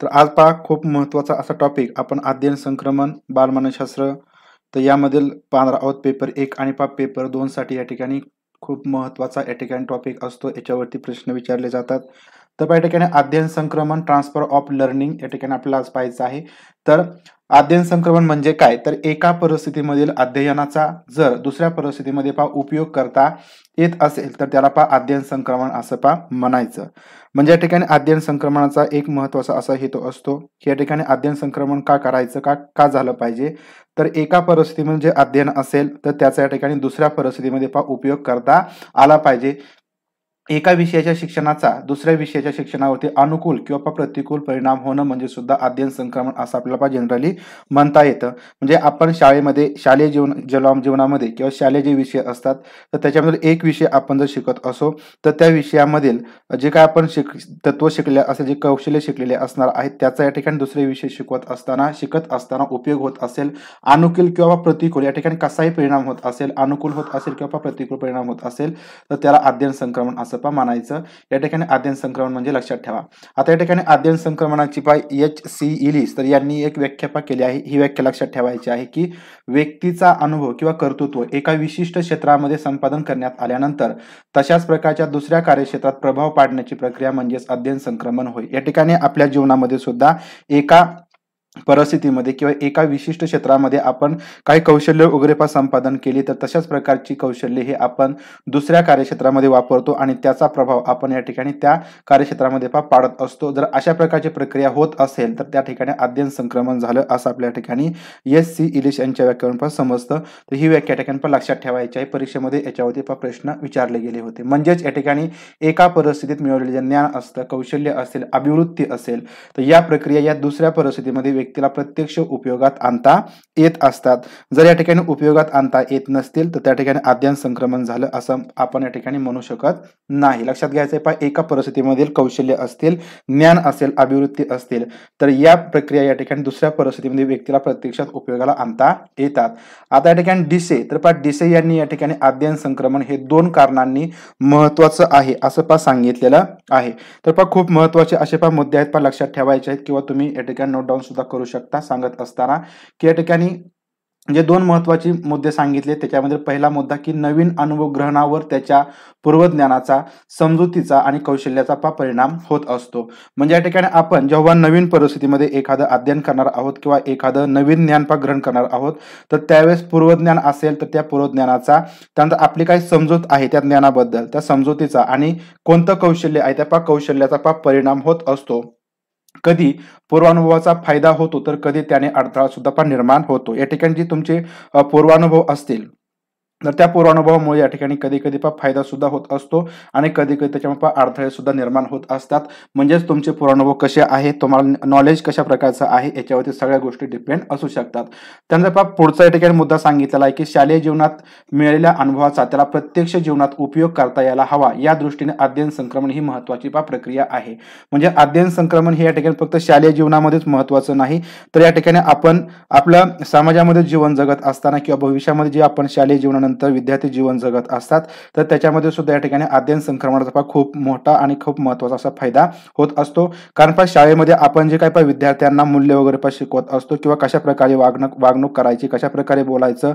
तर आज पहा खूप महत्त्वाचा असा टॉपिक आपण अध्ययन संक्रमण बालमानसशास्त्र. तर यामधील पाहणार आहोत पेपर 1 आणि पेपर 2 साठी या ठिकाणी खूप महत्त्वाचा या ठिकाणी टॉपिक असतो. याच्यावरती प्रश्न विचारले जातात. तर या ठिकाणी अध्ययन संक्रमण ट्रान्सफर ऑफ लर्निंग या ठिकाणी आपल्याला आज पाहायचं आहे. तर अध्ययन संक्रमण म्हणजे काय? तर एका परिस्थितीमधील अध्ययनाचा जर दुसऱ्या परिस्थितीमध्ये उपयोग करता येत असेल तर त्याला अध्ययन संक्रमण असं म्हणायचं. म्हणजे या ठिकाणी अध्ययन संक्रमणाचा एक महत्त्वाचा असा हेतू असतो की या ठिकाणी अध्ययन संक्रमण का करायचं, का झालं पाहिजे. तर एका परिस्थितीमध्ये जे अध्ययन असेल तर त्याचा या ठिकाणी दुसऱ्या परिस्थितीमध्ये उपयोग करता आला पाहिजे. एका विषयाच्या शिक्षणाचा दुसऱ्या विषयाच्या शिक्षणावरती अनुकूल किंवा प्रतिकूल परिणाम होणं म्हणजे सुद्धा अध्ययन संक्रमण असं आपल्याला जनरली म्हणता येतं. म्हणजे आपण शाळेमध्ये शालेय जीवनामध्ये किंवा शालेय जे विषय असतात तर त्याच्यामध्ये एक विषय आपण जर शिकत असो तर त्या विषयामधील जे काय आपण तत्व शिकले असे जे कौशल्य शिकलेले असणार आहेत त्याचा या ठिकाणी दुसरे विषय शिकत असताना उपयोग होत असेल, अनुकूल किंवा प्रतिकूल या ठिकाणी कसाही परिणाम होत असेल, अनुकूल होत असेल किंवा प्रतिकूल परिणाम होत असेल तर त्याला अध्ययन संक्रमण असं म्हणायचं. या ठिकाणी अध्ययन संक्रमण म्हणजे लक्षात ठेवा. आता या ठिकाणी अध्ययन संक्रमणाची H.C. इलिस तर यांनी एक व्याख्या केली आहे. ही व्याख्या लक्षात ठेवायची आहे की व्यक्तीचा अनुभव किंवा कर्तृत्व एका विशिष्ट क्षेत्रामध्ये संपादन करण्यात आल्यानंतर तशाच प्रकारच्या दुसऱ्या कार्यक्षेत्रात प्रभाव पाडण्याची प्रक्रिया म्हणजेच अध्ययन संक्रमण होय. या ठिकाणी आपल्या जीवनामध्ये सुद्धा एका परिस्थितीमध्ये किंवा एका विशिष्ट क्षेत्रामध्ये आपण काही कौशल्य वगैरे संपादन केली तर तशाच प्रकारची कौशल्य हे आपण दुसऱ्या कार्यक्षेत्रामध्ये वापरतो आणि त्याचा प्रभाव आपण या ठिकाणी त्या कार्यक्षेत्रामध्ये पाडत असतो. जर अशा प्रकारची प्रक्रिया होत असेल तर त्या ठिकाणी अध्ययन संक्रमण झालं असं आपल्या ठिकाणी H.C. इलिस यांच्या व्याख्यावरून समजतं. तर ही व्याख्या ठिकाणी लक्षात ठेवायची आहे. परीक्षेमध्ये याच्यावरती प्रश्न विचारले गेले होते. म्हणजेच या ठिकाणी एका परिस्थितीत मिळवलेले जे ज्ञान असतं, कौशल्य असेल, अभिवृत्ती असेल तर या प्रक्रिया या दुसऱ्या परिस्थितीमध्ये व्यक्तीला प्रत्यक्ष उपयोगात आणता येत असतात. जर या ठिकाणी उपयोगात आणता येत नसतील तर त्या ठिकाणी अध्ययन संक्रमण झालं असं आपण या ठिकाणी म्हणू शकत नाही. लक्षात घ्यायचं आहे एका परिस्थितीमधील कौशल्य असतील, ज्ञान असेल, अभिवृत्ती असतील तर या प्रक्रिया या ठिकाणी दुसऱ्या परिस्थितीमध्ये व्यक्तीला प्रत्यक्षात उपयोगाला आणता येतात. आता या ठिकाणी डिसे तर डिसे यांनी या ठिकाणी अध्ययन संक्रमण हे 2 कारणांनी महत्वाचं आहे असं सांगितलेलं आहे. तर खूप महत्वाचे असे मुद्दे आहेत लक्षात ठेवायचे आहेत किंवा तुम्ही या ठिकाणी नोट डाऊन सुद्धा करू शकता सांगत असताना की या ठिकाणी जे 2 महत्वाचे मुद्दे सांगितले त्याच्यामध्ये पहिला मुद्दा की नवीन अनुभव ग्रहणावर त्याच्या पूर्वज्ञानाचा, समजुतीचा आणि कौशल्याचा परिणाम होत असतो. म्हणजे या ठिकाणी आपण जेव्हा नवीन परिस्थितीमध्ये एखादं अध्ययन करणार आहोत किंवा एखादं नवीन ज्ञान ग्रहण करणार आहोत तर त्यावेळेस पूर्वज्ञान असेल तर त्या पूर्वज्ञानाचा त्यानंतर आपली काही समजूत आहे त्या ज्ञानाबद्दल त्या समजुतीचा आणि कोणतं कौशल्य आहे त्या कौशल्याचा परिणाम होत असतो. कधी पूर्वानुभवाचा फायदा होतो तर कधी त्याने अडथळा सुद्धा निर्माण होतो. या ठिकाणी जे तुमचे पूर्वानुभव असतील तर त्या पूर्वानुभवामुळे या ठिकाणी कधी कधी फायदा सुद्धा होत असतो आणि कधी कधी त्याच्यामुळे अडथळे सुद्धा निर्माण होत असतात. म्हणजेच तुमचे पूर्वानुभव कसे आहेत, तुम्हाला नॉलेज कशा प्रकारचं आहे याच्यावरती सगळ्या गोष्टी डिपेंड असू शकतात. त्यानंतर पुढचा या ठिकाणी मुद्दा सांगितलेला आहे की शालेय जीवनात मिळालेल्या अनुभवाचा त्याला प्रत्यक्ष जीवनात उपयोग करता यायला हवा या दृष्टीने अध्ययन संक्रमण ही महत्वाची प्रक्रिया आहे. म्हणजे अध्ययन संक्रमण हे या ठिकाणी फक्त शालेय जीवनामध्येच महत्वाचं नाही तर या ठिकाणी आपण आपल्या समाजामध्ये जीवन जगत असताना किंवा भविष्यामध्ये जे आपण शालेय जीवनानंतर विद्यार्थी जीवन जगत असतात तर त्याच्यामध्ये सुद्धा या ठिकाणी अध्ययन संक्रमणाचा खूप मोठा आणि खूप महत्वाचा असा फायदा होत असतो. कारण शाळेमध्ये आपण जे काही विद्यार्थ्यांना मूल्य वगैरे शिकवत असतो किंवा कशा प्रकारे वागणूक करायची, कशा प्रकारे बोलायचं,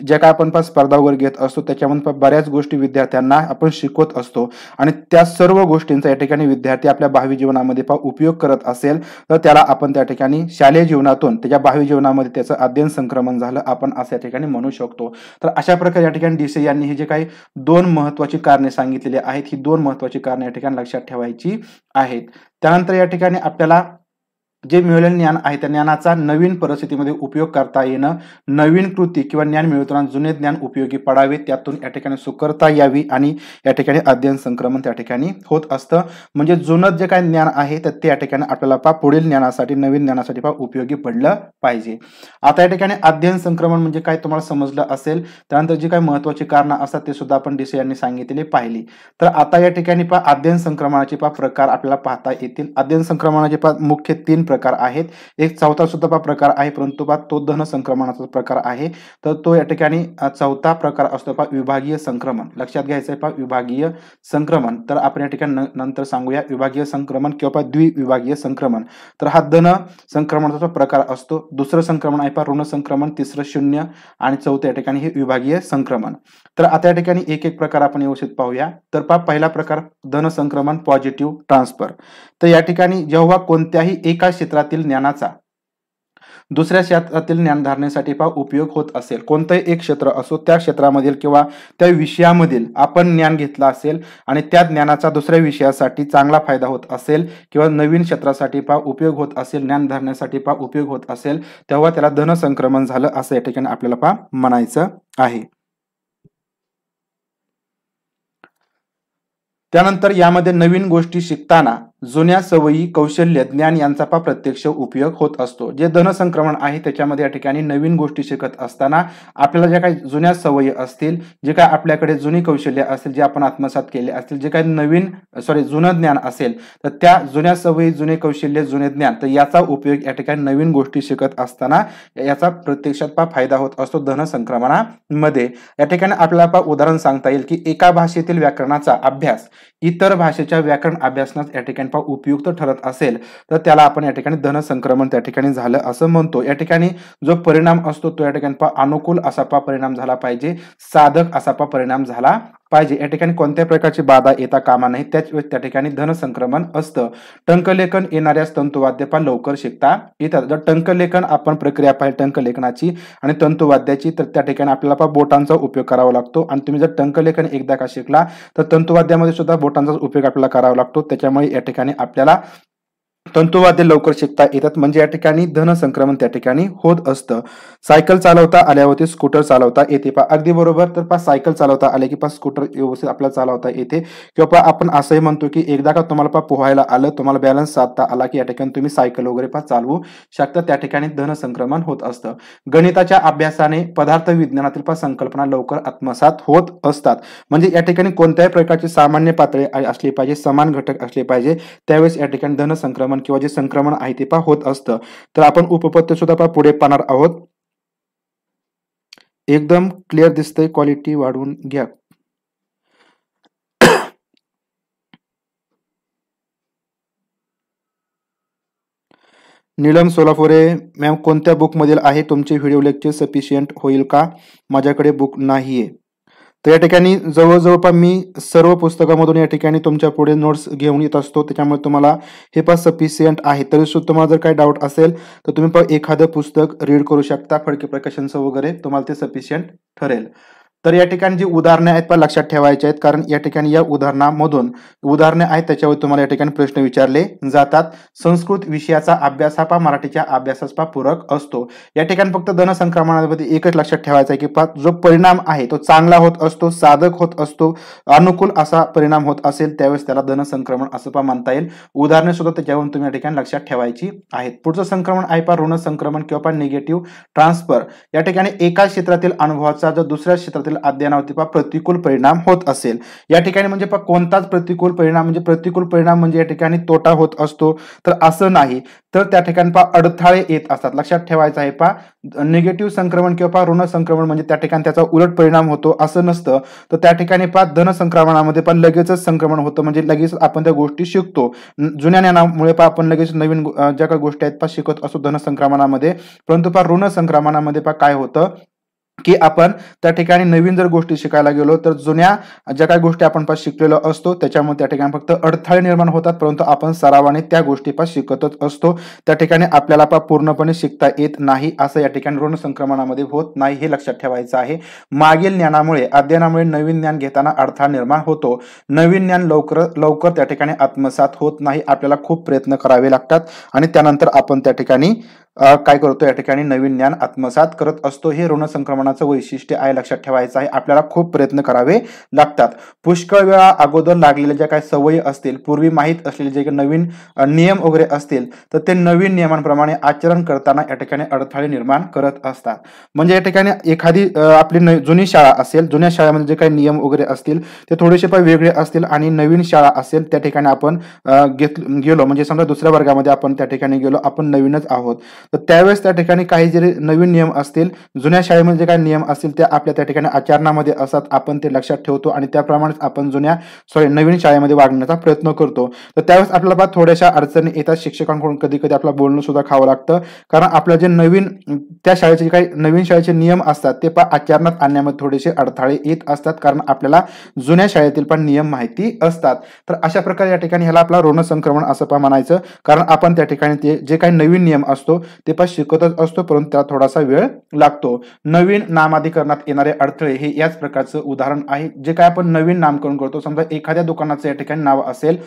जे काय आपण स्पर्धा वगैरे घेत असतो त्याच्यामध्ये बऱ्याच गोष्टी विद्यार्थ्यांना आपण शिकवत असतो आणि त्या सर्व गोष्टींचा या ठिकाणी विद्यार्थी आपल्या भावी जीवनामध्ये उपयोग करत असेल तर त्याला आपण त्या ठिकाणी शालेय जीवनातून त्याच्या भावी जीवनामध्ये त्याचं अध्ययन संक्रमण झालं आपण असं या ठिकाणी म्हणू शकतो. तर अशा प्रकारे या ठिकाणी डिसे यांनी हे जे काही 2 महत्वाची कारणे सांगितलेली आहेत ही 2 महत्वाची कारणे या ठिकाणी लक्षात ठेवायची आहेत. त्यानंतर या ठिकाणी आपल्याला जे मिळालेले ज्ञान आहे त्या ज्ञानाचा नवीन परिस्थितीमध्ये उपयोग करता येणं, नवीन कृती किंवा ज्ञान मिळवताना जुने ज्ञान उपयोगी पडावे त्यातून या ठिकाणी सुकरता यावी आणि या ठिकाणी अध्ययन संक्रमण त्या ठिकाणी होत असतं. म्हणजे जुनं जे काही ज्ञान आहे तर ते या ठिकाणी आपल्याला पुढील ज्ञानासाठी नवीन ज्ञानासाठी उपयोगी पडलं पाहिजे. आता या ठिकाणी अध्ययन संक्रमण म्हणजे काय तुम्हाला समजलं असेल. त्यानंतर जी काही महत्वाची कारणं असतात ते सुद्धा आपण डिसे यांनी सांगितलेली पाहिली. तर आता या ठिकाणी अध्ययन संक्रमणाचे प्रकार आपल्याला पाहता येतील. अध्ययन संक्रमणाचे मुख्य 3 प्रकार प्रकार आहेत. एक चौथा सुद्धा पहा प्रकार आहे, परंतु पहा तो धन संक्रमणाचा प्रकार आहे. तर तो या ठिकाणी चौथा प्रकार असतो पहा विभागीय संक्रमण. लक्षात घ्यायचं आहे पहा विभागीय संक्रमण. तर आपण या ठिकाणी नंतर सांगूया विभागीय संक्रमण किंवा पहा द्विविभागीय संक्रमण. तर हा धन संक्रमणाचा प्रकार असतो. दुसरं संक्रमण आहे पहा ऋण संक्रमण, तिसरं शून्य आणि चौथं या ठिकाणी हे विभागीय संक्रमण. तर आता या ठिकाणी एक एक प्रकार आपण व्यवस्थित पाहूया. तर पहा पहिला प्रकार धन संक्रमण पॉझिटिव्ह ट्रान्सफर. तर या ठिकाणी जेव्हा कोणत्याही एका क्षेत्रातील ज्ञानाचा दुसऱ्या क्षेत्रातील ज्ञान धारणेसाठी पहा उपयोग होत असेल, कोणतंही एक क्षेत्र असो त्या क्षेत्रामधील किंवा त्या विषयामधील आपण ज्ञान घेतलं असेल आणि त्या ज्ञानाचा दुसऱ्या विषयासाठी चांगला फायदा होत असेल किंवा नवीन क्षेत्रासाठी पहा उपयोग होत असेल, ज्ञान धारणेसाठी पहा उपयोग होत असेल, तेव्हा त्याला धन संक्रमण झालं असं या ठिकाणी आपल्याला पहा म्हणायचं आहे. त्यानंतर यामध्ये नवीन गोष्टी शिकताना जुन्या सवयी, कौशल्य, ज्ञान यांचा पहा प्रत्यक्ष उपयोग होत असतो. जे धन संक्रमण आहे त्याच्यामध्ये या ठिकाणी नवीन गोष्टी शिकत असताना आपल्याला ज्या काही जुन्या सवयी असतील, जे काही आपल्याकडे जुनी कौशल्य असतील, जे आपण आत्मसात केले असतील, जे काही जुनं ज्ञान असेल, तर त्या जुन्या सवयी, जुने कौशल्य, जुने ज्ञान, तर याचा उपयोग या ठिकाणी नवीन गोष्टी शिकत असताना याचा प्रत्यक्षात पहा फायदा होत असतो धन संक्रमणामध्ये. या ठिकाणी आपल्याला पहा उदाहरण सांगता येईल की एका भाषेतील व्याकरणाचा अभ्यास इतर भाषेच्या व्याकरण अभ्यासनास या ठिकाणी पहा उपयुक्त ठरत असेल तर त्याला आपण या ठिकाणी धन संक्रमण त्या ठिकाणी झालं असं म्हणतो. या ठिकाणी जो परिणाम असतो तो या ठिकाणी पहा अनुकूल असा पहा परिणाम झाला पाहिजे, साधक असा पहा परिणाम झाला पाहिजे. या ठिकाणी कोणत्याही प्रकारची बाधा येता कामा नाही, त्याच वेळेस त्या ठिकाणी धन संक्रमण असतं. टंकलेखन येणाऱ्यास तंतुवाद्य पहा लवकर शिकता येतात. जर टंकलेखन आपण प्रक्रिया पाहिली टंकलेखनाची आणि तंतुवाद्याची, तर त्या ठिकाणी आपल्याला पहा बोटांचा उपयोग करावा लागतो आणि तुम्ही जर टंकलेखन एकदा का शिकला तर तंतुवाद्यामध्ये सुद्धा बोटांचा उपयोग आपल्याला करावा लागतो. त्याच्यामुळे या ठिकाणी आपल्याला तंतुवाद्य लवकर शिकता येतात, म्हणजे या ठिकाणी धन संक्रमण त्या ठिकाणी होत असतं. सायकल चालवता आल्यावरती स्कूटर चालवता येते पहा, अगदी बरोबर. तर पहा सायकल चालवता आले की पहा स्कूटर व्यवस्थित आपल्याला चालवता येते. किंवा पहा आपण असंही म्हणतो की एकदा का तुम्हाला पहा पोहायला आलं, तुम्हाला बॅलन्स साधता आला की या ठिकाणी तुम्ही सायकल वगैरे पहा चालवू शकता. त्या ठिकाणी धन संक्रमण होत असतं. गणिताच्या अभ्यासाने पदार्थ विज्ञानातील पहा संकल्पना लवकर आत्मसात होत असतात. म्हणजे या ठिकाणी कोणत्याही प्रकारची सामान्य पातळी असली पाहिजे, समान घटक असले पाहिजे, त्यावेळेस या ठिकाणी धन संक्रमण किंवा जे संक्रमण आहे ते पहा होत असतं. तर आपण उपपत्य सुद्धा पहा पुढे पाहणार आहोत. एकदम क्लिअर दिसतंय, क्वालिटी वाढवून घ्या. नीलम सोलापुरे मॅम कोणत्या बुक मधील आहे, तुमचे व्हिडिओ लेक्चर सफिशियंट होईल का, माझ्याकडे बुक नाहीये. तर या ठिकाणी जवळजवळ मी सर्व पुस्तकामधून या ठिकाणी तुमच्या पुढे नोट्स घेऊन येत असतो, त्याच्यामुळे तुम्हाला हे पण सफिशियंट आहे. तरी सुद्धा तुम्हाला जर काही डाऊट असेल तर तुम्ही पण एखादं पुस्तक रीड करू शकता, फडके प्रकाशनचं वगैरे, तुम्हाला ते सफिशियंट ठरेल. तर या ठिकाणी जी उदाहरणे आहेत पण लक्षात ठेवायचे आहेत, कारण या ठिकाणी या उदाहरणामधून उदाहरणे आहेत त्याच्यावर तुम्हाला या ठिकाणी प्रश्न विचारले जातात. संस्कृत विषयाचा अभ्यास हा पहा मराठीच्या अभ्यासास पहा पूरक असतो. या ठिकाणी फक्त धन संक्रमणामध्ये एकच लक्षात ठेवायचं आहे की पहा जो परिणाम आहे तो चांगला होत असतो, साधक होत असतो, अनुकूल असा परिणाम होत असेल त्यावेळेस त्याला धन संक्रमण असं पहा म्हणता येईल. उदाहरणे सुद्धा त्याच्यावरून तुम्ही या ठिकाणी लक्षात ठेवायची आहेत. पुढचं संक्रमण आहे पहा ऋण संक्रमण किंवा पहा निगेटिव्ह ट्रान्सफर. या ठिकाणी एका क्षेत्रातील अनुभवाचा जर दुसऱ्या क्षेत्रातील अध्ययनावरती पहा प्रतिकूल परिणाम होत असेल. या ठिकाणी म्हणजे पहा कोणताच प्रतिकूल परिणाम म्हणजे या ठिकाणी तोटा होत असतो तर असं नाही, तर त्या ठिकाणी पहा अडथळे येत असतात. लक्षात ठेवायचं आहे पहा निगेटिव्ह संक्रमण किंवा पहा ऋण संक्रमण म्हणजे त्या ठिकाणी त्याचा उलट परिणाम होतो असं नसतं. तर त्या ठिकाणी पहा धन संक्रमणामध्ये पण लगेचच संक्रमण होतं, म्हणजे लगेच आपण त्या गोष्टी शिकतो. जुन्या ज्ञानामुळे पहा आपण लगेच नवीन ज्या काही गोष्टी आहेत पहा शिकत असतो धन संक्रमणामध्ये. परंतु पहा ऋण संक्रमणामध्ये पहा काय होतं की आपण त्या ठिकाणी नवीन जर गोष्टी शिकायला गेलो तर जुन्या ज्या काही गोष्टी आपण शिकलेलो असतो त्याच्यामुळे त्या ठिकाणी फक्त अडथळे निर्माण होतात, परंतु आपण सरावाने त्या गोष्टी शिकतच असतो. त्या ठिकाणी आपल्याला पूर्णपणे शिकता येत नाही असं या ठिकाणी ऋण संक्रमणामध्ये होत नाही, हे लक्षात ठेवायचं आहे. मागील ज्ञानामुळे अध्ययनामुळे नवीन ज्ञान घेताना अडथळा निर्माण होतो. नवीन ज्ञान लवकर त्या ठिकाणी आत्मसात होत नाही, आपल्याला खूप प्रयत्न करावे लागतात आणि त्यानंतर आपण त्या ठिकाणी काय करतो या ठिकाणी नवीन ज्ञान आत्मसात करत असतो. हे ऋण संक्रमण संक्रमणाचं वैशिष्ट्य आहे लक्षात ठेवायचं आहे. आपल्याला खूप प्रयत्न करावे लागतात. पुष्कळ वेळा अगोदर लागलेल्या ज्या काही सवयी असतील, पूर्वी माहीत असलेले जे काही नवीन नियम वगैरे असतील, तर ते नवीन नियमांप्रमाणे आचरण करताना या ठिकाणी अडथळे निर्माण करत असतात. म्हणजे या ठिकाणी एखादी आपली जुनी शाळा असेल, जुन्या शाळेमध्ये जे काही नियम वगैरे असतील ते थोडेसे पण वेगळे असतील आणि नवीन शाळा असेल त्या ठिकाणी आपण गेलो, म्हणजे समजा दुसऱ्या वर्गामध्ये आपण त्या ठिकाणी गेलो, आपण नवीनच आहोत, तर त्यावेळेस त्या ठिकाणी काही जरी नवीन नियम असतील, जुन्या शाळेमध्ये जे काही नियम असतील ते आपल्या त्या ठिकाणी आचरणामध्ये असतात, आपण ते लक्षात ठेवतो आणि त्याप्रमाणेच आपण नवीन शाळेमध्ये वागण्याचा प्रयत्न करतो. तर त्यावेळेस आपल्याला थोड्याशा अडचणी येतात. शिक्षकांकडून कधी कधी आपल्याला बोलणं सुद्धा खावं लागतं, कारण आपल्या जे नवीन त्या शाळेचे काही नवीन शाळेचे नियम असतात ते आचरणात आणण्यामध्ये थोडेसे अडथळे येत असतात, कारण आपल्याला जुन्या शाळेतील पण नियम माहिती असतात. तर अशा प्रकारे या ठिकाणी ह्याला आपला ऋण संक्रमण असं म्हणायचं, कारण आपण त्या ठिकाणी ते जे काही नवीन नियम असतो ते शिकतच असतो, परंतु त्याला थोडासा वेळ लागतो. नवीन नामाधिकरणात येणारे अडथळे हे याच प्रकारचं उदाहरण आहे. जे काय आपण नवीन नामकरण करतो, समजा एखाद्या दुकानाचं या ठिकाणी नाव असेल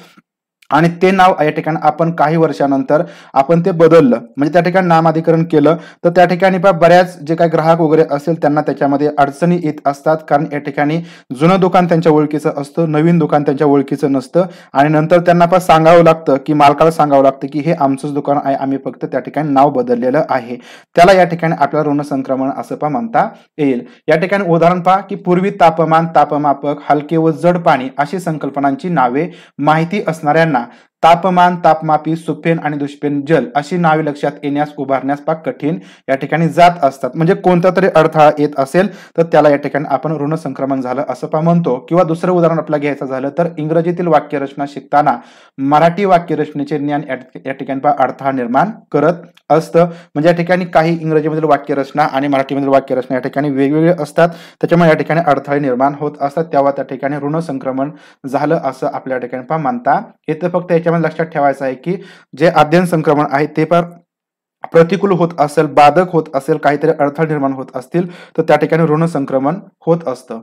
आणि ते नाव या ठिकाणी आपण काही वर्षानंतर आपण ते बदललं, म्हणजे त्या ठिकाणी नामाधिकरण केलं, तर त्या ठिकाणी बऱ्याच जे काही ग्राहक वगैरे असेल त्यांना त्याच्यामध्ये अडचणी येत असतात, कारण या ठिकाणी जुनं दुकान त्यांच्या ओळखीचं असतं, नवीन दुकान त्यांच्या ओळखीचं नसतं आणि नंतर त्यांना सांगावं लागतं, की मालकाला सांगावं लागतं की हे आमचंच दुकान आहे, आम्ही फक्त त्या ठिकाणी नाव बदललेलं आहे. त्याला या ठिकाणी आपल्याला ऋण संक्रमण असं म्हणता येईल. या ठिकाणी उदाहरण पहा की पूर्वी तापमान, तापमापक, हलके व जड पाणी अशी संकल्पनांची नावे माहिती असणाऱ्यांना तापमान, तापमापी, सुपेन आणि दुष्पेन जल अशी नावे लक्षात येण्यास उभारण्यास कठीण या ठिकाणी जात असतात. म्हणजे कोणता तरी अडथळा येत असेल तर त्याला या ठिकाणी आपण ऋण संक्रमण झालं असं म्हणतो. किंवा दुसरं उदाहरण आपल्याला घ्यायचं झालं तर इंग्रजीतील वाक्यरचना शिकताना मराठी वाक्यरचनेचे ज्ञान या ठिकाणी अडथळा निर्माण करत असतं. म्हणजे या ठिकाणी काही इंग्रजीमधील वाक्यरचना आणि मराठीमधील वाक्यरचना या ठिकाणी वेगवेगळे असतात, त्याच्यामुळे या ठिकाणी अडथळे निर्माण होत असतात, तेव्हा त्या ठिकाणी ऋण संक्रमण झालं असं आपल्या ठिकाणी म्हणता येतं. फक्त याच्यामध्ये लक्षात ठेवायचं आहे की जे अध्ययन संक्रमण आहे ते प्रतिकूल होत असेल, बाधक होत असेल, काहीतरी अडथळे निर्माण होत असतील तर त्या ठिकाणी ऋण संक्रमण होत असतं.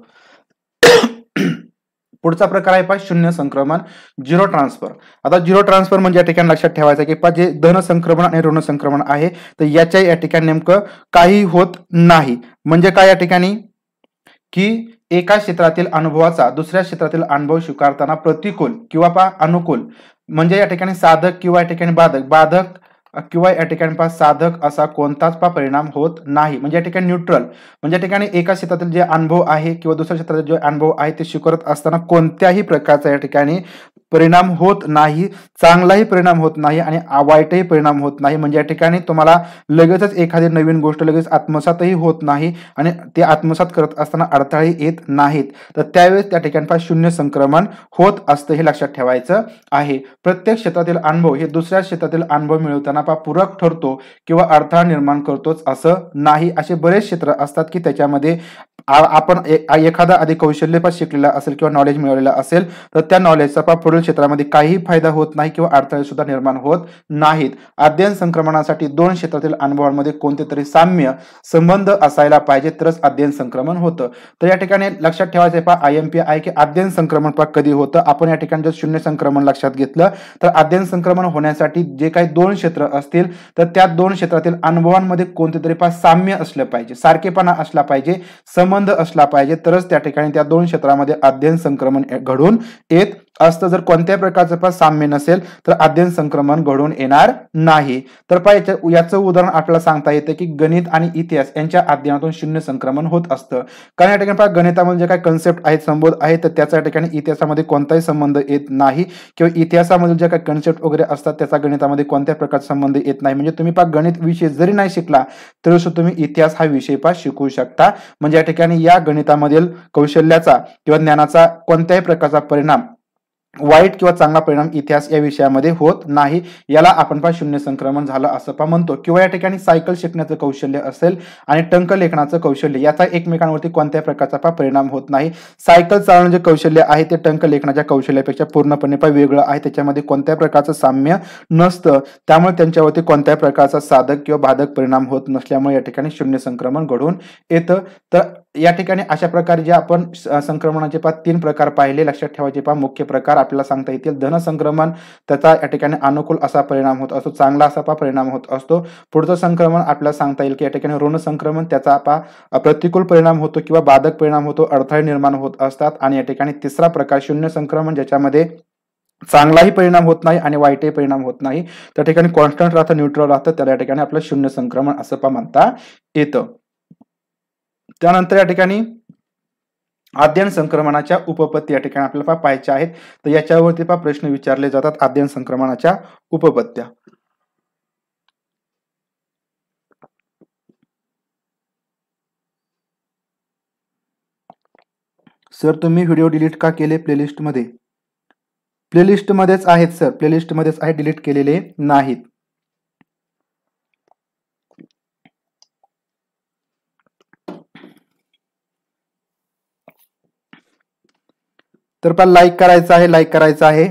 पुढचा प्रकार आहे शून्य संक्रमण, झिरो ट्रान्सफर. आता झिरो ट्रान्सफर म्हणजे या ठिकाणी लक्षात ठेवायचं की जे धन संक्रमण आणि ऋण संक्रमण आहे तर याच्या या ठिकाणी नेमकं काही होत नाही. म्हणजे काय या ठिकाणी की एका क्षेत्रातील अनुभवाचा दुसऱ्या क्षेत्रातील अनुभव स्वीकारताना प्रतिकूल किंवा अनुकूल, म्हणजे या ठिकाणी साधक किंवा या ठिकाणी बाधक किंवा या ठिकाणी साधक असा कोणताच परिणाम होत नाही. म्हणजे या ठिकाणी न्यूट्रल, म्हणजे या ठिकाणी एका क्षेत्रातील जे अनुभव आहे किंवा दुसऱ्या क्षेत्रातील जे अनुभव आहे ते स्वीकारत असताना कोणत्याही प्रकारचा या ठिकाणी परिणाम होत नाही, चांगलाही परिणाम होत नाही आणि वाईटही परिणाम होत नाही. म्हणजे या ठिकाणी तुम्हाला लगेचच एखादी नवीन गोष्ट लगेच आत्मसातही होत नाही आणि ते आत्मसात करत असताना अडथळे येत नाहीत, तर त्यावेळेस त्या ठिकाणी शून्य संक्रमण होत असतं, हे लक्षात ठेवायचं आहे. प्रत्येक क्षेत्रातील अनुभव हे दुसऱ्या क्षेत्रातील अनुभव मिळवताना पूरक ठरतो किंवा अडथळा निर्माण करतोच असं नाही. असे बरेच क्षेत्र असतात की त्याच्यामध्ये आपण एखादा आधी कौशल्य शिकलेला असेल किंवा नॉलेज मिळवलेला असेल तर त्या नॉलेजचा पुढील क्षेत्रामध्ये काही फायदा होत नाही किंवा अडथळे सुद्धा निर्माण होत नाहीत. अध्ययन संक्रमणासाठी दोन क्षेत्रातील अनुभवांमध्ये कोणते तरी साम्य संबंध असायला पाहिजे तरच अध्ययन संक्रमण होतं. तर या ठिकाणी लक्षात ठेवायचं IMP आहे की अध्ययन संक्रमण कधी होतं. आपण या ठिकाणी जर शून्य संक्रमण लक्षात घेतलं तर अध्ययन संक्रमण होण्यासाठी जे काही दोन क्षेत्र असतील तर त्या दोन क्षेत्रातील अनुभवांमध्ये कोणते तरी साम्य असलं पाहिजे, सारखेपणा असला पाहिजे, संबंध असला पाहिजे, तरच त्या ठिकाणी त्या दोन क्षेत्रामध्ये अध्ययन संक्रमण घडून येत असतं. जर कोणत्याही प्रकारचं साम्य नसेल तर अध्ययन संक्रमण घडून येणार नाही. तर याचं उदाहरण आपल्याला सांगता येतं की गणित आणि इतिहास यांच्या अध्ययनातून शून्य संक्रमण होत असतं. कारण या ठिकाणी गणितामध्ये जे काही कन्सेप्ट आहेत, संबोध आहेत, तर त्याच्या ठिकाणी इतिहासामध्ये कोणताही संबंध येत नाही किंवा इतिहासामधील जे काही कन्सेप्ट वगैरे असतात त्याचा गणितामध्ये कोणत्याही प्रकारचा संबंध येत नाही. म्हणजे तुम्ही गणित विषय जरी नाही शिकला तरी सुद्धा तुम्ही इतिहास हा विषय शिकू शकता. म्हणजे या ठिकाणी या गणितामधील कौशल्याचा किंवा ज्ञानाचा कोणत्याही प्रकारचा परिणाम, वाईट किंवा चांगला परिणाम इतिहास या विषयामध्ये होत नाही. याला आपण शून्य संक्रमण झालं असं म्हणतो. किंवा या ठिकाणी सायकल शिकण्याचं कौशल्य असेल आणि टंक लेखनाचं कौशल्य याचा एकमेकांवरती कोणत्याही प्रकारचा परिणाम होत नाही. सायकल चालवण्याचे जे कौशल्य आहे ते टंक लेखनाच्या कौशल्यापेक्षा पूर्णपणे वेगळं आहे, त्याच्यामध्ये कोणत्याही प्रकारचं साम्य नसतं, त्यामुळे त्यांच्यावरती कोणत्याही प्रकारचा साधक किंवा बाधक परिणाम होत नसल्यामुळे या ठिकाणी शून्य संक्रमण घडून येतं. तर या ठिकाणी अशा प्रकारे जे आपण संक्रमणाचे 3 प्रकार पाहिले, लक्षात ठेवायचे मुख्य प्रकार आपल्याला सांगता येतील. धन संक्रमण, त्याचा या ठिकाणी अनुकूल असा परिणाम होत असतो, चांगला असा परिणाम होत असतो. पुढचं संक्रमण आपल्याला सांगता येईल की या ठिकाणी ऋण संक्रमण, त्याचा प्रतिकूल परिणाम होतो किंवा बाधक परिणाम होतो, अडथळे निर्माण होत असतात. आणि या ठिकाणी तिसरा प्रकार शून्य संक्रमण, ज्याच्यामध्ये चांगलाही परिणाम होत नाही आणि वाईटही परिणाम होत नाही, त्या ठिकाणी कॉन्स्टंट राहतं, न्यूट्रल राहतं, त्याला या ठिकाणी आपलं शून्य संक्रमण असं म्हणता येतं. त्यानंतर या ठिकाणी आद्यन संक्रमणाच्या उपपत्ती या ठिकाणी आपल्याला पाहायच्या आहेत. तर याच्यावरती प्रश्न विचारले जातात, आद्यन संक्रमणाच्या उपपत्त्या. सर तुम्ही व्हिडिओ डिलीट का केले प्लेलिस्ट मध्ये? प्लेलिस्ट मध्येच आहेत सर, प्लेलिस्ट मध्येच आहे, डिलीट केलेले नाहीत. तर लाईक करायचं आहे, लाईक करायचं आहे.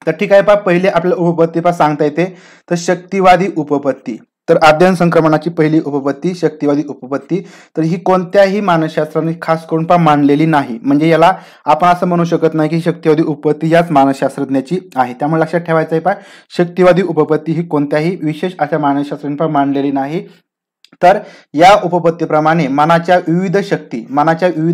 तर ठीक आहे, पहिले आपल्याला उपपत्ती सांगता येते. तर शक्तिवादी उपपत्ती. तर आद्यन संक्रमणाची पहिली उपपत्ती शक्तिवादी उपपत्ती. तर ही कोणत्याही मानसशास्त्राने खास करून मांडलेली नाही, म्हणजे याला आपण असं म्हणू शकत नाही की शक्तिवादी उपपत्ती याच मानसशास्त्रज्ञाची आहे. त्यामुळे लक्षात ठेवायचं आहे, शक्तिवादी उपपत्ती ही कोणत्याही विशेष अशा मानसशास्त्राने मांडलेली नाही. तर या उपपत्तीप्रमाणे मनाच्या विविध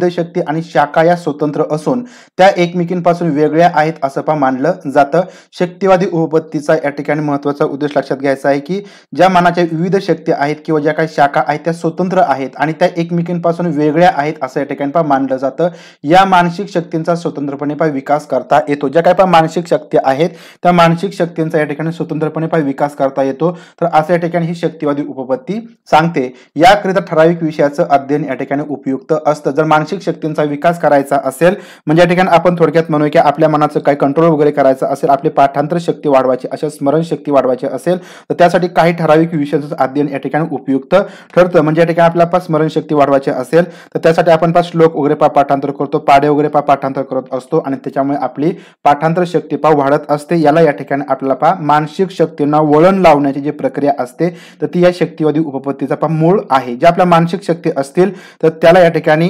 शक्ती आणि शाखा या स्वतंत्र असून त्या एकमेकींपासून वेगळ्या आहेत असं मानलं जातं. शक्तिवादी उपपत्तीचा या ठिकाणी महत्वाचा उद्देश लक्षात घ्यायचा आहे की ज्या मनाच्या विविध शक्ती आहेत किंवा ज्या काही शाखा आहेत त्या स्वतंत्र आहेत आणि त्या एकमेकींपासून वेगळ्या आहेत असं या ठिकाणी मानलं जातं. या मानसिक शक्तींचा स्वतंत्रपणे विकास करता येतो. ज्या काही मानसिक शक्ती आहेत त्या मानसिक शक्तींचा या ठिकाणी स्वतंत्रपणे विकास करता येतो. तर असं या ठिकाणी ही शक्तिवादी उपपत्ती सांगते. याकरिता ठराविक विषयाचं अध्ययन या ठिकाणी उपयुक्त असतं. जर मानसिक शक्तींचा विकास करायचा असेल, म्हणजे या ठिकाणी आपण थोडक्यात म्हणूया की आपल्या मनाचं काही कंट्रोल वगैरे करायचं असेल, आपली पाठांतर शक्ती वाढवायची असेल, स्मरण शक्ती वाढवायची असेल, तर त्यासाठी काही ठराविक विषयाचं अध्ययन या ठिकाणी उपयुक्त ठरतं. म्हणजे या ठिकाणी आपल्याला स्मरण शक्ती वाढवायची असेल तर त्यासाठी आपण श्लोक वगैरे पाठांतर करतो, पाढे वगैरे पाठांतर करत असतो आणि त्याच्यामुळे आपली पाठांतर शक्ती वाढत असते. याला या ठिकाणी आपल्याला मानसिक शक्तींना वळण लावण्याची जी प्रक्रिया असते तर ती या शक्तिवादी उपपत्तीचा मूळ आहे. ज्या आपल्या मानसिक शक्ती असतील तर त्याला या ठिकाणी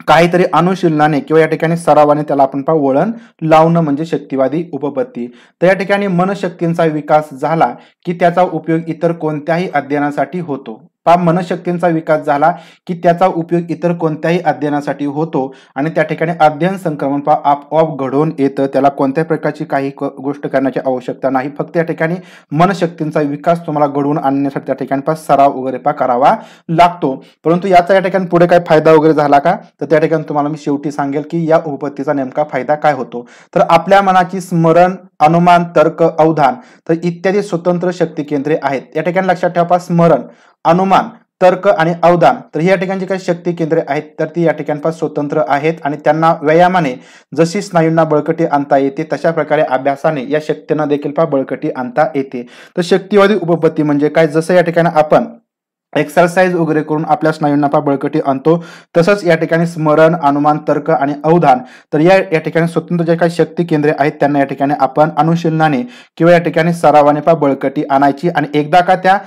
काहीतरी अनुशीलनाने किंवा या ठिकाणी सरावाने त्याला आपण वळण लावणं म्हणजे शक्तिवादी उपपत्ती. तर या ठिकाणी मनशक्तींचा विकास झाला की त्याचा उपयोग इतर कोणत्याही अध्ययनासाठी होतो. मनशक्तींचा विकास झाला की त्याचा उपयोग इतर कोणत्याही अध्ययनासाठी होतो आणि त्या ठिकाणी अध्ययन संक्रमण आपोआप घडून येतं. त्याला कोणत्याही प्रकारची काही गोष्ट करण्याची आवश्यकता नाही. फक्त या ठिकाणी मनशक्तींचा विकास तुम्हाला घडवून आणण्यासाठी त्या ठिकाणी सराव वगैरे करावा लागतो. परंतु याचा या ठिकाणी पुढे काय फायदा वगैरे झाला का, तर त्या ठिकाणी तुम्हाला मी शेवटी सांगेल की या उपपत्तीचा नेमका फायदा काय होतो. तर आपल्या मनाची स्मरण, अनुमान, तर्क, अवधान तर इत्यादी स्वतंत्र शक्ती केंद्रे आहेत. या ठिकाणी लक्षात ठेवा, स्मरण, अनुमान, तर्क आणि अवधान तर या ठिकाणची काही शक्ती केंद्रे आहेत तर ती या ठिकाणी स्वतंत्र आहेत आणि त्यांना व्यायामाने जशी स्नायूंना बळकटी आणता येते तशा प्रकारे अभ्यासाने या शक्तींना देखील बळकटी आणता येते. तर शक्तिवादी उपपत्ती म्हणजे काय, जसं या ठिकाणी आपण एक्सरसाइज वगैरे करून आपल्या स्नायूंना बळकटी आणतो तसंच या ठिकाणी स्मरण, अनुमान, तर्क आणि अवधान तर या ठिकाणी स्वतंत्र जे काही शक्ती केंद्रे आहेत त्यांना या ठिकाणी आपण अनुशीलनाने किंवा या ठिकाणी सरावाने बळकटी आणायची आणि एकदा का त्या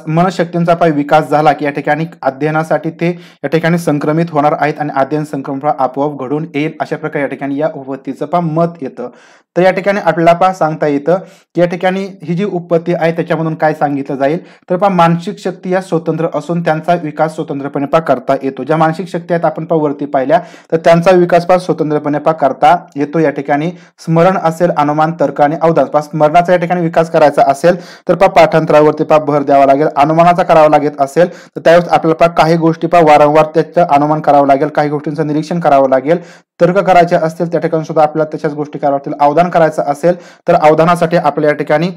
मनशक्तींचा विकास झाला की या ठिकाणी अध्ययनासाठी ते या ठिकाणी संक्रमित होणार आहेत आणि अध्ययन संक्रमण आपोआप घडून येईल. अशा प्रकारे या ठिकाणी या उपपत्तीचं मत येतं. तर या ठिकाणी आपल्याला सांगता येतं की या ठिकाणी ही जी उपपत्ती आहे त्याच्यामधून काय सांगितलं जाईल तर मानसिक शक्ती या स्वतंत्र असून त्यांचा विकास स्वतंत्रपणे करता येतो. ज्या मानसिक शक्ती आहेत आपण वरती पाहिल्या तर त्यांचा विकास स्वतंत्रपणे करता येतो. या ठिकाणी स्मरण असेल, अनुमान, तर्क आणि अवधान. स्मरणाचा या ठिकाणी विकास करायचा असेल तर पाठांतरावरती भर द्यावा लागेल. अनुमानाचा करावा लागत असेल तर त्यावेळेस आपल्याला काही गोष्टी वारंवार त्याचं अनुमान करावं लागेल, काही गोष्टींचं निरीक्षण करावं लागेल. तर्क करायचे असतील त्या ठिकाणी सुद्धा आपल्याला त्याच्याच गोष्टी कराव्या लागतील. अवधान करायचं असेल तर अवधानासाठी आपल्या या ठिकाणी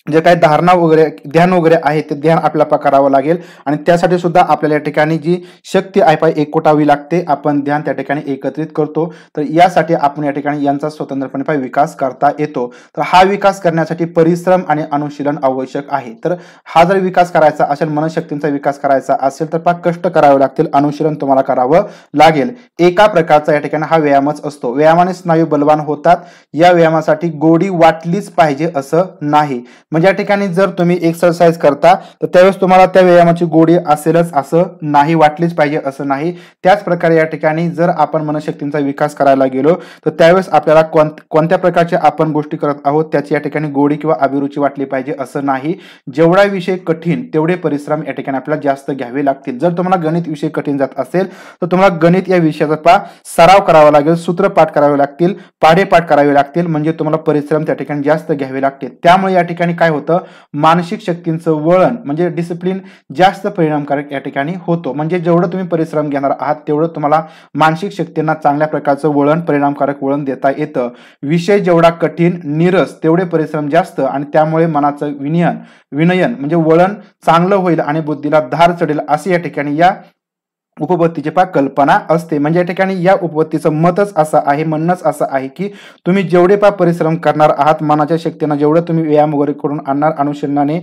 जे काही धारणा वगैरे, ध्यान वगैरे आहे ते ध्यान आपल्याला करावं लागेल आणि त्यासाठी सुद्धा आपल्याला या ठिकाणी जी शक्ती आहे एकवटावी लागते. आपण ध्यान त्या ठिकाणी एकत्रित करतो. तर यासाठी आपण या ठिकाणी यांचा स्वतंत्रपणे विकास करता येतो. तर हा विकास करण्यासाठी परिश्रम आणि अनुशीलन आवश्यक आहे. तर हा जर विकास करायचा असेल, मनशक्तींचा विकास करायचा असेल तर कष्ट करावे लागतील, अनुशीलन तुम्हाला करावं लागेल. एका प्रकारचा या ठिकाणी हा व्यायामच असतो. व्यायामाने स्नायू बलवान होतात. या व्यायामासाठी गोडी वाटलीच पाहिजे असं नाही. म्हणजे या ठिकाणी जर तुम्ही एक्सरसाइज करता तर त्यावेळेस तुम्हाला त्या व्यायामाची गोडी असेलच असं नाही, वाटलीच पाहिजे असं नाही. त्याच प्रकारे या ठिकाणी जर आपण मनशक्तींचा विकास करायला गेलो तर त्यावेळेस आपल्याला कोणत्या प्रकारच्या आपण गोष्टी करत आहोत त्याची या ठिकाणी गोडी किंवा अभिरुची वाटली पाहिजे असं नाही. जेवढा विषय कठीण तेवढे परिश्रम या ठिकाणी आपल्याला जास्त घ्यावे लागतील. जर तुम्हाला गणित विषय कठीण जात असेल तर तुम्हाला गणित या विषयाचा सराव करावा लागेल, सूत्रपाठ करावे लागतील, पाढेपाठ करावे लागतील, म्हणजे तुम्हाला परिश्रम त्या ठिकाणी जास्त घ्यावे लागतील. त्यामुळे या ठिकाणी काय होतं, मानसिक शक्तींचं वळण म्हणजे डिसिप्लिन जास्त परिणामकारक या ठिकाणी होतो. म्हणजे जेवढं तुम्ही परिश्रम घेणार आहात तेवढं तुम्हाला मानसिक शक्तींना चांगल्या प्रकारचं वळण, परिणामकारक वळण देता येतं. विषय जेवढा कठीण नीरस तेवढे परिश्रम जास्त आणि त्यामुळे मनाचं विनयन म्हणजे वळण चांगलं होईल आणि बुद्धीला धार चढेल अशी या ठिकाणी या उपपत्तीची कल्पना असते. म्हणजे या ठिकाणी या उपपत्तीचं मतच असं आहे, म्हणणंच असं आहे की तुम्ही जेवढे परिश्रम करणार आहात मनाच्या शक्तीनं, जेवढं तुम्ही व्यायाम वगैरे करून आणणार अनुशीलनाने,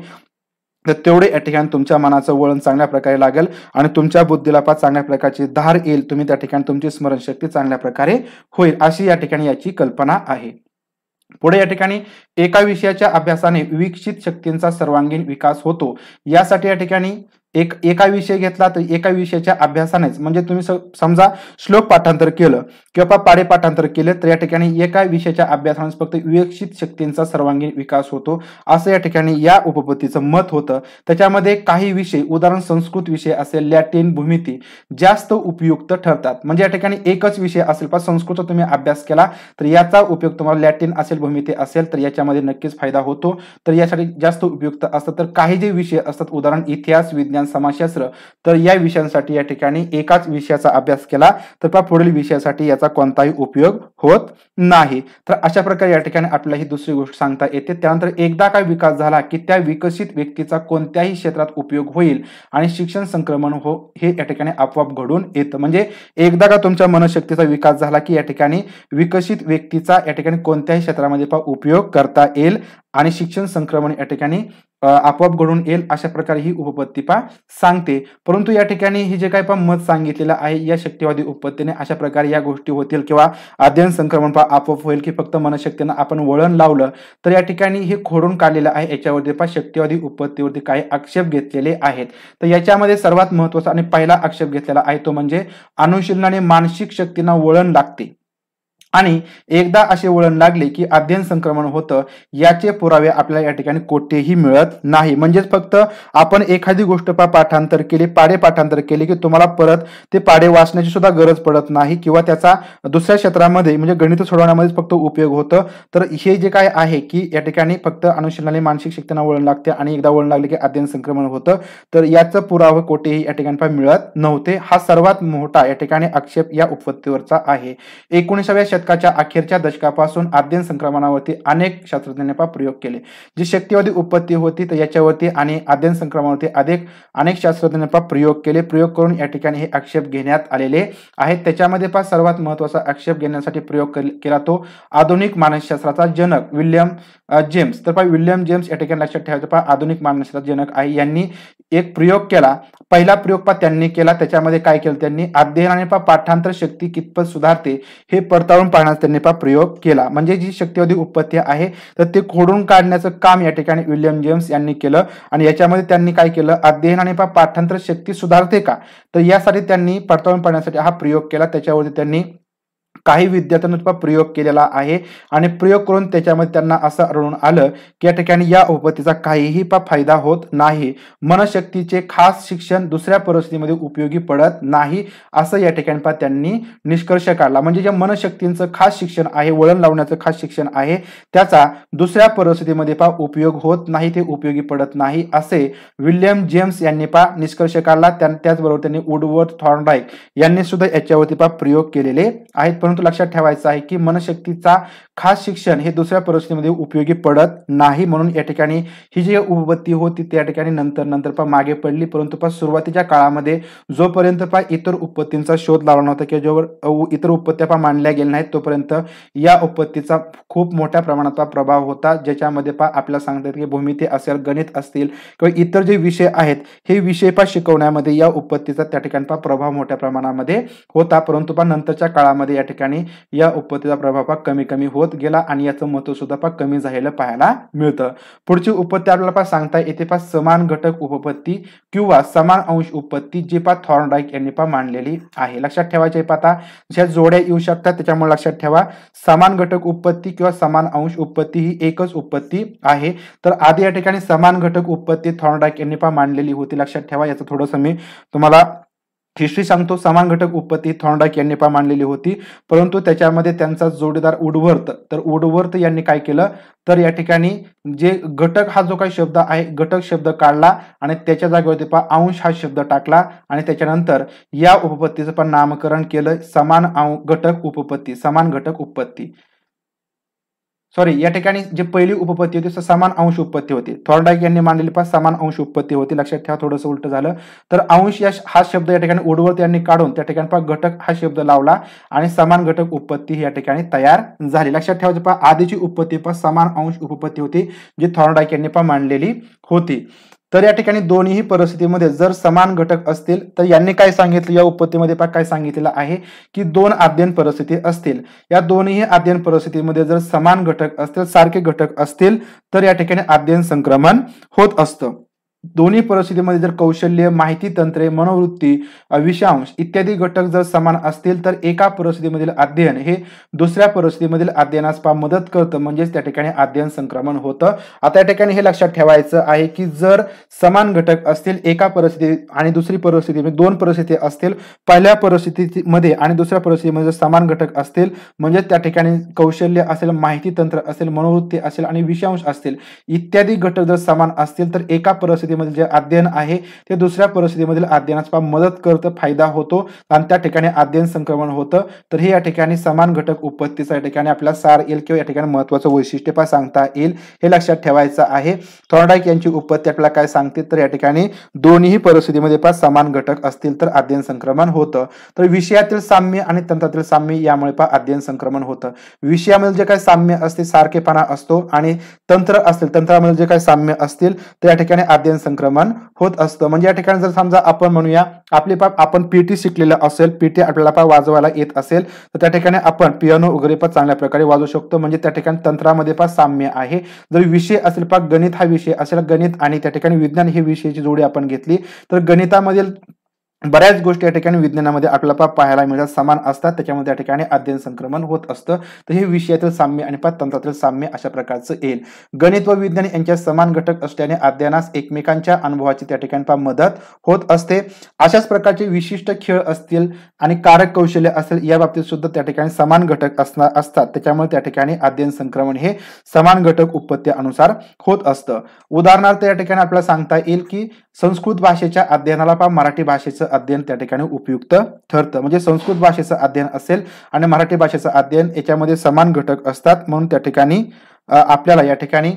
तर तेवढे या ठिकाणी तुमच्या मनाचं वळण चांगल्या प्रकारे लागेल आणि तुमच्या बुद्धीला चांगल्या प्रकारची धार येईल. तुम्ही त्या ठिकाणी तुमची स्मरणशक्ती चांगल्या प्रकारे होईल अशी या ठिकाणी याची कल्पना आहे. पुढे या ठिकाणी एका विषयाच्या अभ्यासाने विकसित शक्तींचा सर्वांगीण विकास होतो. यासाठी या ठिकाणी एका विषय घेतला तर एका विषयाच्या अभ्यासानेच, म्हणजे तुम्ही समजा श्लोक पाठांतर केलं किंवा पाढे पाठांतर केले तर या ठिकाणी एका विषयाच्या अभ्यासाने फक्त विकसित शक्तींचा सर्वांगीण विकास होतो असं या ठिकाणी या उपपत्तीचं मत होतं. त्याच्यामध्ये काही विषय, उदाहरण संस्कृत विषय असेल, लॅटिन, भूमिती जास्त उपयुक्त ठरतात. म्हणजे या ठिकाणी एकच विषय असेल संस्कृतचा तुम्ही अभ्यास केला तर याचा उपयोग तुम्हाला लॅटिन असेल, भूमिती असेल तर याच्यामध्ये नक्कीच फायदा होतो. तर यासाठी जास्त उपयुक्त असतं. तर काही जे विषय असतात, उदाहरण इतिहास, विज्ञान, समाजशास्त्र, तर या विषयांसाठी या ठिकाणी एकाच विषयाचा अभ्यास केला तर पुढील विषयासाठी याचा कोणताही उपयोग होत नाही. तर अशा प्रकारे या ठिकाणी आपल्याला ही दुसरी गोष्ट सांगता येते. त्यानंतर एकदा काय विकास झाला की त्या विकसित व्यक्तीचा कोणत्याही क्षेत्रात उपयोग होईल आणि शिक्षण संक्रमण हे या ठिकाणी आपोआप घडून येतं. म्हणजे एकदा का तुमच्या मनशक्तीचा विकास झाला की या ठिकाणी विकसित व्यक्तीचा या ठिकाणी कोणत्याही क्षेत्रामध्ये उपयोग करता येईल आणि शिक्षण संक्रमण या ठिकाणी आपोआप घडून येईल अशा प्रकारे ही उपपत्ती सांगते. परंतु या ठिकाणी हे जे काही मत सांगितलेलं आहे या शक्तिवादी उपपत्तीने अशा प्रकारे या गोष्टी होतील किंवा अध्ययन संक्रमण आपोआप होईल की फक्त मनशक्तीनं आपण वळण लावलं तर या ठिकाणी हे खोडून काढलेलं आहे. याच्यावरती शक्तिवादी उपपत्तीवरती काही आक्षेप घेतलेले आहेत. तर याच्यामध्ये सर्वात महत्वाचा आणि पहिला आक्षेप घेतलेला आहे तो म्हणजे अनुशीलनाने मानसिक शक्तींना वळण लागते आणि एकदा असे वळण लागले की अध्ययन संक्रमण होतं. याचे पुरावे आपल्याला या ठिकाणी कोठेही मिळत नाही. म्हणजेच फक्त आपण एखादी गोष्ट पाठांतर केली, पाढे पाठांतर केले की तुम्हाला परत ते पाढे वाचण्याची सुद्धा गरज पडत नाही किंवा त्याचा दुसऱ्या क्षेत्रामध्ये म्हणजे गणित सोडवण्यामध्ये फक्त उपयोग होतं. तर हे जे काय आहे की या ठिकाणी फक्त अनुशीलनाने मानसिक शक्तींना वळण लागते आणि एकदा वळण लागले की अध्ययन संक्रमण होतं, तर याचं पुरावे कोठेही या ठिकाणी मिळत नव्हते. हा सर्वात मोठा या ठिकाणी आक्षेप या उपपत्तीवरचा आहे. 19व्या शतकाच्या अखेरच्या दशकापासून अध्ययन संक्रमणावरती अनेक शास्त्रज्ञांनी प्रयोग केले. जी शक्तिवादी उपपत्ती होती तर याच्यावरती आणि अध्ययन संक्रमणावरती अनेक शास्त्रज्ञांनी प्रयोग केले. प्रयोग करून या ठिकाणी हे आक्षेप घेण्यात आलेले आहेत. त्याच्यामध्ये सर्वात महत्वाचा आक्षेप घेण्यासाठी प्रयोग केला तो आधुनिक मानसशास्त्राचा जनक विल्यम जेम्स. तर विल्यम जेम्स या ठिकाणी लक्षात ठेवायचं आधुनिक मानसशास्त्राचा जनक आहे. यांनी एक प्रयोग केला. पहिला प्रयोग त्यांनी केला त्याच्यामध्ये काय केलं, त्यांनी अध्ययनाने पाठांतर शक्ती कितपत सुधारते हे पडताळून पाहण्याचा त्यांनी प्रयोग केला. म्हणजे जी शक्तिवादी उपपत्ती आहे तर ते खोडून काढण्याचं काम या ठिकाणी विल्यम जेम्स यांनी केलं आणि याच्यामध्ये त्यांनी काय केलं, अध्ययनाने पाठांतर शक्ती सुधारते का तर यासाठी त्यांनी पडताळून पाहण्यासाठी हा प्रयोग केला. त्याच्यावरती त्यांनी काही विद्यार्थ्यांना प्रयोग केलेला आहे आणि प्रयोग करून त्याच्यामध्ये त्यांना असं आढळून आलं की या ठिकाणी या उपपत्तीचा काहीही फायदा होत नाही. मनशक्तीचे खास शिक्षण दुसऱ्या परिस्थितीमध्ये उपयोगी पडत नाही असं या ठिकाणी त्यांनी निष्कर्ष काढला. म्हणजे जे मनशक्तींचं खास शिक्षण आहे, वळण लावण्याचं खास शिक्षण आहे, त्याचा दुसऱ्या परिस्थितीमध्ये उपयोग होत नाही, ते उपयोगी पडत नाही असे विल्यम जेम्स यांनी निष्कर्ष काढला. त्याचबरोबर त्यांनी वुडवर्थ थॉर्नडाईक यांनी सुद्धा याच्यावरती प्रयोग केलेले आहेत. परंतु लक्षात ठेवायचं आहे की मनशक्तीचा खास शिक्षण हे दुसऱ्या परिस्थितीमध्ये उपयोगी पडत नाही. म्हणून या ठिकाणी ही जी उपपत्ती होती त्या ठिकाणी नंतर मागे पडली. परंतु सुरुवातीच्या काळामध्ये जोपर्यंत इतर उपपत्तींचा शोध लावला नव्हता किंवा जोवर इतर उपपत्त्या मांडल्या गेल्या नाहीत तोपर्यंत या उपपत्तीचा खूप मोठ्या प्रमाणात प्रभाव होता. ज्याच्यामध्ये आपल्याला सांगतात की भूमिती असेल, गणित असतील किंवा इतर जे विषय आहेत हे विषय शिकवण्यामध्ये या उपपत्तीचा त्या ठिकाणी प्रभाव मोठ्या प्रमाणामध्ये होता. परंतु नंतरच्या काळामध्ये या ठिकाणी ठिकाणी या उपपत्तीचा प्रभाव पहा कमी कमी होत गेला आणि याचं महत्व सुद्धा पहा कमी झालेलं पाहायला मिळतं. पुढची उपपत्ती आपल्याला पहा सांगता येते पहा समान घटक उपपत्ती किंवा समान अंश उपपत्ती, जी पहा थॉर्नडाईक यांनी पहा मांडलेली आहे. लक्षात ठेवायचे पहा ज्या जोड्या येऊ शकतात त्याच्यामुळे लक्षात ठेवा समान घटक उपपत्ती किंवा समान अंश उपपत्ती ही एकच उपपत्ती आहे. तर आधी या ठिकाणी समान घटक उपपत्ती थॉर्नडाईक यांनी पहा मांडलेली होती. लक्षात ठेवा, याचं थोडंसं मी तुम्हाला हिस्ट्री सांगतो. समान घटक उपपत्ती थॉर्नडाईक यांनी पहा मांडलेली होती, परंतु त्याच्यामध्ये त्यांचा जोडीदार वुडवर्थ, तर वुडवर्थ यांनी काय केलं तर या ठिकाणी जे घटक हा जो काही शब्द आहे घटक शब्द काढला आणि त्याच्या जागेवरती पहा अंश हा शब्द टाकला आणि त्याच्यानंतर या उपपत्तीचं पण नामकरण केलं समान घटक उपपत्ती, समान घटक उपपत्ती. सॉरी, या ठिकाणी जी पहिली उपपत्ती होती समान अंश उपपत्ती होती. थॉर्नडाईक यांनी मांडलेली पहा समान अंश उपपत्ती होती. लक्षात ठेवा, थोडंसं उलट झालं. तर अंश हा शब्द या ठिकाणी वुडवर्थ यांनी काढून त्या ठिकाणी पहा घटक हा शब्द लावला आणि समान घटक उपपत्ती या ठिकाणी तयार झाली. लक्षात ठेवायचं पहा आधीची उपपत्ती पहा समान अंश उपपत्ती होती, जी थॉर्नडाईक यांनी पहा मांडलेली होती. तर या ठिकाणी दोन्ही परिस्थितीमध्ये जर समान घटक असतील तर यांनी काय सांगितलं या उपपत्तीमध्ये पहा काय सांगितलेलं आहे की दोन आद्यन परिस्थिती असतील. या दोन्ही आद्यन परिस्थितीमध्ये जर समान घटक असतील, सारखे घटक असतील तर या ठिकाणी आद्यन संक्रमण होत असतं. दोन्ही परिस्थितीमध्ये जर कौशल्य, माहिती तंत्रे, मनोवृत्ती, विषयांश इत्यादी घटक जर समान असतील तर एका परिस्थितीमधील अध्ययन हे दुसऱ्या परिस्थितीमधील अध्ययनास मदत करतं, म्हणजेच त्या ठिकाणी अध्ययन संक्रमण होतं. आता या ठिकाणी हे लक्षात ठेवायचं आहे की जर समान घटक असतील एका परिस्थिती आणि दुसरी परिस्थिती, दोन परिस्थिती असतील, पहिल्या परिस्थितीमध्ये आणि दुसऱ्या परिस्थितीमध्ये जर समान घटक असतील म्हणजे त्या ठिकाणी कौशल्य असेल, माहिती तंत्र असेल, मनोवृत्ती असेल आणि विषयांश असतील इत्यादी घटक जर समान असतील तर एका परिस्थितीमध्ये जे अध्ययन आहे ते दुसऱ्या परिस्थितीमधील अध्ययनास मदत करतं, फायदा होतो आणि त्या ठिकाणी अध्ययन संक्रमण होतं. तर हे या ठिकाणी समान घटक उपपत्तीचा या ठिकाणी आपल्याला सार येईल किंवा या ठिकाणी महत्वाचं वैशिष्ट्य पहा सांगता येईल, हे लक्षात ठेवायचं आहे. थॉर्नडाईक यांची उपपत्ती आपल्याला काय सांगते तर या ठिकाणी दोन्ही परिस्थितीमध्ये पहा समान घटक असतील तर अध्ययन संक्रमण होतं. तर विषयातील साम्य आणि तंत्रातील साम्य यामुळे पहा अध्ययन संक्रमण होतं. विषयामध्ये जे काही साम्य असते, सारखेपणा असतो आणि तंत्र असेल, तंत्रामध्ये जे काही साम्य असतील तर या ठिकाणी अध्ययन संक्रमण होत असतं. म्हणजे या ठिकाणी जर समजा आपण म्हणूया आपण पीटी शिकलेलं असेल, पीटी आपल्याला वाजवायला येत असेल तर त्या ठिकाणी आपण पियानो वगैरे पण चांगल्या प्रकारे वाजवू शकतो, म्हणजे त्या ठिकाणी तंत्रामध्ये पण साम्य आहे. जर विषय असेल गणित हा विषय असेल, गणित आणि त्या ठिकाणी विज्ञान ही विषयाची जोडी आपण घेतली तर गणितामधील बऱ्याच गोष्टी या ठिकाणी विज्ञानामध्ये आपल्याला पाहायला मिळतात, समान असतात, त्याच्यामध्ये या ठिकाणी अध्ययन संक्रमण होत असतं. तर हे विषयातील साम्य आणि तंत्रातील साम्य अशा प्रकारचं येईल. गणित व विज्ञान यांच्या समान घटक असल्याने अध्ययनास एकमेकांच्या अनुभवाची त्या ठिकाणी मदत होत असते. अशाच प्रकारचे विशिष्ट खेळ असतील आणि कारक कौशल्य असेल या बाबतीत सुद्धा त्या ठिकाणी समान घटक असतात, त्याच्यामुळे त्या ठिकाणी अध्ययन संक्रमण हे समान घटक उपपत्ती अनुसार होत असतं. उदाहरणार्थ या ठिकाणी आपल्याला सांगता येईल की संस्कृत भाषेच्या अध्ययनाला मराठी भाषेचं अध्ययन त्या ठिकाणी उपयुक्त ठरतं. म्हणजे संस्कृत भाषेचं अध्ययन असेल आणि मराठी भाषेचं अध्ययन याच्यामध्ये समान घटक असतात, म्हणून त्या ठिकाणी आपल्याला या ठिकाणी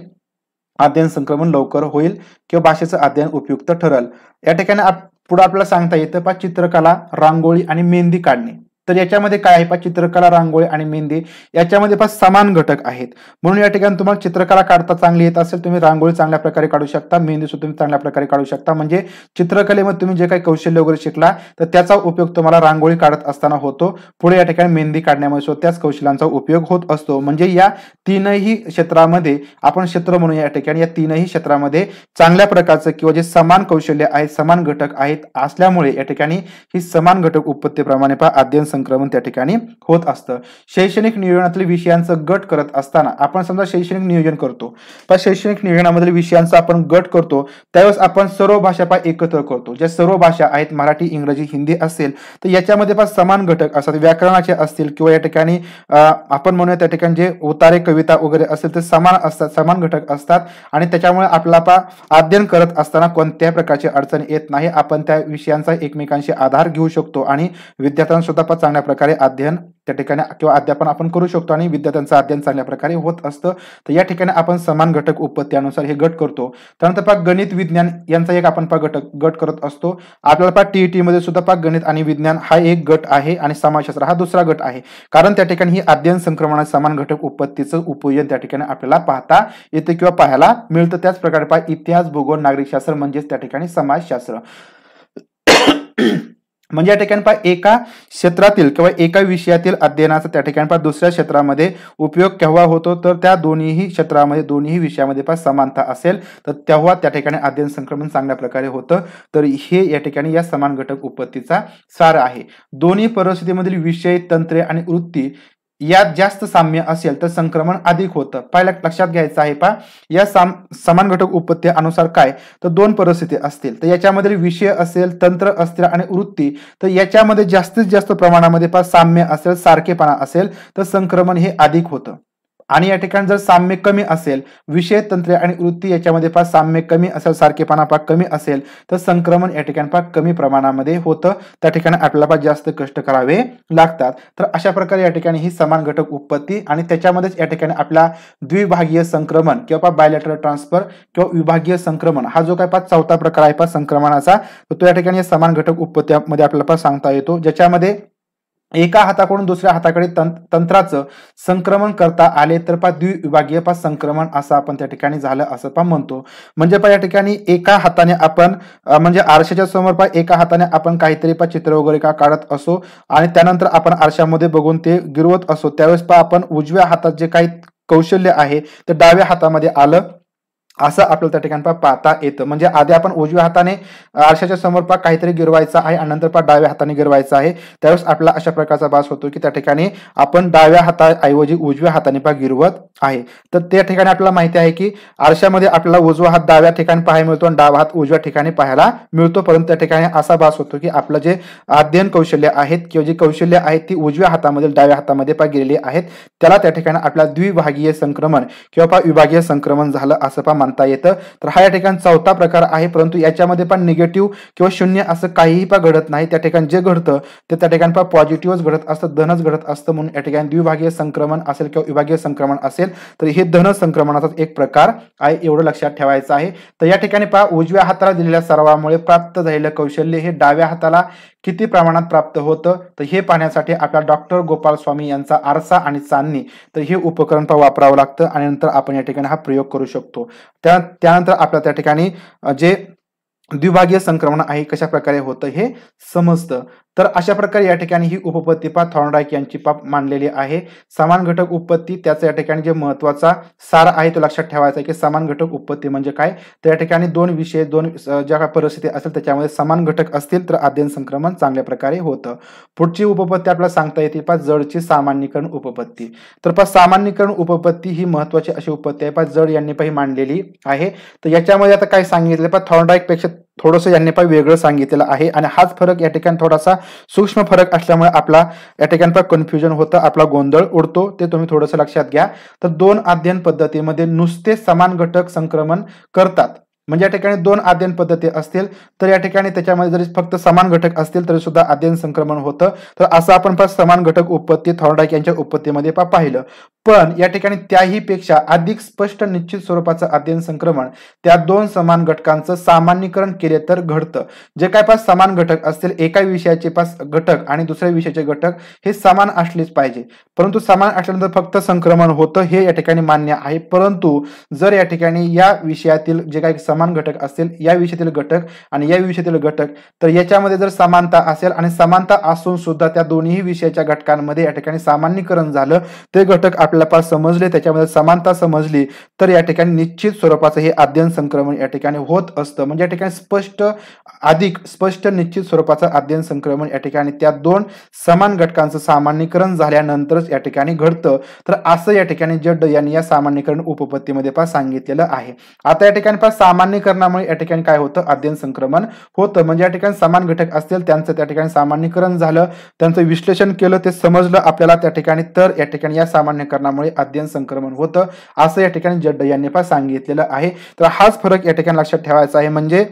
अध्ययन संक्रमण लवकर होईल किंवा भाषेचं अध्ययन उपयुक्त ठरेल. या ठिकाणी पुढे आपल्याला सांगता येतं पहा चित्रकला, रांगोळी आणि मेहंदी काढणे. तर याच्यामध्ये काय आहे पहा चित्रकला, रांगोळी आणि मेहंदी याच्यामध्ये पहा समान घटक आहेत, म्हणून या ठिकाणी तुम्हाला चित्रकला काढता चांगली येत असेल तुम्ही रांगोळी चांगल्या प्रकारे काढू शकता, मेहंदी सुद्धा तुम्ही चांगल्या प्रकारे काढू शकता. म्हणजे चित्रकलेमध्ये तुम्ही जे काही कौशल्य वगैरे शिकला तर त्याचा उपयोग तुम्हाला रांगोळी काढत असताना होतो, पुढे या ठिकाणी मेहंदी काढण्यामध्ये सुद्धा त्याच कौशल्यांचा उपयोग होत असतो. म्हणजे या तीनही क्षेत्रामध्ये आपण क्षेत्र म्हणून या ठिकाणी या तीनही क्षेत्रामध्ये चांगल्या प्रकारचं किंवा जे समान कौशल्य आहेत, समान घटक आहेत असल्यामुळे या ठिकाणी ही समान घटक उपपत्तीप्रमाणे पहा अध्ययन संक्रमण त्या ठिकाणी होत असतं. शैक्षणिक नियोजनातील विषयांचं गट करत असताना आपण समजा शैक्षणिक नियोजन करतो, पण शैक्षणिक नियोजनामधील विषयांचा आपण गट करतो त्यावेळेस आपण सर्व भाषा एकत्र करतो. ज्या सर्व भाषा आहेत मराठी, इंग्रजी, हिंदी असेल तर याच्यामध्ये पण समान घटक असतात, व्याकरणाचे असतील किंवा या ठिकाणी आपण म्हणूया त्या ठिकाणी जे उतारे, कविता वगैरे असेल ते समान असतात, समान घटक असतात आणि त्याच्यामुळे आपल्याला अध्ययन करत असताना कोणत्याही प्रकारची अडचण येत नाही. आपण त्या विषयांचा एकमेकांशी आधार घेऊ शकतो आणि विद्यार्थ्यांना सुद्धा चांगल्या प्रकारे अध्ययन त्या ठिकाणी किंवा अध्यापन आपण करू शकतो आणि विद्यार्थ्यांचं अध्ययन चांगल्या प्रकारे होत असतं. तर या ठिकाणी आपण समान घटक उपपत्त्यानुसार हे गट करतो. त्यानंतर गणित, विज्ञान यांचा एक आपण गट करत असतो. आपल्याला टीईटी मध्ये सुद्धा गणित आणि विज्ञान हा एक गट आहे आणि समाजशास्त्र हा दुसरा गट आहे, कारण त्या ठिकाणी ही अध्ययन संक्रमणात समान घटक उपपत्तीचं उपयोजन त्या ठिकाणी आपल्याला पाहता येते किंवा पाहायला मिळतं. त्याच प्रकारे इतिहास, भूगोल, नागरिकशास्त्र म्हणजेच त्या ठिकाणी समाजशास्त्र. म्हणजे या ठिकाणी पहा एका क्षेत्रातील किंवा एका विषयातील अध्ययनाचा त्या ठिकाणी पहा दुसऱ्या क्षेत्रामध्ये उपयोग केव्हा होतो, तर त्या दोन्हीही क्षेत्रामध्ये दोन्ही विषयामध्ये पहा समानता असेल तर तेव्हा त्या ठिकाणी अध्ययन संक्रमण चांगल्या प्रकारे होतं. तर हे या ठिकाणी या समान घटक उत्पत्तीचा सार आहे. दोन्ही परिस्थितीमधील विषय, तंत्रे आणि वृत्ती यात जास्त साम्य असेल तर संक्रमण अधिक होतं. पहिल्या लक्षात घ्यायचं आहे पहा या समान घटक उत्पत्ती अनुसार काय, तर दोन परिस्थिती असतील तर याच्यामध्ये विषय असेल, तंत्र असतील आणि वृत्ती, तर याच्यामध्ये जास्तीत जास्त प्रमाणामध्ये पहा साम्य असेल, सारखेपणा असेल तर संक्रमण हे अधिक होतं. आणि या ठिकाणी जर साम्य कमी असेल, विषय, तंत्रे आणि वृत्ती याच्यामध्ये पहा साम्य कमी असेल, सारखेपणा पहा कमी असेल तर संक्रमण या ठिकाणी पहा कमी प्रमाणामध्ये होतं. त्या ठिकाणी आपल्याला पहा जास्त कष्ट करावे लागतात. तर अशा प्रकारे या ठिकाणी ही समान घटक उत्पत्ती आणि त्याच्यामध्येच या ठिकाणी आपला द्विभागीय संक्रमण किंवा बायलॅटरल ट्रान्सफर किंवा विभागीय संक्रमण हा जो काय पहा चौथा प्रकार आहे पहा संक्रमणाचा, तर तो या ठिकाणी समान घटक उत्पत्तीमध्ये आपल्याला पहा सांगता येतो, ज्याच्यामध्ये एका हाताकडून दुसऱ्या हाताकडे तंत्राचं संक्रमण करता आले तर पहा द्विविभागीय पहा संक्रमण असं आपण त्या ठिकाणी झालं असं पहा म्हणतो. म्हणजे पहा या ठिकाणी एका हाताने आपण म्हणजे आरशाच्या समोर पहा एका हाताने आपण काहीतरी पहा चित्र वगैरे का काढत असो आणि त्यानंतर आपण आरशामध्ये बघून ते गिरवत असो, त्यावेळेस पहा आपण उजव्या हातात जे काही कौशल्य आहे ते डाव्या हातामध्ये आलं असं आपल्याला त्या ठिकाणी पाहता येतं. म्हणजे आधी आपण उजव्या हाताने आरशाच्या समोर पहा काहीतरी गिरवायचं आहे आणि नंतर पहा डाव्या हाताने गिरवायचं आहे, त्यावेळेस आपल्याला अशा प्रकारचा भास होतो की त्या ठिकाणी आपण डाव्या हाताऐवजी उजव्या हाताने पहा गिरवत आहे. तर त्या ठिकाणी आपल्याला माहिती आहे की आरशामध्ये आपल्याला उजवा हात डाव्या ठिकाणी पाहायला मिळतो आणि डावा हात उजव्या ठिकाणी पाहायला मिळतो, परंतु त्या ठिकाणी असा भास होतो की आपलं जे अध्ययन कौशल्य आहेत किंवा जी कौशल्य आहेत ती उजव्या हातामधील डाव्या हातामध्ये पहा गेलेली आहेत, त्याला त्या ठिकाणी आपल्याला द्विभागीय संक्रमण किंवा पहा विभागीय संक्रमण झालं असं पहा म्हणता येतं. तर हा या ठिकाणी चौथा प्रकार आहे, परंतु याच्यामध्ये पण निगेटिव्ह किंवा शून्य असं काहीही पहा घडत नाही. त्या ठिकाणी जे घडतं ते त्या ठिकाणी पहा पॉझिटिव्हच घडत असतं, धनच घडत असतं. म्हणून या ठिकाणी द्विभागीय संक्रमण असेल किंवा विभागीय संक्रमण असेल तर हे धन संक्रमणाचा एक प्रकार आहे, एवढं लक्षात ठेवायचं आहे. तर या ठिकाणी पहा उजव्या हाताला दिलेल्या सरावामुळे प्राप्त झालेलं कौशल्य हे डाव्या हाताला किती प्रमाणात प्राप्त होतं, तर हे पाहण्यासाठी आपल्या डॉक्टर गोपाल स्वामी यांचा आरसा आणि चांदणी तर हे उपकरण वापरावं लागतं आणि नंतर आपण या ठिकाणी हा प्रयोग करू शकतो. त्यानंतर आपल्या त्या ठिकाणी जे द्विभागीय संक्रमण आहे कशा प्रकारे होतं हे समजतं. तर अशा प्रकारे या ठिकाणी ही उपपत्ती पहा थॉर्नडाईक यांची मांडलेली आहे. समान घटक उत्पत्ती त्याचं या ठिकाणी जे महत्वाचा सार आहे तो लक्षात ठेवायचा आहे की समान घटक उत्पत्ती म्हणजे काय, तर या ठिकाणी दोन विषय दोन ज्या काही परिस्थिती असेल त्याच्यामध्ये समान घटक असतील तर अध्ययन संक्रमण चांगल्या प्रकारे होतं. पुढची उपपत्ती आपल्याला सांगता येते पहा जडची सामान्यीकरण उपपत्ती. तर पहा सामान्यीकरण उपपत्ती ही महत्वाची अशी उपपत्ती आहे, पहा जड यांनी पहा मांडलेली आहे. तर याच्यामध्ये आता काय सांगितलं पहा थॉर्नडाईक पेक्षा थोडंसं यांनी पण वेगळं सांगितलेलं आहे आणि हाच फरक या ठिकाणी थोडासा सूक्ष्म फरक असल्यामुळे आपला या ठिकाणी पण कन्फ्युजन होतं, आपला गोंधळ उडतो, ते तुम्ही थोडंसं लक्षात घ्या. तर दोन अध्ययन पद्धतीमध्ये नुसते समान घटक संक्रमण करतात. म्हणजे या ठिकाणी दोन अध्ययन पद्धती असतील तर या ठिकाणी त्याच्यामध्ये जरी फक्त समान घटक असतील तरी सुद्धा अध्ययन संक्रमण होतं. तर असं आपण समान घटक उत्पत्ती थॉर्नडाईक यांच्या उत्पत्तीमध्ये पाहिलं. पण या ठिकाणी त्याही पेक्षा अधिक स्पष्ट निश्चित स्वरूपाचं अध्ययन संक्रमण त्या दोन समान घटकांचं सामान्यीकरण केले तर घडतं. जे काय समान घटक असतील एका विषयाचे घटक आणि दुसऱ्या विषयाचे घटक हे समान असलेच पाहिजे, परंतु समान असल्यानंतर फक्त संक्रमण होतं हे या ठिकाणी मान्य आहे. परंतु जर या ठिकाणी या विषयातील जे काही समान घटक असतील या विषयातील घटक आणि या विषयातील घटक तर याच्यामध्ये जर समानता असेल आणि समानता असून सुद्धा त्या दोन्ही विषयाच्या घटकांमध्ये या ठिकाणी सामान्यीकरण झालं, ते घटक आपल्याला समजले, त्याच्यामध्ये समानता समजली तर या ठिकाणी निश्चित स्वरूपाचं हे अध्ययन संक्रमण या ठिकाणी होत असतं. म्हणजे या ठिकाणी अधिक स्पष्ट निश्चित स्वरूपाचं अध्ययन संक्रमण या ठिकाणी त्या दोन समान घटकांचं सामान्यीकरण झाल्यानंतरच या ठिकाणी घडतं. तर असं या ठिकाणी जड यांनी या सामान्यीकरण उपपत्तीमध्ये सांगितलेलं आहे. आता या ठिकाणी सामान्यीकरणामुळे या ठिकाणी काय होतं, अध्ययन संक्रमण होतं. म्हणजे या ठिकाणी समान घटक असतील त्यांचं त्या ठिकाणी सामान्यीकरण झालं, त्यांचं विश्लेषण केलं, ते समजलं आपल्याला त्या ठिकाणी, तर या ठिकाणी या सामान्यीकरणामुळे अध्ययन संक्रमण होतं असं या ठिकाणी जड यांनी सांगितलेलं आहे. तर हाच फरक या ठिकाणी लक्षात ठेवायचा आहे. म्हणजे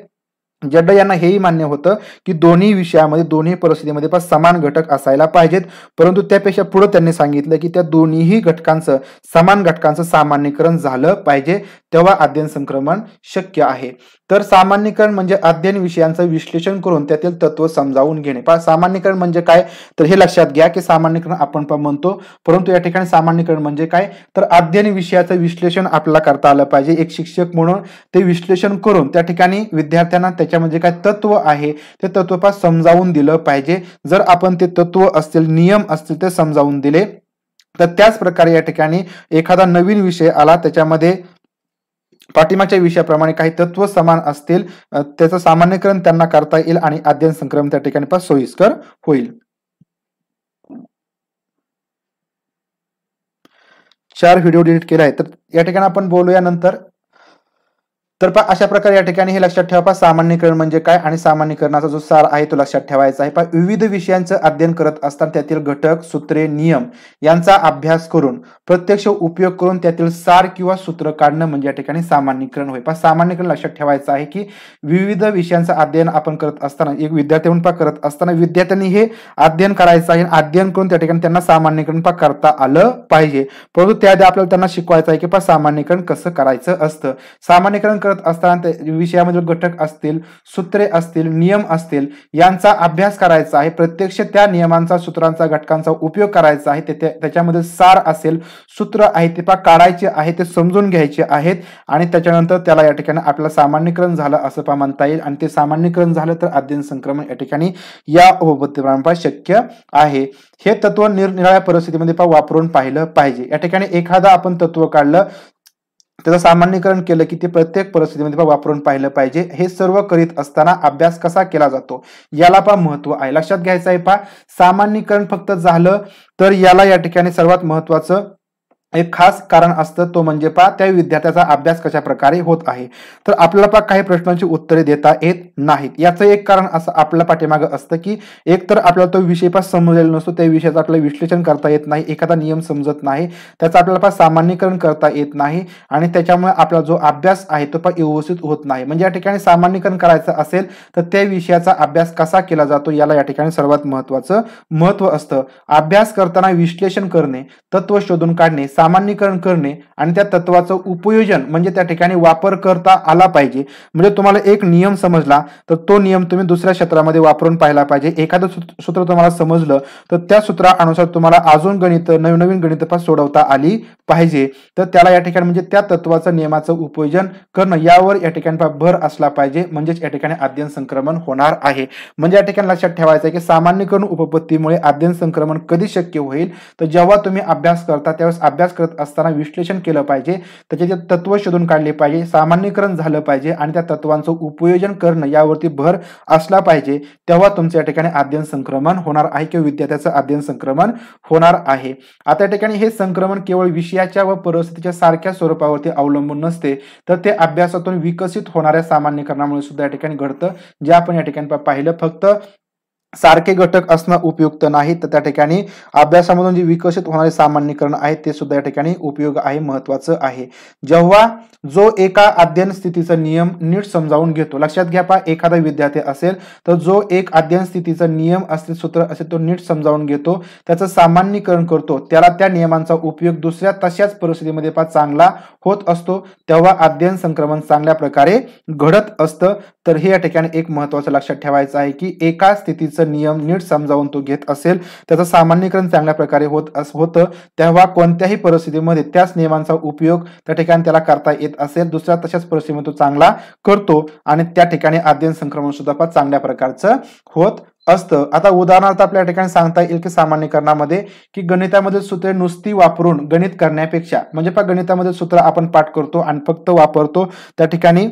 जड यांना हेही मान्य होतं की दोन्ही विषयामध्ये दोन्ही परिस्थितीमध्ये समान घटक असायला पाहिजेत, परंतु त्यापेक्षा पुढे त्यांनी सांगितलं की त्या दोन्ही घटकांचं समान घटकांचं सामान्यीकरण झालं पाहिजे, तेव्हा अध्ययन संक्रमण शक्य आहे. तर सामान्यीकरण म्हणजे अध्ययन विषयांचं विश्लेषण करून त्यातील तत्व समजावून घेणे. सामान्यीकरण म्हणजे काय, तर हे लक्षात घ्या की सामान्यीकरण आपण पण म्हणतो, परंतु या ठिकाणी सामान्यीकरण म्हणजे काय, तर अध्ययन विषयाचं विश्लेषण आपल्याला करता आलं पाहिजे. एक शिक्षक म्हणून ते विश्लेषण करून त्या ठिकाणी विद्यार्थ्यांना त्याच्यामध्ये काय तत्व आहे ते तत्व समजावून दिलं पाहिजे. जर आपण ते तत्व असतील, नियम असतील ते समजावून दिले, तर त्याच प्रकारे या ठिकाणी एखादा नवीन विषय आला, त्याच्यामध्ये पाठीमागच्या विषयाप्रमाणे काही तत्व समान असतील, त्याचं सामान्यीकरण त्यांना करता येईल आणि अध्ययन संक्रमण त्या ठिकाणी सोयीस्कर होईल. 4 व्हिडिओ डिलीट केला आहे. तर या ठिकाणी आपण बोलूया नंतर. तर अशा प्रकारे या ठिकाणी हे लक्षात ठेवा, सामान्यीकरण म्हणजे काय आणि सामान्यीकरणाचा जो सार आहे तो लक्षात ठेवायचा आहे. विविध विषयांचं अध्ययन करत असताना त्यातील घटक, सूत्रे, नियम यांचा अभ्यास करून प्रत्यक्ष उपयोग करून त्यातील सार किंवा सूत्र काढणं म्हणजे या ठिकाणी सामान्यीकरण होय. सामान्यीकरण लक्षात ठेवायचं आहे की विविध विषयांचं अध्ययन आपण करत असताना, एक विद्यार्थी म्हणून करत असताना विद्यार्थ्यांनी हे अध्ययन करायचं आहे. अध्ययन करून त्या ठिकाणी त्यांना सामान्यीकरण करता आलं पाहिजे. परंतु त्याआधी आपल्याला त्यांना शिकवायचं आहे की सामान्यीकरण कसं करायचं असतं. सामान्यीकरण करत असताना विषयामधील घटक असतील, सूत्रे असतील, नियम असतील यांचा अभ्यास करायचा आहे. प्रत्यक्ष त्या नियमांचा, सूत्रांचा, घटकांचा उपयोग करायचा आहे. त्याच्यामध्ये सार असेल, सूत्र आहे ते काढायचे आहे, ते समजून घ्यायचे आहेत आणि त्याच्यानंतर त्याला या ठिकाणी आपल्याला सामान्यीकरण झालं असं म्हणता येईल. आणि ते सामान्यीकरण झालं तर अध्ययन संक्रमण या ठिकाणी या उपपत्तीप्रमाणे शक्य आहे. हे तत्व निरनिराळ्या परिस्थितीमध्ये वापरून पाहिलं पाहिजे. या ठिकाणी एखादा आपण तत्व काढलं, त्याचं सामान्यीकरण केलं की ते प्रत्येक परिस्थितीमध्ये वापरून पाहिलं पाहिजे. हे सर्व करीत असताना अभ्यास कसा केला जातो याला महत्व आहे. लक्षात घ्यायचं आहे. सामान्यीकरण फक्त झालं तर याला या ठिकाणी सर्वात महत्वाचं एक खास कारण असतं, तो म्हणजे त्या विद्यार्थ्याचा अभ्यास कशा प्रकारे होत आहे. तर आपल्याला काही प्रश्नांची उत्तरे देता येत नाहीत. याचं एक कारण असं आपल्या पाठीमागं असतं की एक तर आपल्याला तो विषय समजलेला नसतो, त्या विषयाचं आपल्याला विश्लेषण करता येत नाही, एखादा नियम समजत नाही, त्याचं आपल्याला सामान्यीकरण करता येत नाही आणि त्याच्यामुळे आपला जो अभ्यास आहे तो व्यवस्थित होत नाही. म्हणजे या ठिकाणी सामान्यीकरण करायचं असेल तर त्या विषयाचा अभ्यास कसा केला जातो याला या ठिकाणी सर्वात महत्वाचं महत्व असतं. अभ्यास करताना विश्लेषण करणे, तत्व शोधून काढणे, सामान्यीकरण करणे आणि त्या तत्वाचं उपयोजन म्हणजे त्या ठिकाणी वापर करता आला पाहिजे. म्हणजे तुम्हाला एक नियम समजला तर तो नियम तुम्ही दुसऱ्या क्षेत्रामध्ये वापरून पाहिला पाहिजे. एखादं सूत्र तुम्हाला समजलं तर त्या सूत्रानुसार तुम्हाला अजून गणित, नवीन गणित सोडवता आली पाहिजे. तर त्याला या ठिकाणी म्हणजे त्या तत्वाचं, नियमाचं उपयोजन करणं यावर या ठिकाणी भर असला पाहिजे. म्हणजेच या ठिकाणी अध्ययन संक्रमण होणार आहे. म्हणजे या ठिकाणी लक्षात ठेवायचं आहे की सामान्यीकरण उपपत्तीमुळे अध्ययन संक्रमण कधी शक्य होईल, तर जेव्हा तुम्ही अभ्यास करता त्यावेळेस अभ्यास करत असताना विश्लेषण केलं पाहिजे, त्याचे तत्व शोधून काढले पाहिजे, सामान्यीकरण झालं पाहिजे आणि त्या तत्वांचं उपयोजन करणं यावरती भर असला पाहिजे. तेव्हा तुमच्या या ठिकाणी अध्ययन संक्रमण होणार आहे किंवा विद्यार्थ्याचं अध्ययन संक्रमण होणार आहे. आता या ठिकाणी हे संक्रमण केवळ विषयाच्या व परिस्थितीच्या सारख्या स्वरूपावरती अवलंबून नसते, तर ते अभ्यासातून विकसित होणाऱ्या सामान्यीकरणामुळे सुद्धा या ठिकाणी घडतं. जे आपण या ठिकाणी पाहिलं, फक्त सारखे घटक असणं उपयुक्त नाही, तर त्या ठिकाणी अभ्यासामधून जे विकसित होणारे सामान्यीकरण आहे ते सुद्धा या ठिकाणी उपयोग आहे, महत्वाचं आहे. जेव्हा जो एका अध्ययन स्थितीचा नियम नीट समजावून घेतो, लक्षात घ्या, एखादा विद्यार्थी असेल तर जो एक अध्ययन स्थितीचा नियम असतील, सूत्र असेल, तो नीट समजावून घेतो, त्याचं सामान्यीकरण करतो, त्याला त्या नियमांचा उपयोग दुसऱ्या तशाच परिस्थितीमध्ये चांगला होत असतो, तेव्हा अध्ययन संक्रमण चांगल्या प्रकारे घडत असतं. तर हे या ठिकाणी एक महत्वाचं लक्षात ठेवायचं आहे की एका स्थितीचं नियम नीट समजावून तो घेत असेल, त्याचं सामान्यीकरण चांगल्या प्रकारे होतं, तेव्हा कोणत्याही परिस्थितीमध्ये त्याच नियमांचा उपयोग त्या ठिकाणी त्याला करता येत असेल, दुसऱ्या तशाच परिस्थितीमध्ये तो चांगला करतो आणि त्या ठिकाणी अध्ययन संक्रमण सुद्धा चांगल्या प्रकारचं होत असतं. आता उदाहरणार्थ आपल्या ठिकाणी सांगता येईल की सामान्यीकरणामध्ये की गणितामधील सूत्रे नुसती वापरून गणित करण्यापेक्षा, म्हणजे गणितामधील सूत्र आपण पाठ करतो आणि फक्त वापरतो, त्या ठिकाणी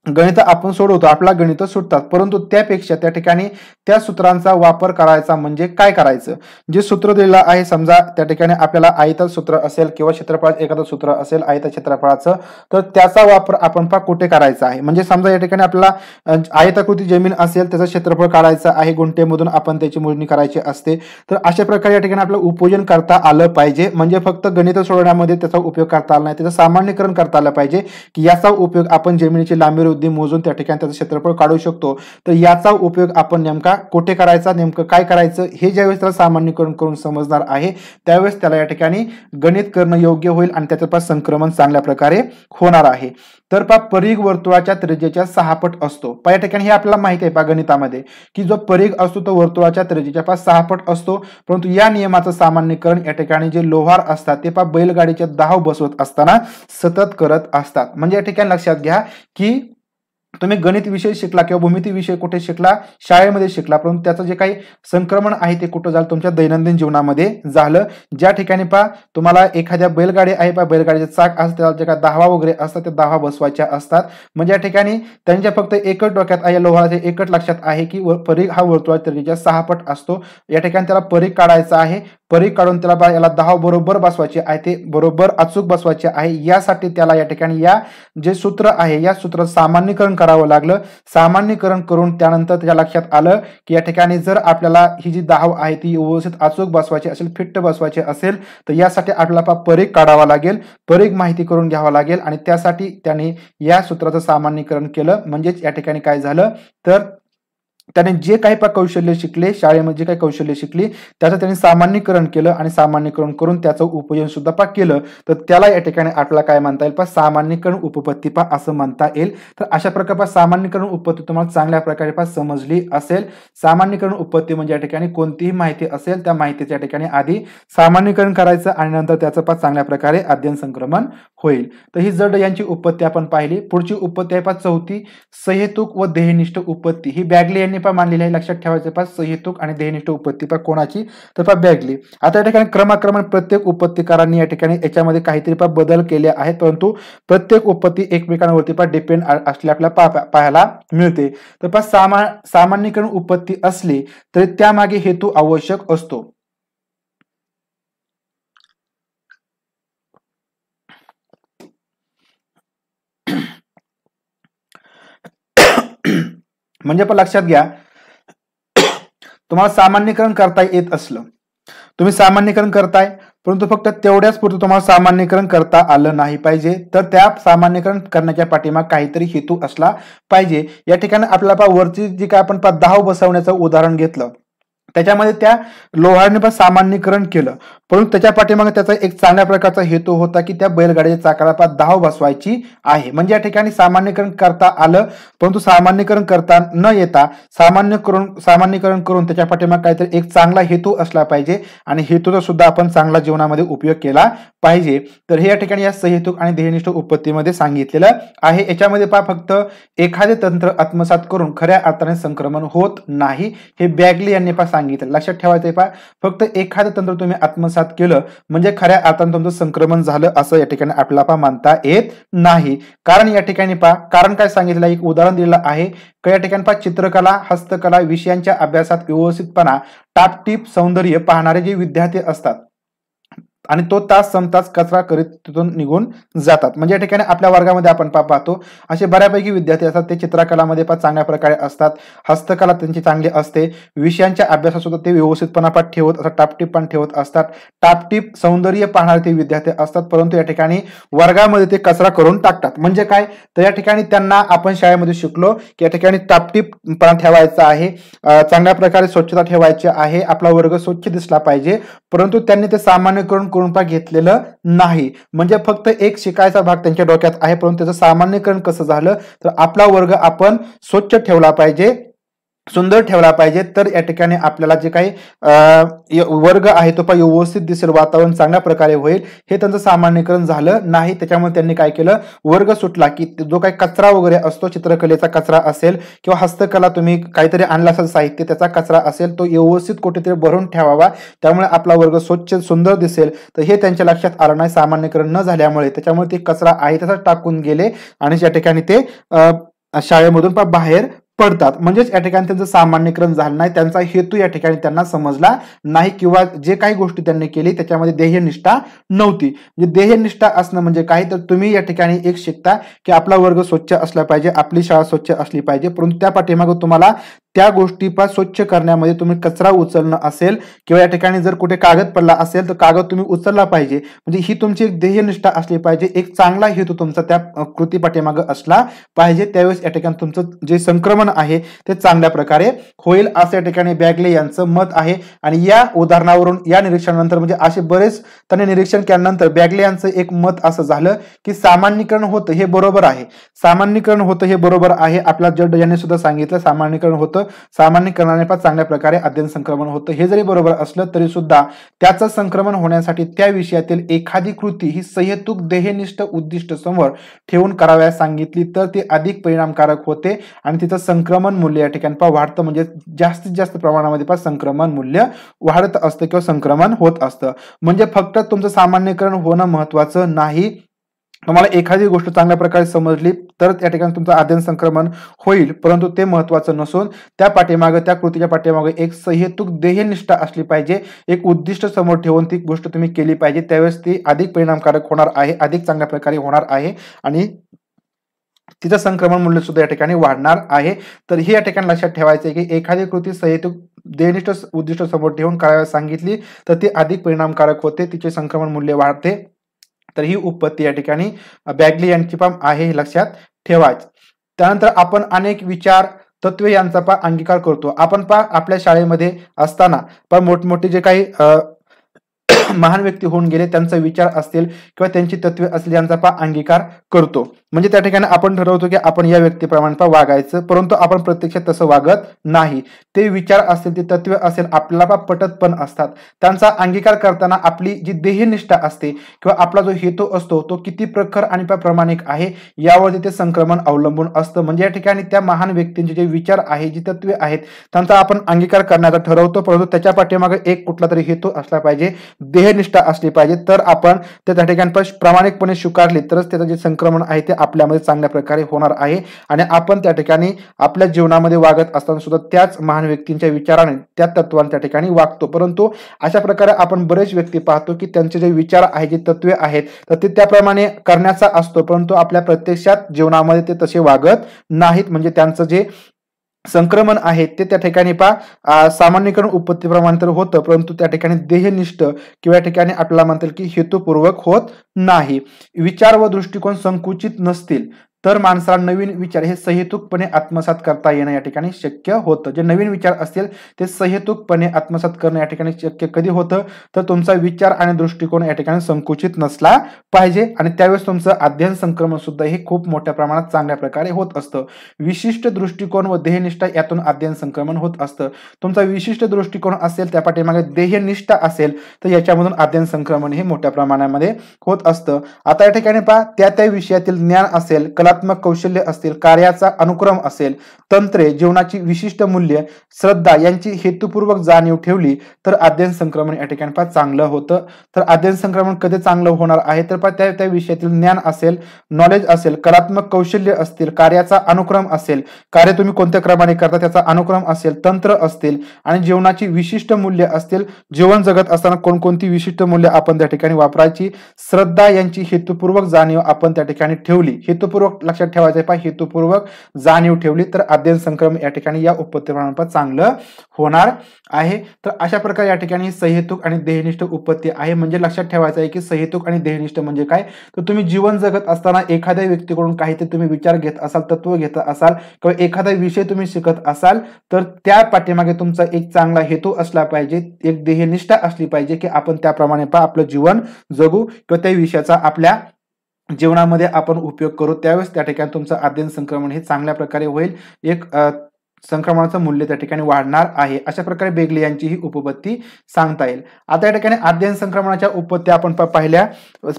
गणित आपण सोडवतो, आपला गणित सुटतात, परंतु त्यापेक्षा त्या ठिकाणी त्या सूत्रांचा वापर करायचा. म्हणजे काय करायचं, जे सूत्र दिलेलं आहे, समजा त्या ठिकाणी आपल्याला आयत सूत्र असेल किंवा क्षेत्रफळाचं एखादं सूत्र असेल आयत क्षेत्रफळाचं, तर त्याचा वापर आपण कुठे करायचा आहे. म्हणजे समजा या ठिकाणी आपल्याला आयताकृती जमीन असेल, त्याचं क्षेत्रफळ काढायचं आहे, गुंठेमधून आपण त्याची मोजणी करायची असते, तर अशा प्रकारे या ठिकाणी आपल्याला उपयोजन करता आलं पाहिजे. म्हणजे फक्त गणित सोडवण्यामध्ये त्याचा उपयोग करता आला नाही, त्याचं सामान्यीकरण करता आलं पाहिजे की याचा उपयोग आपण जमिनीची लांबी बुद्धी मोजून त्या ठिकाणी त्याचं क्षेत्रफळ काढू शकतो. तर याचा उपयोग आपण नेमका कुठे करायचा, नेमकं काय करायचं हे ज्यावेळेस त्याला सामान्यीकरण करून समजणार आहे त्यावेळेस त्याला या ठिकाणी गणित करणं योग्य होईल आणि त्याच्यापासून संक्रमण चांगल्या प्रकारे होणार आहे. तर परिघ वर्तुळाच्या त्रिज्येच्या 6 पट असतो. या ठिकाणी हे आपल्याला माहिती आहे गणितामध्ये की जो परिघ असतो तो वर्तुळाच्या त्रिज्येच्या 6 पट असतो. परंतु या नियमाचं सामान्यीकरण या ठिकाणी जे लोहार असतात ते बैलगाडीच्या धाव बसवत असताना सतत करत असतात. म्हणजे या ठिकाणी लक्षात घ्या की तुम्ही गणित विषय शिकला किंवा भूमिती विषय कुठे शिकला, शाळेमध्ये शिकला, परंतु त्याचं जे काही संक्रमण आहे ते कुठं झालं, तुमच्या दैनंदिन जीवनामध्ये झालं. ज्या ठिकाणी तुम्हाला एखाद्या बैलगाडी आहे बैलगाडीचे चाक असतं त्याला जे काही दावा वगैरे असतात त्या दावा बसवायच्या असतात. म्हणजे या ठिकाणी त्यांच्या फक्त एकच डोक्यात आहे, लोहाराचे एकच लक्षात आहे की परिघ हा वर्तुळाच्या त्रिज्येच्या 6 पट असतो. या ठिकाणी त्याला परिघ काढायचा आहे, परिघ काढून त्याला याला 10 बरोबर बसवायचे आहे, ते बरोबर अचूक बसवायचे आहे. यासाठी त्याला या ठिकाणी या जे सूत्र आहे या सूत्राचं सामान्यीकरण करावं लागलं. सामान्यीकरण करून त्यानंतर त्याच्या लक्षात आलं की या ठिकाणी जर आपल्याला ही जी धाव आहे ती व्यवस्थित अचूक बसवायची असेल, फिट्ट बसवायची असेल तर यासाठी आपल्याला परिघ काढावा लागेल, परिघ माहिती करून घ्यावा लागेल आणि त्यासाठी त्याने या सूत्राचं सामान्यीकरण केलं. म्हणजेच या ठिकाणी काय झालं तर त्याने जे काही कौशल्य शिकले, शाळेमध्ये जे काही कौशल्य शिकली त्याचं त्यांनी सामान्यीकरण केलं आणि सामान्यीकरण करून त्याचं उपयोजन सुद्धा केलं. तर त्याला या ठिकाणी आपल्याला काय म्हणता येईल सामान्यीकरण उपपत्ती असं म्हणता येईल. तर अशा प्रकारे सामान्यीकरण उपपत्ती तुम्हाला चांगल्या प्रकारे समजली असेल. सामान्यीकरण उपपत्ती म्हणजे या ठिकाणी कोणतीही माहिती असेल त्या माहितीच्या ठिकाणी आधी सामान्यीकरण करायचं आणि नंतर त्याचं चांगल्या प्रकारे अध्ययन संक्रमण होईल. तर ही जड यांची उपपत्ती आपण पाहिली. पुढची उपपत्ती आहे चौथी, सहेतुक व ध्येयनिष्ठ उपपत्ती. ही बॅगले यांनी मानलेली आहे. लक्षात ठेवायचं सहेतुक आणि ध्येयनिष्ठ उपपत्ती कोणाची तर बॅगले. आता या ठिकाणी क्रमाक्रमाने प्रत्येक उपपत्तीकारांनी या ठिकाणी याच्यामध्ये काहीतरी बदल केले आहेत, परंतु प्रत्येक उपपत्ती एकमेकांवरती डिपेंड असले आपल्याला पाहायला मिळते. तर सामान्यीकरण उपपत्ती असली तरी त्यामागे हेतू आवश्यक असतो. म्हणजे लक्षात घ्या तुम्हाला सामान्यीकरण करता येत असलं, तुम्ही सामान्यीकरण करताय परंतु फक्त तेवढ्याच पुरतं तुम्हाला सामान्यीकरण करता आलं नाही पाहिजे, तर त्या सामान्यीकरण करण्याच्या पाठीमागे काहीतरी हेतू असला पाहिजे. या ठिकाणी आपल्याला वरची जी काय आपण धाव बसवण्याचं उदाहरण घेतलं त्याच्यामध्ये त्या लोहाराने सामान्यीकरण केलं, परंतु त्याच्या पाठीमागे त्याचा एक चांगल्या प्रकारचा हेतू होता की त्या बैलगाडीच्या चाकाला धाव बसवायची आहे. म्हणजे या ठिकाणी सामान्यीकरण करता आलं, परंतु सामान्यीकरण करता न येता सामान्यीकरण करून त्याच्या पाठीमागे काहीतरी एक चांगला हेतू असला पाहिजे आणि हेतूचा सुद्धा आपण चांगला जीवनामध्ये उपयोग केला पाहिजे. तर हे या ठिकाणी या सहेतुक आणि ध्येयनिष्ठ उपपत्तीमध्ये सांगितलेलं आहे. याच्यामध्ये फक्त एखादे तंत्र आत्मसात करून खऱ्या अर्थाने संक्रमण होत नाही, हे बॅगले यांनी सांगितलं. लक्षात ठेवायचंय फक्त एखादं तंत्र तुम्ही आत्मसात केलं म्हणजे खऱ्या अर्थाने तुमचं संक्रमण झालं असं या ठिकाणी आपल्याला मानता येत नाही. कारण या ठिकाणी कारण काय सांगितलं, एक उदाहरण दिलेलं आहे. या ठिकाणी चित्रकला, हस्तकला विषयांच्या अभ्यासात व्यवस्थितपणा, टापटीप सौंदर्य पाहणारे जे विद्यार्थी असतात आणि तो तास समतास कचरा करीत तिथून निघून जातात. म्हणजे या ठिकाणी आपल्या वर्गामध्ये आपण पाहतो असे बऱ्यापैकी विद्यार्थी असतात, ते चित्रकलामध्ये चांगल्या प्रकारे असतात, हस्तकला त्यांची चांगली असते, विषयांच्या अभ्यासात सुद्धा ते व्यवस्थितपणा ठेवत असतात, टापटीप पण ठेवत असतात, टापटीप सौंदर्य पाहणारे ते विद्यार्थी असतात, परंतु या ठिकाणी वर्गामध्ये ते कचरा करून टाकतात. म्हणजे काय तर या ठिकाणी त्यांना आपण शाळेमध्ये शिकलो की या ठिकाणी टापटीपपणा ठेवायचा आहे, चांगल्या प्रकारे स्वच्छता ठेवायची आहे, आपला वर्ग स्वच्छ दिसला पाहिजे, परंतु त्यांनी ते सामान्यीकरण करून घेतलेलं नाही. म्हणजे फक्त एक शिकायचा भाग त्यांच्या डोक्यात आहे, परंतु त्याचं सामान्यीकरण कसं झालं तर आपला वर्ग आपण स्वच्छ ठेवला पाहिजे, सुंदर ठेवला पाहिजे, तर या ठिकाणी आपल्याला जे काही वर्ग आहे तो व्यवस्थित दिसेल, वातावरण चांगल्या प्रकारे होईल, हे त्यांचं सामान्यीकरण झालं नाही. त्याच्यामुळे त्यांनी काय केलं, वर्ग सुटला की जो काही कचरा वगैरे असतो, चित्रकलेचा कचरा असेल किंवा हस्तकला तुम्ही काहीतरी आणला असेल साहित्य त्याचा कचरा असेल, तो व्यवस्थित कुठेतरी भरून ठेवावा, त्यामुळे आपला वर्ग स्वच्छ सुंदर दिसेल. तर हे त्यांच्या लक्षात आलं नाही सामान्यीकरण न झाल्यामुळे, त्याच्यामुळे ते कचरा आहे तसा टाकून गेले आणि या ठिकाणी ते शाळेमधून बाहेर पडतात. म्हणजेच या ठिकाणी त्यांचं सामान्यीकरण झालं नाही, त्यांचा हेतू या ठिकाणी त्यांना समजला नाही किंवा जे काही गोष्टी त्यांनी केली त्याच्यामध्ये ध्येयनिष्ठा नव्हती. म्हणजे ध्येयनिष्ठा असणं म्हणजे काय तर तुम्ही या ठिकाणी एक शिकता की आपला वर्ग स्वच्छ असला पाहिजे, आपली शाळा स्वच्छ असली पाहिजे, परंतु त्या पाठीमागे तुम्हाला त्या गोष्टी स्वच्छ करण्यामध्ये तुम्ही कचरा उचलणं असेल किंवा या ठिकाणी जर कुठे कागद पडला असेल तर कागद तुम्ही उचलला पाहिजे, म्हणजे ही तुमची एक ध्येयनिष्ठा असली पाहिजे, एक चांगला हेतू तुमचा त्या कृती पाठीमागे असला पाहिजे, त्यावेळेस या ठिकाणी तुमचं जे संक्रमण आहे ते चांगल्या प्रकारे होईल असं या ठिकाणी बॅगले यांचं मत आहे. आणि या उदाहरणावरून या निरीक्षणानंतर म्हणजे असे बरेच त्यांनी निरीक्षण केल्यानंतर बॅगले यांचं एक मत असं झालं की सामान्यीकरण होतं हे बरोबर आहे, सामान्यीकरण होतं हे बरोबर आहे. आपला जड यांनी सुद्धा सांगितलं सामान्यीकरण होतं, सामान्यीकरणाने पण चांगल्या प्रकारे अध्ययन संक्रमण होतं. हे जरी बरोबर असलं तरी सुद्धा त्याचं संक्रमण होण्यासाठी त्या विषयातील एखादी कृती ही सहेतुक ध्येयनिष्ठ उद्दिष्ट समोर ठेवून कराव्यास सांगितली तर ती अधिक परिणामकारक होते आणि तिचं संक्रमण मूल्य या ठिकाणी वाढतं, म्हणजे जास्तीत जास्त प्रमाणामध्ये संक्रमण मूल्य वाढत असतं किंवा संक्रमण होत असतं. म्हणजे फक्त तुमचं सामान्यीकरण होणं महत्वाचं नाही, तुम्हाला एखादी गोष्ट चांगल्या प्रकारे समजली तर त्या ठिकाणी तुमचं अध्ययन संक्रमण होईल, परंतु ते महत्वाचं नसून त्या पाठीमागे त्या कृतीच्या पाठीमागे एक सहेतुक ध्येयनिष्ठा असली पाहिजे, एक उद्दिष्ट समोर ठेवून ती गोष्ट तुम्ही केली पाहिजे, त्यावेळेस ती अधिक परिणामकारक होणार आहे, अधिक चांगल्या प्रकारे होणार आहे आणि तिचं संक्रमण मूल्य सुद्धा या ठिकाणी वाढणार आहे. तर हे या ठिकाणी लक्षात ठेवायचं आहे की एखादी कृती सहेतुक ध्येयनिष्ठ उद्दिष्ट समोर ठेवून करायला सांगितली तर ती अधिक परिणामकारक होते, तिचे संक्रमण मूल्य वाढते. तर ही उत्पत्ती या ठिकाणी बॅगली यांची पण आहे हे लक्षात ठेवायचं. त्यानंतर आपण अनेक विचार तत्वे यांचा अंगीकार करतो. आपण आपल्या शाळेमध्ये असताना मोठमोठे जे काही महान व्यक्ती होऊन गेले त्यांचा विचार असतील किंवा त्यांची तत्वे असतील यांचा अंगीकार करतो, म्हणजे त्या ठिकाणी आपण ठरवतो की आपण या व्यक्तीप्रमाणे वागायचं, परंतु आपण प्रत्यक्षात तसं वागत नाही. ते विचार असतील ते तत्वे असेल आपल्याला पटत पण असतात, त्यांचा अंगीकार करताना आपली जी ध्येयनिष्ठा असते किंवा आपला जो हेतू असतो तो किती प्रखर आणि प्रामाणिक आहे यावरती ते संक्रमण अवलंबून असतं. म्हणजे या ठिकाणी त्या महान व्यक्तींचे जे विचार आहे जी तत्वे आहेत त्यांचा आपण अंगीकार करण्याचा ठरवतो, परंतु त्याच्या पाठीमागे एक कुठला तरी हेतू असला पाहिजे, ध्येयनिष्ठा असली पाहिजे, तर आपण त्या ठिकाणी प्रामाणिकपणे स्वीकारले तरच त्याचं जे संक्रमण आहे ते आपल्यामध्ये चांगल्या प्रकारे होणार आहे आणि आपण त्या ठिकाणी आपल्या जीवनामध्ये वागत असताना सुद्धा त्याच महान व्यक्तींच्या विचाराने त्या तत्वांच्या त्या ठिकाणी वागतो. परंतु अशा प्रकारे आपण बरेच व्यक्ती पाहतो की त्यांचे जे विचार आहे जे तत्वे आहेत तर ते त्याप्रमाणे करण्याचा असतो, परंतु आपल्या प्रत्यक्षात जीवनामध्ये ते तसे वागत नाहीत, म्हणजे त्यांचं जे संक्रमण आहे ते त्या ठिकाणी सामान्यीकरण उत्पत्तीप्रमाणे तर होतं, परंतु त्या ठिकाणी ध्येयनिष्ठ किंवा या ठिकाणी आपल्याला म्हणतील की हेतुपूर्वक होत नाही. विचार व दृष्टिकोन संकुचित नसतील तर माणसाला नवीन विचार हे सहेतुकपणे आत्मसात करता येणं या ठिकाणी शक्य होतं. जे नवीन विचार असतील ते सहेतुकपणे आत्मसात करणं या ठिकाणी शक्य कधी होतं तर तुमचा विचार आणि दृष्टिकोन या ठिकाणी संकुचित नसला पाहिजे आणि त्यावेळेस तुमचं अध्ययन संक्रमण सुद्धा हे खूप मोठ्या प्रमाणात चांगल्या प्रकारे होत असतं. विशिष्ट दृष्टिकोन व ध्येयनिष्ठा यातून अध्ययन संक्रमण होत असतं. तुमचा विशिष्ट दृष्टिकोन असेल त्या पाठीमागे ध्येयनिष्ठा असेल तर याच्यामधून अध्ययन संक्रमण हे मोठ्या प्रमाणामध्ये होत असतं. आता या ठिकाणी त्या विषयातील ज्ञान असेल, कलात्मक कौशल्य असतील, कार्याचा अनुक्रम असेल, तंत्रे, जीवनाची विशिष्ट मूल्य, श्रद्धा यांची हेतुपूर्वक जाणीव ठेवली तर अध्ययन संक्रमण या ठिकाणी चांगलं होतं. तर अध्ययन संक्रमण कधी चांगलं होणार आहे तर त्या विषयातील ज्ञान असेल, नॉलेज असेल, कलात्मक कौशल्य असतील, कार्याचा अनुक्रम असेल, कार्य तुम्ही कोणत्या क्रमाने करता त्याचा अनुक्रम असेल, तंत्र असतील आणि जीवनाची विशिष्ट मूल्य असतील, जीवन जगत असताना कोणकोणती विशिष्ट मूल्य आपण त्या ठिकाणी वापरायची, श्रद्धा यांची हेतुपूर्वक जाणीव आपण त्या ठिकाणी ठेवली, हेतुपूर्वक लक्षात ठेवायचं आहे, हेतुपूर्वक जाणीव ठेवली तर अध्ययन संक्रमण या ठिकाणी या उत्पत्तीप्रमाणे चांगलं होणार आहे. तर अशा प्रकारे या ठिकाणी सहेतुक आणि ध्येयनिष्ठ उत्पत्ती आहे. म्हणजे लक्षात ठेवायचं आहे की सहेतुक आणि ध्येयनिष्ठ म्हणजे काय, तर तुम्ही जीवन जगत असताना एखाद्या व्यक्तीकडून काहीतरी तुम्ही विचार घेत असाल, तत्व घेत असाल किंवा एखादा विषय तुम्ही शिकत असाल तर त्या पाठीमागे तुमचा एक चांगला हेतू असला पाहिजे, एक ध्येयनिष्ठा असली पाहिजे की आपण त्याप्रमाणे आपलं जीवन जगू किंवा त्या विषयाचा आपल्या जीवनामध्ये आपण उपयोग करू, त्यावेळेस त्या ठिकाणी तुमचं अध्ययन संक्रमण हे चांगल्या प्रकारे होईल, एक संक्रमणाचं मूल्य त्या ठिकाणी वाढणार आहे. अशा प्रकारे बेगले यांची ही उपपत्ती सांगता येईल. आता या ठिकाणी अध्ययन संक्रमणाच्या उपपत्ती आपण पाहिल्या.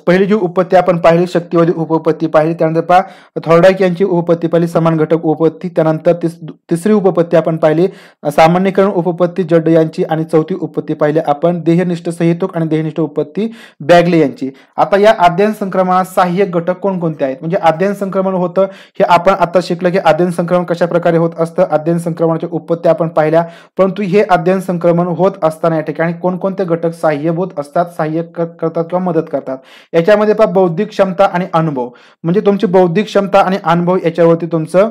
पहिली जी उपपत्ती आपण पाहिली शक्तिवादी उपपत्ती पाहिली, त्यानंतर थॉर्डाईक यांची उपपत्ती पाहिली, समान घटक उपपत्ती, त्यानंतर तिसरी उपपत्ती आपण पाहिली सामान्यीकरण उपपत्ती जड यांची आणि चौथी उपपत्ती पाहिली आपण ध्येयनिष्ठ सहेतुक आणि ध्येयनिष्ठ उपपत्ती बॅगले यांची. आता या अध्ययन संक्रमणात सहाय्यक घटक कोणकोणते आहेत, म्हणजे अध्ययन संक्रमण होतं हे आपण आता शिकलं की अध्ययन संक्रमण कशा प्रकारे होत असतं, अध्ययन संक्रमणाच्या उत्पत्ती आपण पाहिल्या, परंतु हे अध्ययन संक्रमण होत असताना या ठिकाणी कोणकोणते घटक सहाय्यभूत असतात, सहाय्य करतात किंवा मदत करतात. याच्यामध्ये बौद्धिक क्षमता आणि अनुभव, म्हणजे तुमची बौद्धिक क्षमता आणि अनुभव याच्यावरती तुमचं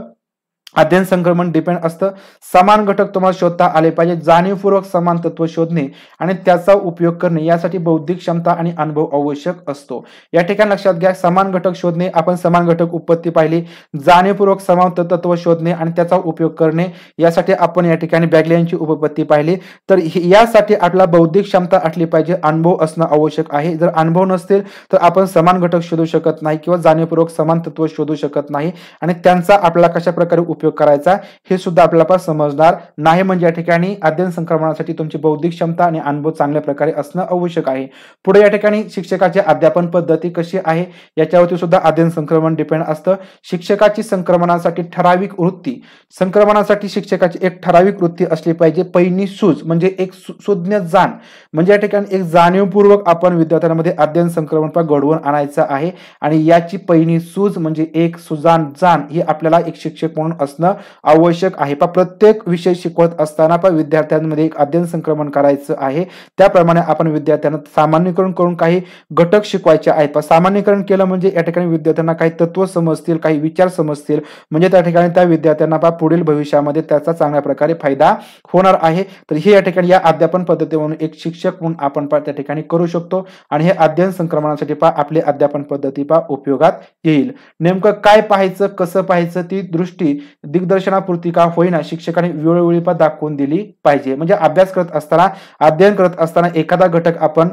अध्ययन संक्रमण डिपेंड असतं समान घटक तुम्हाला शोधता आले पाहिजे, जाणीवपूर्वक समान तत्व शोधणे आणि त्याचा उपयोग करणे यासाठी बौद्धिक क्षमता आणि अनुभव आवश्यक असतो. या ठिकाणी लक्षात घ्या, समान घटक शोधणे, आपण समान घटक उत्पत्ती पाहिली, जाणीवपूर्वक समान तत्व शोधणे आणि त्याचा उपयोग करणे यासाठी आपण या ठिकाणी बॅगलियनची उपपत्ती पाहिली. तर यासाठी आपल्याला बौद्धिक क्षमता असली पाहिजे, अनुभव असणं आवश्यक आहे. जर अनुभव नसतील तर आपण समान घटक शोधू शकत नाही किंवा जाणीवपूर्वक समान तत्व शोधू शकत नाही आणि त्यांचा आपल्याला कशा प्रकारे उपयोग करायचा हे सुद्धा आपल्याला समजणार नाही. म्हणजे या ठिकाणी अध्ययन संक्रमणासाठी तुमची बौद्धिक क्षमता आणि अनुभव चांगल्या प्रकारे असणं आवश्यक आहे. पुढे या ठिकाणी शिक्षकाची अध्यापन पद्धती कशी आहे याच्यावरती सुद्धा अध्ययन संक्रमण डिपेंड असतं. शिक्षकाची संक्रमणासाठी ठराविक वृत्ती, संक्रमणासाठी शिक्षकाची एक ठराविक वृत्ती असली पाहिजे. पहिली सूज म्हणजे एक सुज्ञ जाण, म्हणजे या ठिकाणी एक जाणीवपूर्वक आपण विद्यार्थ्यांमध्ये अध्ययन संक्रमण घडवून आणायचं आहे आणि याची पहिली सूज म्हणजे एक सुजाण जाण ही आपल्याला एक शिक्षक म्हणून असणं आवश्यक आहे. प्रत्येक विषय शिकवत असताना विद्यार्थ्यांमध्ये एक अध्ययन संक्रमण करायचं आहे. त्याप्रमाणे आपण विद्यार्थ्यांना सामान्यीकरण करून काही घटक शिकवायचे आहेत. सामान्यीकरण केलं म्हणजे या ठिकाणी विद्यार्थ्यांना काही तत्व समजतील, काही विचार समजतील, म्हणजे त्या ठिकाणी त्या विद्यार्थ्यांना पुढील भविष्यामध्ये त्याचा चांगल्या प्रकारे फायदा होणार आहे. तर हे या ठिकाणी या अध्यापन पद्धती म्हणून एक शिक्षक म्हणून आपण त्या ठिकाणी करू शकतो आणि हे अध्ययन संक्रमणासाठी आपली अध्यापन पद्धती उपयोगात येईल. नेमकं काय पाहायचं, कसं पाहायचं ती दृष्टी दिग्दर्शनापुरती का होईना शिक्षकांनी वेळोवेळी दाखवून दिली पाहिजे. म्हणजे अभ्यास करत असताना, अध्ययन करत असताना एखादा घटक आपण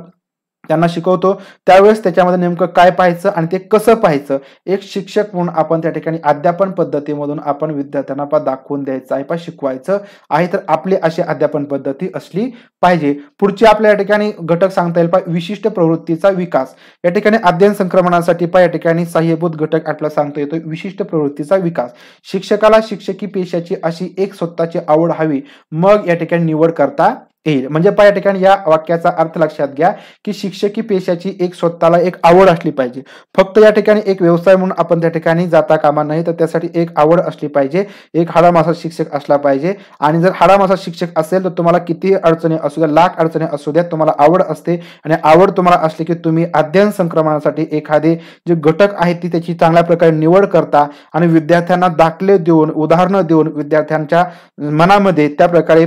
त्यांना शिकवतो त्यावेळेस त्याच्यामध्ये नेमकं काय पाहायचं आणि ते कसं पाहायचं एक शिक्षक म्हणून आपण त्या ठिकाणी अध्यापन पद्धतीमधून आपण विद्यार्थ्यांना दाखवून द्यायचं आहे, शिकवायचं आहे. तर आपली अशी अध्यापन पद्धती असली पाहिजे. पुढची आपल्या या ठिकाणी घटक सांगता येईल विशिष्ट प्रवृत्तीचा विकास. या ठिकाणी अध्ययन संक्रमणासाठी या ठिकाणी सहाय्यभूत घटक आपल्याला सांगता येतो विशिष्ट प्रवृत्तीचा विकास. शिक्षकाला शिक्षकी पेशाची अशी एक स्वतःची आवड हवी, मग या ठिकाणी निवड करता येईल. म्हणजे या ठिकाणी या वाक्याचा अर्थ लक्षात घ्या की शिक्षकी पेशाची एक स्वतःला एक आवड असली पाहिजे. फक्त या ठिकाणी एक व्यवसाय म्हणून आपण त्या ठिकाणी जाता कामा नाही, तर त्यासाठी एक आवड असली पाहिजे. एक हाडामासा शिक्षक असला पाहिजे आणि जर हाडामासा शिक्षक असेल तर तुम्हाला किती अडचणी असू द्या, लाख अडचणी असू द्या, तुम्हाला आवड असते आणि आवड तुम्हाला असली की तुम्ही अध्ययन संक्रमणासाठी एखादे जे घटक आहेत ती त्याची चांगल्या प्रकारे निवड करता आणि विद्यार्थ्यांना दाखले देऊन, उदाहरणं देऊन विद्यार्थ्यांच्या मनामध्ये त्या प्रकारे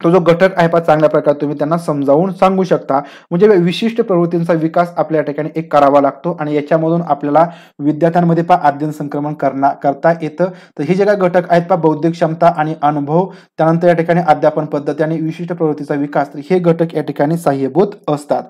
तो जो घटक आहे चांगल्या प्रकारे तुम्ही त्यांना समजावून सांगू शकता. म्हणजे विशिष्ट प्रवृत्तींचा विकास आपल्या ठिकाणी एक करावा लागतो आणि याच्यामधून आपल्याला विद्यार्थ्यांमध्ये अध्ययन संक्रमण करता येतं. तर हे जे काही घटक आहेत बौद्धिक क्षमता आणि अनुभव, त्यानंतर या ठिकाणी अध्यापन पद्धती आणि विशिष्ट प्रवृत्तीचा विकास, तर हे घटक या ठिकाणी सहाय्यभूत असतात.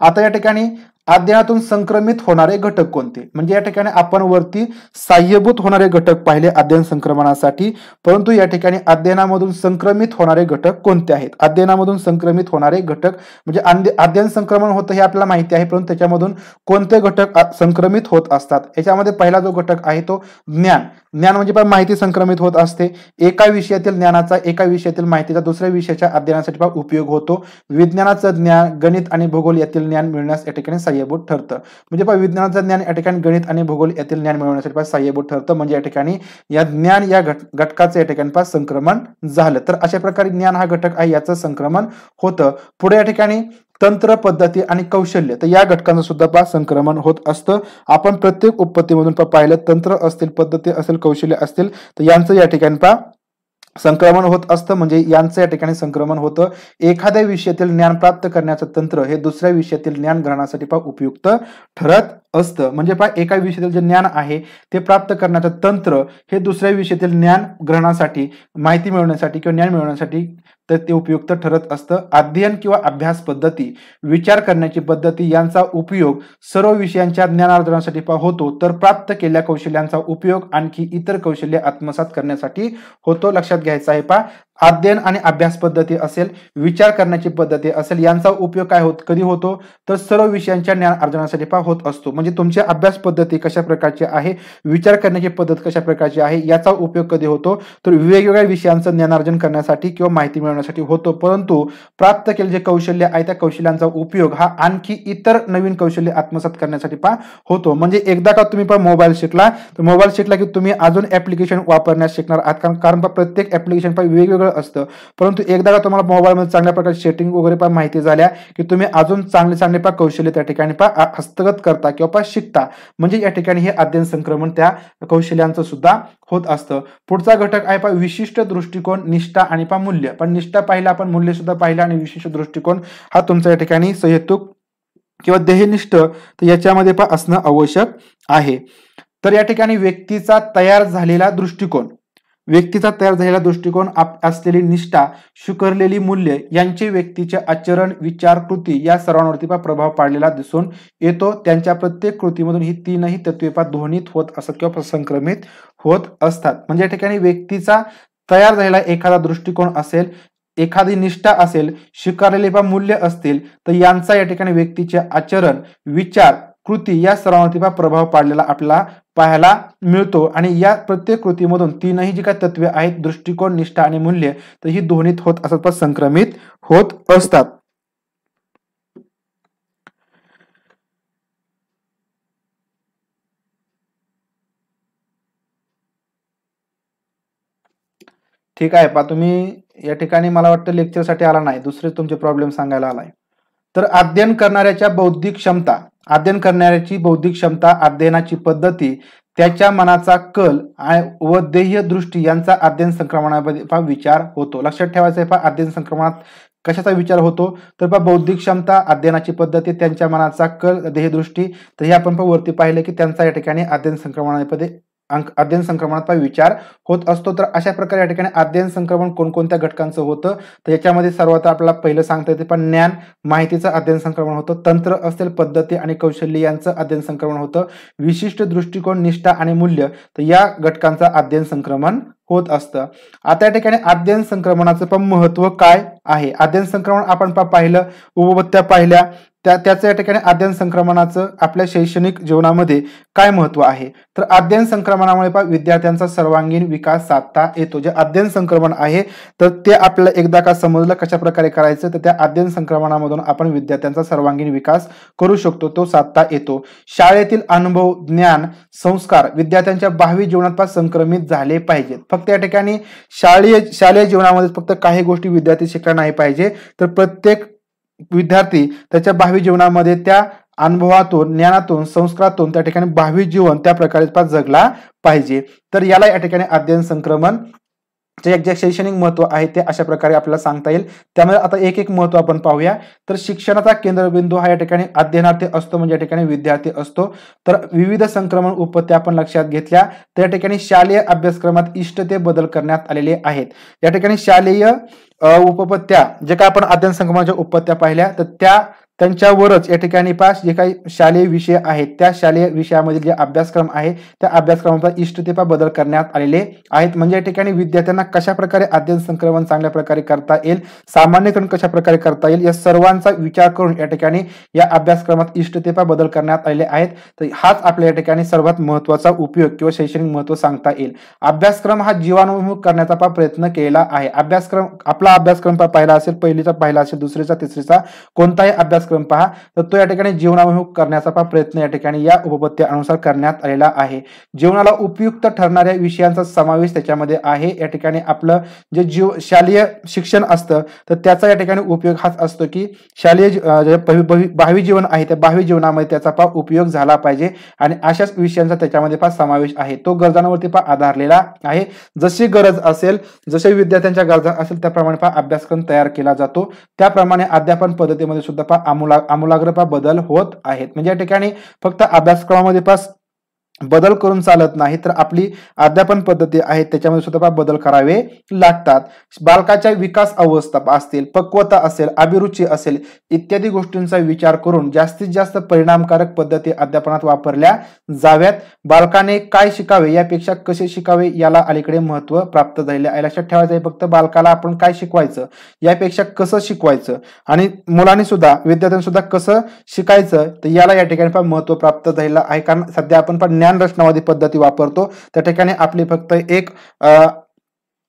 आता या ठिकाणी अध्ययनातून संक्रमित होणारे घटक कोणते, म्हणजे या ठिकाणी आपण वरती सहाय्यभूत होणारे घटक पाहिले अध्ययन संक्रमणासाठी, परंतु या ठिकाणी अध्ययनामधून संक्रमित होणारे घटक कोणते आहेत. अध्ययनामधून संक्रमित होणारे घटक म्हणजे अध्ययन संक्रमण होतं हे आपल्याला माहिती आहे, परंतु त्याच्यामधून कोणते घटक संक्रमित होत असतात. याच्यामध्ये पहिला जो घटक आहे तो ज्ञान. ज्ञान म्हणजे माहिती संक्रमित होत असते. एका विषयातील ज्ञानाचा एका विषयातील माहितीचा दुसऱ्या विषयाच्या अध्ययनासाठी उपयोग होतो. विज्ञानाचं ज्ञान, गणित आणि भूगोल यातील ज्ञान मिळण्यास या ठिकाणी सहाय्यभूत ठरतं. म्हणजे विज्ञानाचं ज्ञान या ठिकाणी गणित आणि भूगोल यातील ज्ञान मिळवण्यासाठी सहाय्यभूत ठरतं. म्हणजे या ठिकाणी या ज्ञान या घटकाचं या ठिकाणी संक्रमण झालं. तर अशा प्रकारे ज्ञान हा घटक आहे याचं संक्रमण होतं. पुढे या ठिकाणी तंत्र, पद्धती आणि कौशल्य, तर या घटकांचं सुद्धा संक्रमण होत असतं. आपण प्रत्येक उपपत्तीमधून पाहिलं, तंत्र असतील, पद्धती असेल, कौशल्य असतील, तर यांचं या ठिकाणी संक्रमण होत असतं. म्हणजे यांचं या ठिकाणी संक्रमण होतं. एखाद्या विषयातील ज्ञान प्राप्त करण्याचं तंत्र हे दुसऱ्या विषयातील ज्ञान ग्रहणासाठी उपयुक्त ठरत असतं. म्हणजे एका विषयातील जे ज्ञान आहे ते प्राप्त करण्याचं तंत्र हे दुसऱ्या विषयातील ज्ञान ग्रहणासाठी, माहिती मिळवण्यासाठी किंवा ज्ञान मिळवण्यासाठी तर ते उपयुक्त ठरत असतं. अध्ययन किंवा अभ्यास पद्धती, विचार करण्याची पद्धती यांचा उपयोग सर्व विषयांच्या ज्ञानार्जनासाठी होतो, तर प्राप्त केलेल्या कौशल्यांचा उपयोग आणखी इतर कौशल्य आत्मसात करण्यासाठी होतो. लक्षात घ्यायचं आहे अध्ययन आणि अभ्यास पद्धती असेल, विचार करण्याची पद्धती असेल, यांचा उपयोग काय कधी होतो, तर सर्व विषयांच्या ज्ञान अर्जनासाठी होत असतो. म्हणजे तुमची अभ्यास पद्धती कशा प्रकारची आहे, विचार करण्याची पद्धत कशा प्रकारची आहे, याचा उपयोग कधी होतो, तर वेगवेगळ्या विषयांचं ज्ञानार्जन करण्यासाठी किंवा माहिती मिळवण्यासाठी होतो. परंतु प्राप्त केले जे कौशल्य आहे त्या कौशल्यांचा उपयोग हा आणखी इतर नवीन कौशल्य आत्मसात करण्यासाठी होतो. म्हणजे एकदा का तुम्ही मोबाईल शिकला, तर मोबाईल शिकला की तुम्ही अजून ऍप्लिकेशन वापरण्यास शिकणार आहात, कारण प्रत्येक ऍप्लिकेशन वेगवेगळं असतं, परंतु एकदा का तुम्हाला मोबाईलमध्ये चांगल्या प्रकारे सेटिंग वगैरे पण माहिती झाल्या की तुम्ही अजून चांगले कौशल्य त्या ठिकाणी हस्तगत करता किंवा शिकता, म्हणजे या ठिकाणी हे अध्ययन संक्रमण त्या कौशल्यांचं सुद्धा होत असतं. पुढचा घटक आहे विशिष्ट दृष्टिकोन, निष्ठा आणि मूल्य. पण निष्ठा पाहिला, आपण मूल्य सुद्धा पाहिलं, आणि विशिष्ट दृष्टिकोन हा तुमचा या ठिकाणी सहेतुक किंवा ध्येयनिष्ठ तर याच्यामध्ये असणं आवश्यक आहे. तर या ठिकाणी व्यक्तीचा तयार झालेला दृष्टिकोन, असलेली निष्ठा, स्वीकारलेली मूल्य यांचे व्यक्तीचे आचरण, विचार, कृती या सर्वांवरती प्रभाव पाडलेला दिसून येतो. त्यांच्या प्रत्येक कृतीमधून ही तीनही तत्वे ध्वनित होत असतात किंवा संक्रमित होत असतात. म्हणजे या ठिकाणी व्यक्तीचा तयार झालेला एखादा दृष्टिकोन असेल, एखादी निष्ठा असेल, स्वीकारलेले मूल्य असतील, तर यांचा या ठिकाणी व्यक्तीचे आचरण, विचार, कृती या सर्वांवरती प्रभाव पाडलेला आपल्याला पाहायला मिळतो. आणि या प्रत्येक कृतीमधून तीनही जी काही तत्वे आहेत, दृष्टिकोन, निष्ठा आणि मूल्य, तर ही ध्वनित होत असतात, संक्रमित होत असतात. ठीक आहे. तुम्ही या ठिकाणी मला वाटतं लेक्चरसाठी आला नाही, दुसरे तुमचे प्रॉब्लेम सांगायला आलाय. तर अध्ययन करणाऱ्याची बौद्धिक क्षमता, अध्ययनाची पद्धती, त्याच्या मनाचा कल व ध्येय दृष्टी यांचा अध्ययन संक्रमणामध्ये विचार होतो. लक्षात ठेवायचं आहे, अध्ययन संक्रमणात कशाचा विचार होतो, तर बौद्धिक क्षमता, अध्ययनाची पद्धती, त्यांच्या मनाचा कल, ध्येयदृष्टी, तर हे आपण वरती पाहिलं की त्यांचा या ठिकाणी अध्ययन संक्रमणात विचार होत असतो. तर अशा प्रकारे या ठिकाणी अध्ययन संक्रमण कोणकोणत्या घटकांचं होतं, तर याच्यामध्ये सर्वात आपल्याला पहिलं सांगता येते ज्ञान, माहितीचं अध्ययन संक्रमण होतं, तंत्र असेल, पद्धती आणि कौशल्य यांचं अध्ययन संक्रमण होतं, विशिष्ट दृष्टिकोन, निष्ठा आणि मूल्य, तर या घटकांचं अध्ययन संक्रमण होत असतं. आता या ठिकाणी अध्ययन संक्रमणाचं पण महत्व काय आहे. अध्ययन संक्रमण आपण पाहिलं, उपपत्त्या पाहिल्या, त्याचं या ठिकाणी अध्ययन संक्रमणाचं आपल्या शैक्षणिक जीवनामध्ये काय महत्व आहे. तर अध्ययन संक्रमणामुळे विद्यार्थ्यांचा सर्वांगीण विकास साधता येतो. जे अध्ययन संक्रमण आहे तर ते आपल्याला एकदा का समजलं कशा प्रकारे करायचं, तर त्या अध्ययन संक्रमणामधून आपण विद्यार्थ्यांचा सर्वांगीण विकास करू शकतो, तो साधता येतो. शाळेतील अनुभव, ज्ञान, संस्कार विद्यार्थ्यांच्या भावी जीवनात संक्रमित झाले पाहिजेत. फक्त या ठिकाणी शालेय जीवनामध्ये फक्त काही गोष्टी विद्यार्थी शिकला नाही पाहिजे, तर प्रत्येक विद्यार्थी त्याच्या भावी जीवनामध्ये त्या अनुभवातून, ज्ञानातून, संस्कारातून त्या ठिकाणी भावी जीवन त्या प्रकारे जगला पाहिजे. तर याला या ठिकाणी अध्ययन संक्रमण जे शैक्षणिक महत्व आहे ते अशा प्रकारे आपल्याला सांगता येईल. त्यामुळे आता एक महत्व आपण पाहूया. तर शिक्षणाचा केंद्रबिंदू हा या ठिकाणी अध्ययनार्थी असतो, म्हणजे या ठिकाणी विद्यार्थी असतो. तर विविध संक्रमण उपपत्त्या आपण लक्षात घेतल्या, तर या ठिकाणी शालेय अभ्यासक्रमात इष्टते बदल करण्यात आलेले आहेत. या ठिकाणी शालेय उपपत्त्या जे काय आपण अध्ययन संक्रमणाच्या उपपत्त्या पाहिल्या, तर त्यांच्यावरच या ठिकाणी जे काही शालेय विषय आहेत, त्या शालेय विषयामधील जे अभ्यासक्रम आहे त्या अभ्यासक्रमाचा इष्टतेपा बदल करण्यात आलेले आहेत. म्हणजे या ठिकाणी विद्यार्थ्यांना कशा प्रकारे अध्ययन संक्रमण चांगल्या प्रकारे करता येईल, सामान्यकरण कशा प्रकारे करता येईल, या सर्वांचा विचार करून या ठिकाणी या अभ्यासक्रमात इष्टतेपा बदल करण्यात आलेले आहेत. तर हाच आपल्या या ठिकाणी सर्वात महत्वाचा उपयोग किंवा शैक्षणिक महत्व सांगता येईल. अभ्यासक्रम हा जीवनोन्मुख करण्याचा प्रयत्न केला आहे. आपला अभ्यासक्रम पाहिला असेल, पहिलीचा पाहिला असेल, दुसरीचा, तिसरीचा, कोणताही अभ्यासक्रम पहा, तर तो या ठिकाणी जीवनाभिमुख करण्याचा प्रयत्न या ठिकाणी या उपपत्त्यानुसार करण्यात आलेला आहे. जीवनाला उपयुक्त ठरणाऱ्या विषयांचा समावेश त्याच्यामध्ये आहे. या ठिकाणी आपलं जे शालेय शिक्षण असतं तर त्याचा या ठिकाणी उपयोग हाच असतो की शालेय भावी जीवन आहे त्या भावी जीवनामध्ये त्याचा उपयोग झाला पाहिजे, आणि अशाच विषयांचा त्याच्यामध्ये समावेश आहे. तो गरजांवरती आधारलेला आहे. जशी गरज असेल, जसे विद्यार्थ्यांच्या गरजा असेल त्याप्रमाणे अभ्यासक्रम तयार केला जातो. त्याप्रमाणे अध्यापन पद्धतीमध्ये सुद्धा आमूलाग्र बदल होत आहेत. म्हणजे या ठिकाणी फक्त अभ्यासक्रमामध्ये बदल करून चालत नाही, तर आपली अध्यापन पद्धती आहेत त्याच्यामध्ये सुद्धा बदल करावे लागतात. बालकाच्या विकास अवस्था असतील, पक्वता असेल, अभिरुची असेल, इत्यादी गोष्टींचा विचार करून जास्तीत जास्त परिणामकारक पद्धती अध्यापनात वापरल्या जाव्यात. बालकाने काय शिकावे यापेक्षा कसे शिकावे याला अलीकडे महत्व प्राप्त झालेले आहे. लक्षात ठेवायचं आहे, फक्त बालकाला आपण काय शिकवायचं यापेक्षा कसं शिकवायचं, आणि मुलांनी सुद्धा, विद्यार्थ्यांनी सुद्धा कसं शिकायचं, तर याला या ठिकाणी महत्व प्राप्त झालेलं आहे. कारण सध्या आपण ज्ञान रचनावादी पद्धती वापरतो, त्या ठिकाणी आपली फक्त एक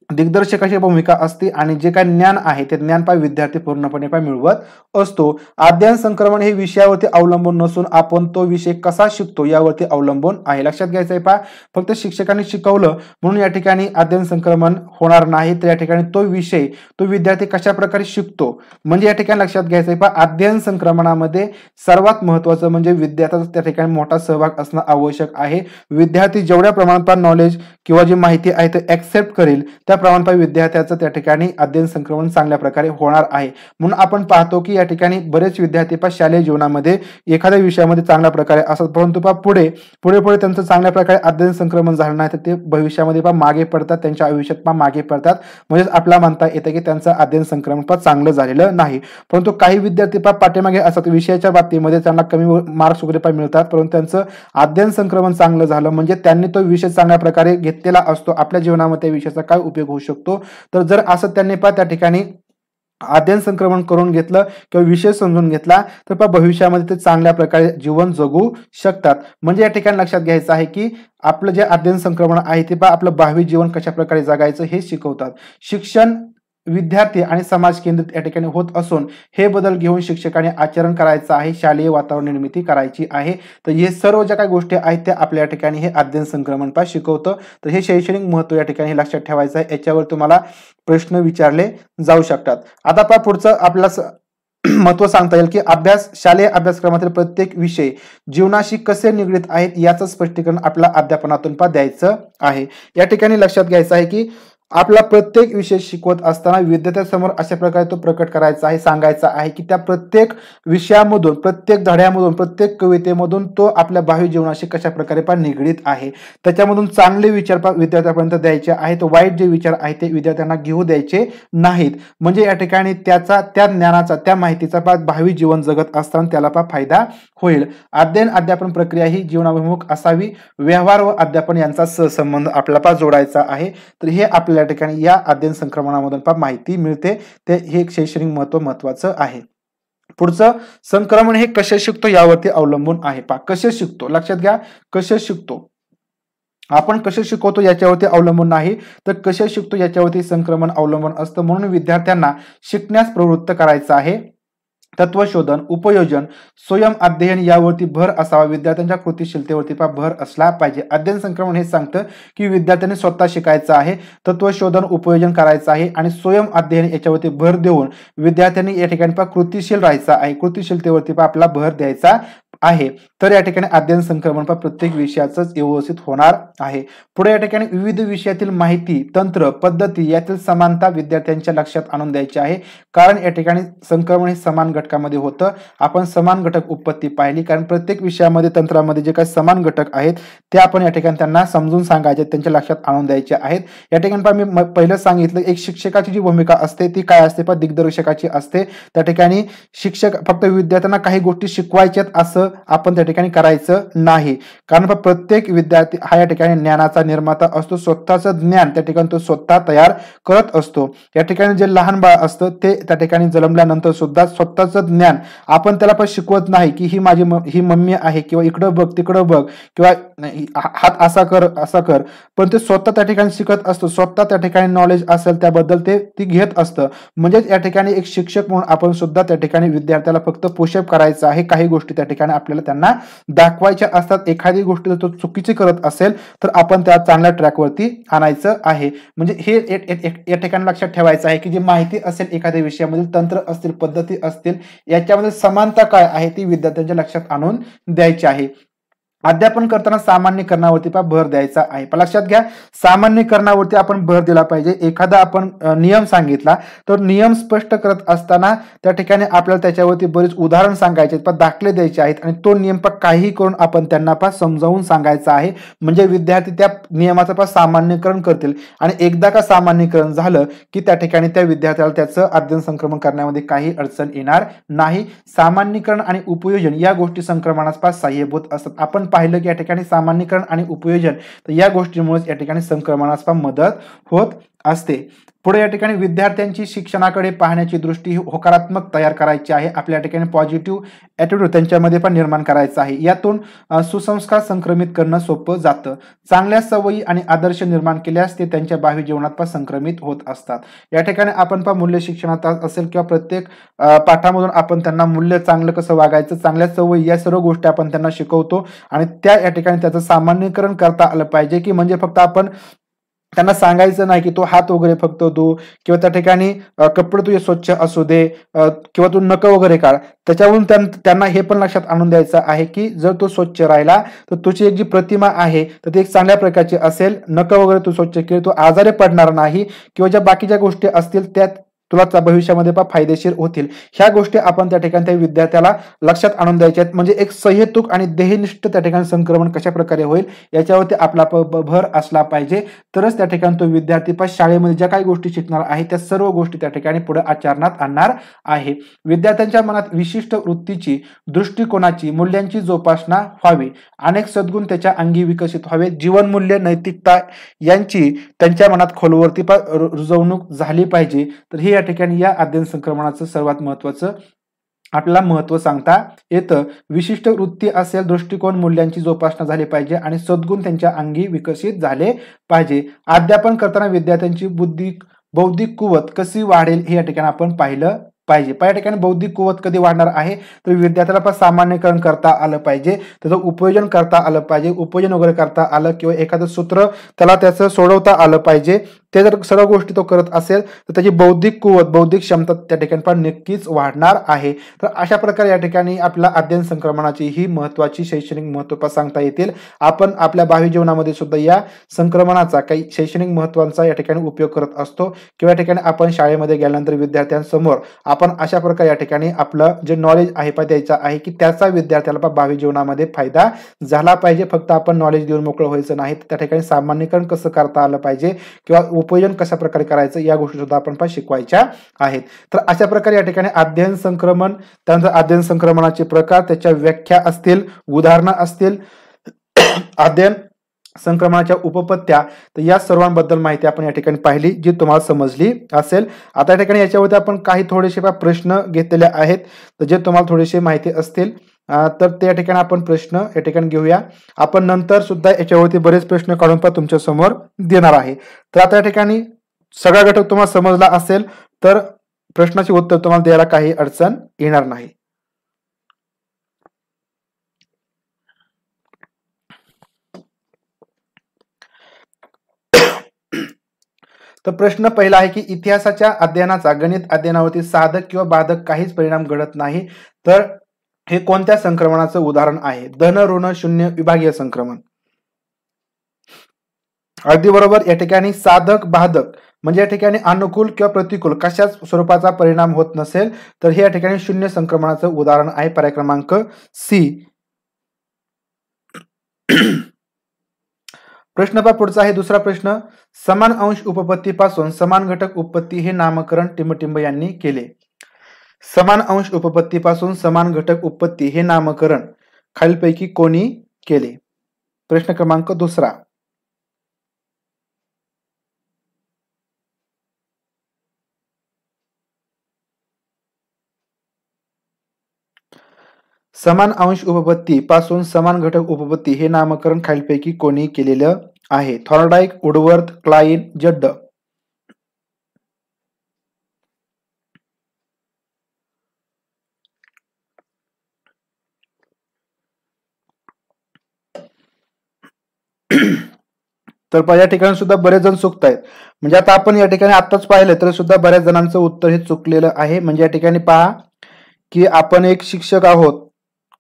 दिग्दर्शकाची भूमिका असते, आणि जे काही ज्ञान आहे ते ज्ञान विद्यार्थी पूर्णपणे मिळवत असतो. अध्ययन संक्रमण हे विषयावरती अवलंबून नसून आपण तो विषय कसा शिकतो यावरती अवलंबून आहे. लक्षात घ्यायचं आहे पहा, फक्त शिक्षकांनी शिकवलं म्हणून या ठिकाणी अध्ययन संक्रमण होणार नाही, तर या ठिकाणी तो विषय तो विद्यार्थी कशा प्रकारे शिकतो म्हणजे या ठिकाणी लक्षात घ्यायचं आहे पहा, अध्ययन संक्रमणामध्ये सर्वात महत्वाचं म्हणजे विद्यार्थ्याचा त्या ठिकाणी मोठा सहभाग असणं आवश्यक आहे. विद्यार्थी जेवढ्या प्रमाणात नॉलेज किंवा जी माहिती आहे ते ऍक्सेप्ट करेल त्या प्रमाणात विद्यार्थ्याचं त्या ठिकाणी अध्ययन संक्रमण चांगल्या प्रकारे होणार आहे. म्हणून आपण पाहतो की या ठिकाणी बरेच विद्यार्थी शालेय जीवनामध्ये एखाद्या विषयामध्ये चांगल्या प्रकारे असतात, परंतु पुढे त्यांचं चांगल्या प्रकारे अध्ययन संक्रमण झालं नाही तर ते भविष्यामध्ये मागे पडतात, त्यांच्या आयुष्यात मागे पडतात. म्हणजे आपल्याला म्हणता येतं की त्यांचं अध्ययन संक्रमण चांगलं झालेलं नाही. परंतु काही विद्यार्थी पाठीमागे असतात, विषयाच्या बाबतीमध्ये त्यांना कमी मार्क्स वगैरे मिळतात, परंतु त्यांचं अध्ययन संक्रमण चांगलं झालं म्हणजे त्यांनी तो विषय चांगल्या प्रकारे घेतलेला असतो. आपल्या जीवनामध्ये विषयाचा काय उपयोग होऊ शकतो, तर जर असं त्यांनी त्या ठिकाणी अध्ययन संक्रमण करून घेतलं किंवा विषय समजून घेतला तर भविष्यामध्ये ते चांगल्या प्रकारे जीवन जगू शकतात. म्हणजे या ठिकाणी लक्षात घ्यायचं आहे की आपलं जे अध्ययन संक्रमण आहे ते आपलं भावी जीवन कशा प्रकारे जगायचं हे शिकवतात. शिक्षण विद्यार्थी आणि समाज केंद्रित या ठिकाणी होत असून हे बदल घेऊन शिक्षकांनी आचरण करायचं आहे, शालेय वातावरण निर्मिती करायची आहे. तर हे सर्व ज्या काही गोष्टी आहेत त्या आपल्या ठिकाणी हे अध्ययन संक्रमण शिकवतं. तर हे शैक्षणिक महत्व या ठिकाणी लक्षात ठेवायचं आहे. याच्यावर तुम्हाला प्रश्न विचारले जाऊ शकतात. आता पुढचं आपल्याला महत्व सांगता येईल की शालेय अभ्यासक्रमातील प्रत्येक विषय जीवनाशी कसे निगडीत आहेत याचं स्पष्टीकरण आपल्या अध्यापनातून द्यायचं आहे. या ठिकाणी लक्षात घ्यायचं आहे की आपला प्रत्येक विषय शिकवत असताना विद्यार्थ्यांसमोर अशा प्रकारे तो प्रकट करायचा आहे, सांगायचा आहे की त्या प्रत्येक विषयामधून, प्रत्येक धड्यामधून, प्रत्येक कवितेमधून तो आपल्या भावी जीवनाशी कशा प्रकारे निगडीत आहे. त्याच्यामधून चांगले विचार विद्यार्थ्यांपर्यंत द्यायचे आहेत, वाईट जे विचार आहेत ते विद्यार्थ्यांना घेऊ द्यायचे नाहीत. म्हणजे या ठिकाणी त्या ज्ञानाचा, त्या माहितीचा भावी जीवन जगत असताना त्याला फायदा होईल. अध्ययन अध्यापन प्रक्रिया ही जीवनाभिमुख असावी. व्यवहार व अध्यापन यांचा सहसंबंध आपल्याला जोडायचा आहे. तर हे आपल्या ठिकाणी या अध्ययन संक्रमणामधून माहिती मिळते. ते हे एक शैक्षणिक महत्वाचं आहे. पुढचं, संक्रमण हे कसे शिकतो यावरती अवलंबून आहे. कसे शिकतो, लक्षात घ्या, कसे शिकतो, आपण कसे शिकवतो याच्यावरती अवलंबून नाही तर कसे शिकतो याच्यावरती संक्रमण अवलंबून असतं. म्हणून विद्यार्थ्यांना शिकण्यास प्रवृत्त करायचं आहे. तत्वशोधन, उपयोजन, स्वयं अध्ययन यावरती भर असावा. विद्यार्थ्यांच्या कृतीशीलतेवरती भर असला पाहिजे. अध्ययन संक्रमण हे सांगतं की विद्यार्थ्यांनी स्वतः शिकायचं आहे, तत्वशोधन, उपयोजन करायचं आहे आणि स्वयं अध्ययन याच्यावरती भर देऊन विद्यार्थ्यांनी या ठिकाणी कृतीशील राहायचं आहे. कृतीशीलतेवरती आपला भर द्यायचा आहे. तर या ठिकाणी अध्ययन संक्रमण प्रत्येक विषयाचं व्यवस्थित होणार आहे. पुढे या ठिकाणी विविध विषयातील माहिती, तंत्र, पद्धती यातील समानता विद्यार्थ्यांच्या लक्षात आणून द्यायची आहे. कारण या ठिकाणी संक्रमण हे समान घटकामध्ये होतं. आपण समान घटक उत्पत्ती पाहिली, कारण प्रत्येक विषयामध्ये, तंत्रामध्ये जे काही समान घटक आहेत ते आपण या ठिकाणी त्यांना समजून सांगायचे, त्यांच्या लक्षात आणून द्यायचे आहेत. या ठिकाणी मी पहिलं सांगितलं, एक शिक्षकाची जी भूमिका असते ती काय असते, दिग्दर्शकाची असते. त्या ठिकाणी शिक्षक फक्त विद्यार्थ्यांना काही गोष्टी शिकवायच्यात असं आपण त्या ठिकाणी करायचं नाही. कारण प्रत्येक विद्यार्थी हा या ठिकाणी ज्ञानाचा निर्माता असतो. स्वतःचं ज्ञान त्या ठिकाणी तो स्वतः तयार करत असतो. या ठिकाणी जे लहान बाळ असतं ते त्या ठिकाणी जन्मल्यानंतर सुद्धा स्वतःचं ज्ञान आपण त्याला शिकवत नाही की ही मम्मी आहे किंवा इकडं बघ, तिकडं बघ किंवा हात असा कर, पण ते स्वतः त्या ठिकाणी शिकत असतो. स्वतः त्या ठिकाणी नॉलेज असेल त्याबद्दल ते घेत असतं. म्हणजेच या ठिकाणी एक शिक्षक म्हणून आपण सुद्धा त्या ठिकाणी विद्यार्थ्याला फक्त पुशअप करायचं आहे. काही गोष्टी त्या ठिकाणी आपल्याला त्यांना दाखवायच्या असतात. एखादी गोष्ट जर तो चुकीची करत असेल तर आपण त्या चांगल्या ट्रॅकवरती आणायचं आहे. म्हणजे हे या ठिकाणी लक्षात ठेवायचं आहे की जी माहिती असेल एखाद्या विषयामधील, तंत्र असतील, पद्धती असतील, याच्यामध्ये समानता काय आहे ती विद्यार्थ्यांच्या लक्षात आणून द्यायची आहे. अध्यापन करताना सामान्यीकरणावरती भर द्यायचा आहे. लक्षात घ्या, सामान्यीकरणावरती आपण भर दिला पाहिजे. एखादा आपण नियम सांगितला तर नियम स्पष्ट करत असताना त्या ठिकाणी आपल्याला त्याच्यावरती बरेच उदाहरण सांगायचे, दाखले द्यायचे आहेत आणि तो नियम काहीही करून आपण त्यांना समजावून सांगायचा आहे. म्हणजे विद्यार्थी त्या नियमाचं सामान्यीकरण करतील आणि एकदा का सामान्यीकरण झालं की त्या ठिकाणी त्या विद्यार्थ्याला त्याचं अध्ययन संक्रमण करण्यामध्ये काही अडचण येणार नाही. सामान्यीकरण आणि उपयोजन या गोष्टी संक्रमणास सहाय्यभूत असतात. आपण पाहिलं की या ठिकाणी सामान्यीकरण आणि उपयोजन या गोष्टींमुळे या ठिकाणी संक्रमणास मदत होत असते. पुढे या ठिकाणी विद्यार्थ्यांची शिक्षणाकडे पाहण्याची दृष्टी होकारात्मक तयार करायची आहे. आपल्या ठिकाणी पॉझिटिव्ह ॲटिट्यूड त्यांच्यामध्ये पण निर्माण करायचा आहे. यातून सुसंस्कार संक्रमित करणं सोपं जातं. चांगल्या सवयी आणि आदर्श निर्माण केल्यास ते त्यांच्या भावी जीवनात पण संक्रमित होत असतात. या ठिकाणी आपण पण मूल्य शिक्षणात असेल किंवा प्रत्येक पाठामधून आपण त्यांना मूल्य चांगलं कसं वागायचं, चांगल्या सवयी या सर्व गोष्टी आपण त्यांना शिकवतो आणि त्या या ठिकाणी त्याचं सामान्यीकरण करता आलं पाहिजे, की म्हणजे फक्त आपण त्यांना सांगायचं नाही की तो हात वगैरे फक्त धु किंवा त्या ठिकाणी कपडे तुझे स्वच्छ असू दे किंवा तू नखं वगैरे काढ. त्याच्यावरून त्यांना हे पण लक्षात आणून द्यायचं आहे की जर तो स्वच्छ राहिला तर तुझी एक जी प्रतिमा आहे तर ती एक चांगल्या प्रकारची असेल. नखं वगैरे तू स्वच्छ केली, तू आजारी पडणार नाही किंवा ज्या बाकीच्या गोष्टी असतील त्यात तुला भविष्यामध्ये पण फायदेशीर होतील. ह्या गोष्टी आपण त्या ठिकाणी त्या विद्यार्थ्याला लक्षात आणून द्यायच्या आहेत. म्हणजे एक सहेतुक आणि ध्येयनिष्ठ त्या ठिकाणी संक्रमण कशा प्रकारे होईल याच्यावरती आपला भर असला पाहिजे. तरच त्या ठिकाणी तो विद्यार्थी पण शाळेमध्ये ज्या काही गोष्टी शिकणार आहे त्या सर्व गोष्टी त्या ठिकाणी पुढे आचरणात आणणार आहे. विद्यार्थ्यांच्या मनात विशिष्ट वृत्तीची, दृष्टिकोनाची, मूल्यांची जोपासना व्हावी. अनेक सद्गुण त्याच्या अंगी विकसित व्हावे. जीवनमूल्य, नैतिकता यांची त्यांच्या मनात खोलवरती रुजवणूक झाली पाहिजे. तर ही या ठिकाणी या अध्ययन संक्रमणाचं सर्वात महत्वाचं आपल्याला महत्व सांगता येतं. विशिष्ट वृत्ती असेल, दृष्टिकोन, मूल्यांची जोपासना झाली पाहिजे आणि सद्गुण त्यांच्या अंगी विकसित झाले पाहिजे. अध्यापन करताना विद्यार्थ्यांची बौद्धिक कुवत कशी वाढेल हे या ठिकाणी आपण पाहिलं पाहिजे. या ठिकाणी बौद्धिक कुवत कधी वाढणार आहे तर विद्यार्थ्याला पण सामान्यीकरण करता आलं पाहिजे, त्याचं उपयोजन करता आलं पाहिजे. उपयोजन वगैरे करता आलं किंवा एखादं सूत्र त्याला त्याचं सोडवता आलं पाहिजे. ते जर सर्व गोष्टी तो करत असेल तर त्याची बौद्धिक कुवत, बौद्धिक क्षमता त्या ठिकाणी पण नक्कीच वाढणार आहे. तर अशा प्रकारे या ठिकाणी आपल्या अध्ययन संक्रमणाची ही महत्वाची शैक्षणिक महत्व सांगता येतील. आपण आपल्या भावी जीवनामध्ये सुद्धा या संक्रमणाचा काही शैक्षणिक महत्वाचा या ठिकाणी उपयोग करत असतो किंवा या ठिकाणी आपण शाळेमध्ये गेल्यानंतर विद्यार्थ्यांसमोर आपण अशा प्रकारे या ठिकाणी आपलं जे नॉलेज आहे द्यायचं आहे की त्याचा विद्यार्थ्याला भावी जीवनामध्ये फायदा झाला पाहिजे. फक्त आपण नॉलेज देऊन मोकळं व्हायचं नाही, त्या ठिकाणी सामान्यीकरण कसं करता आलं पाहिजे किंवा उपयोजन कशा प्रकारे करायचं या गोष्टी सुद्धा आपण शिकवायच्या आहेत. तर अशा प्रकारे या ठिकाणी अध्ययन संक्रमण, त्यानंतर अध्ययन संक्रमणाचे प्रकार, त्याच्या व्याख्या असतील, उदाहरणं असतील, अध्ययन संक्रमणाच्या उपपत्त्या, तर या सर्वांबद्दल माहिती आपण या ठिकाणी पाहिली जी तुम्हाला समजली असेल. आता या ठिकाणी याच्यावरती आपण काही थोडेसे प्रश्न घेतलेले आहेत तर जे तुम्हाला थोडेसे माहिती असतील तर त्या ठिकाणी आपण प्रश्न या ठिकाणी घेऊया. आपण नंतर सुद्धा याच्यावरती बरेच प्रश्न काढून पण तुमच्या समोर देणार आहे. तर आता या ठिकाणी सगळा घटक तुम्हाला समजला असेल तर प्रश्नाचे उत्तर तुम्हाला द्यायला काही अडचण येणार नाही. तर प्रश्न पहिला आहे की इतिहासाच्या अध्ययनाचा गणित अध्ययनावरती साधक किंवा बाधक काहीच परिणाम घडत नाही तर हे कोणत्या संक्रमणाचं उदाहरण आहे? धन, ऋण, शून्य, विभागीय संक्रमण. अगदी बरोबर. या ठिकाणी साधक, बाधक म्हणजे या ठिकाणी अनुकूल किंवा प्रतिकूल कशाच स्वरूपाचा परिणाम होत नसेल तर हे या ठिकाणी शून्य संक्रमणाचं उदाहरण आहे. पर्याय क्रमांक सी. प्रश्न पुढचा आहे दुसरा प्रश्न. समान अंश उपपत्तीपासून समान घटक उत्पत्ती हे नामकरण टिंबटिंब यांनी केले. समान अंश उपपत्तीपासून समान घटक उत्पत्ती हे नामकरण खालीलपैकी कोणी केले? प्रश्न क्रमांक दुसरा. समान अंश उपपत्ती पासून समान घटक उपपत्ती हे नामकरण खालीलपैकी कोणी केलेलं आहे? Thorndike, Woodworth, Kline, Judd. तर या ठिकाणी सुद्धा बरेच जण चुकत आहेत. म्हणजे आता आपण या ठिकाणी आताच पाहिलं तर सुद्धा बऱ्याच जणांचं उत्तर हे चुकलेलं आहे. म्हणजे या ठिकाणी पहा की आपण एक शिक्षक आहोत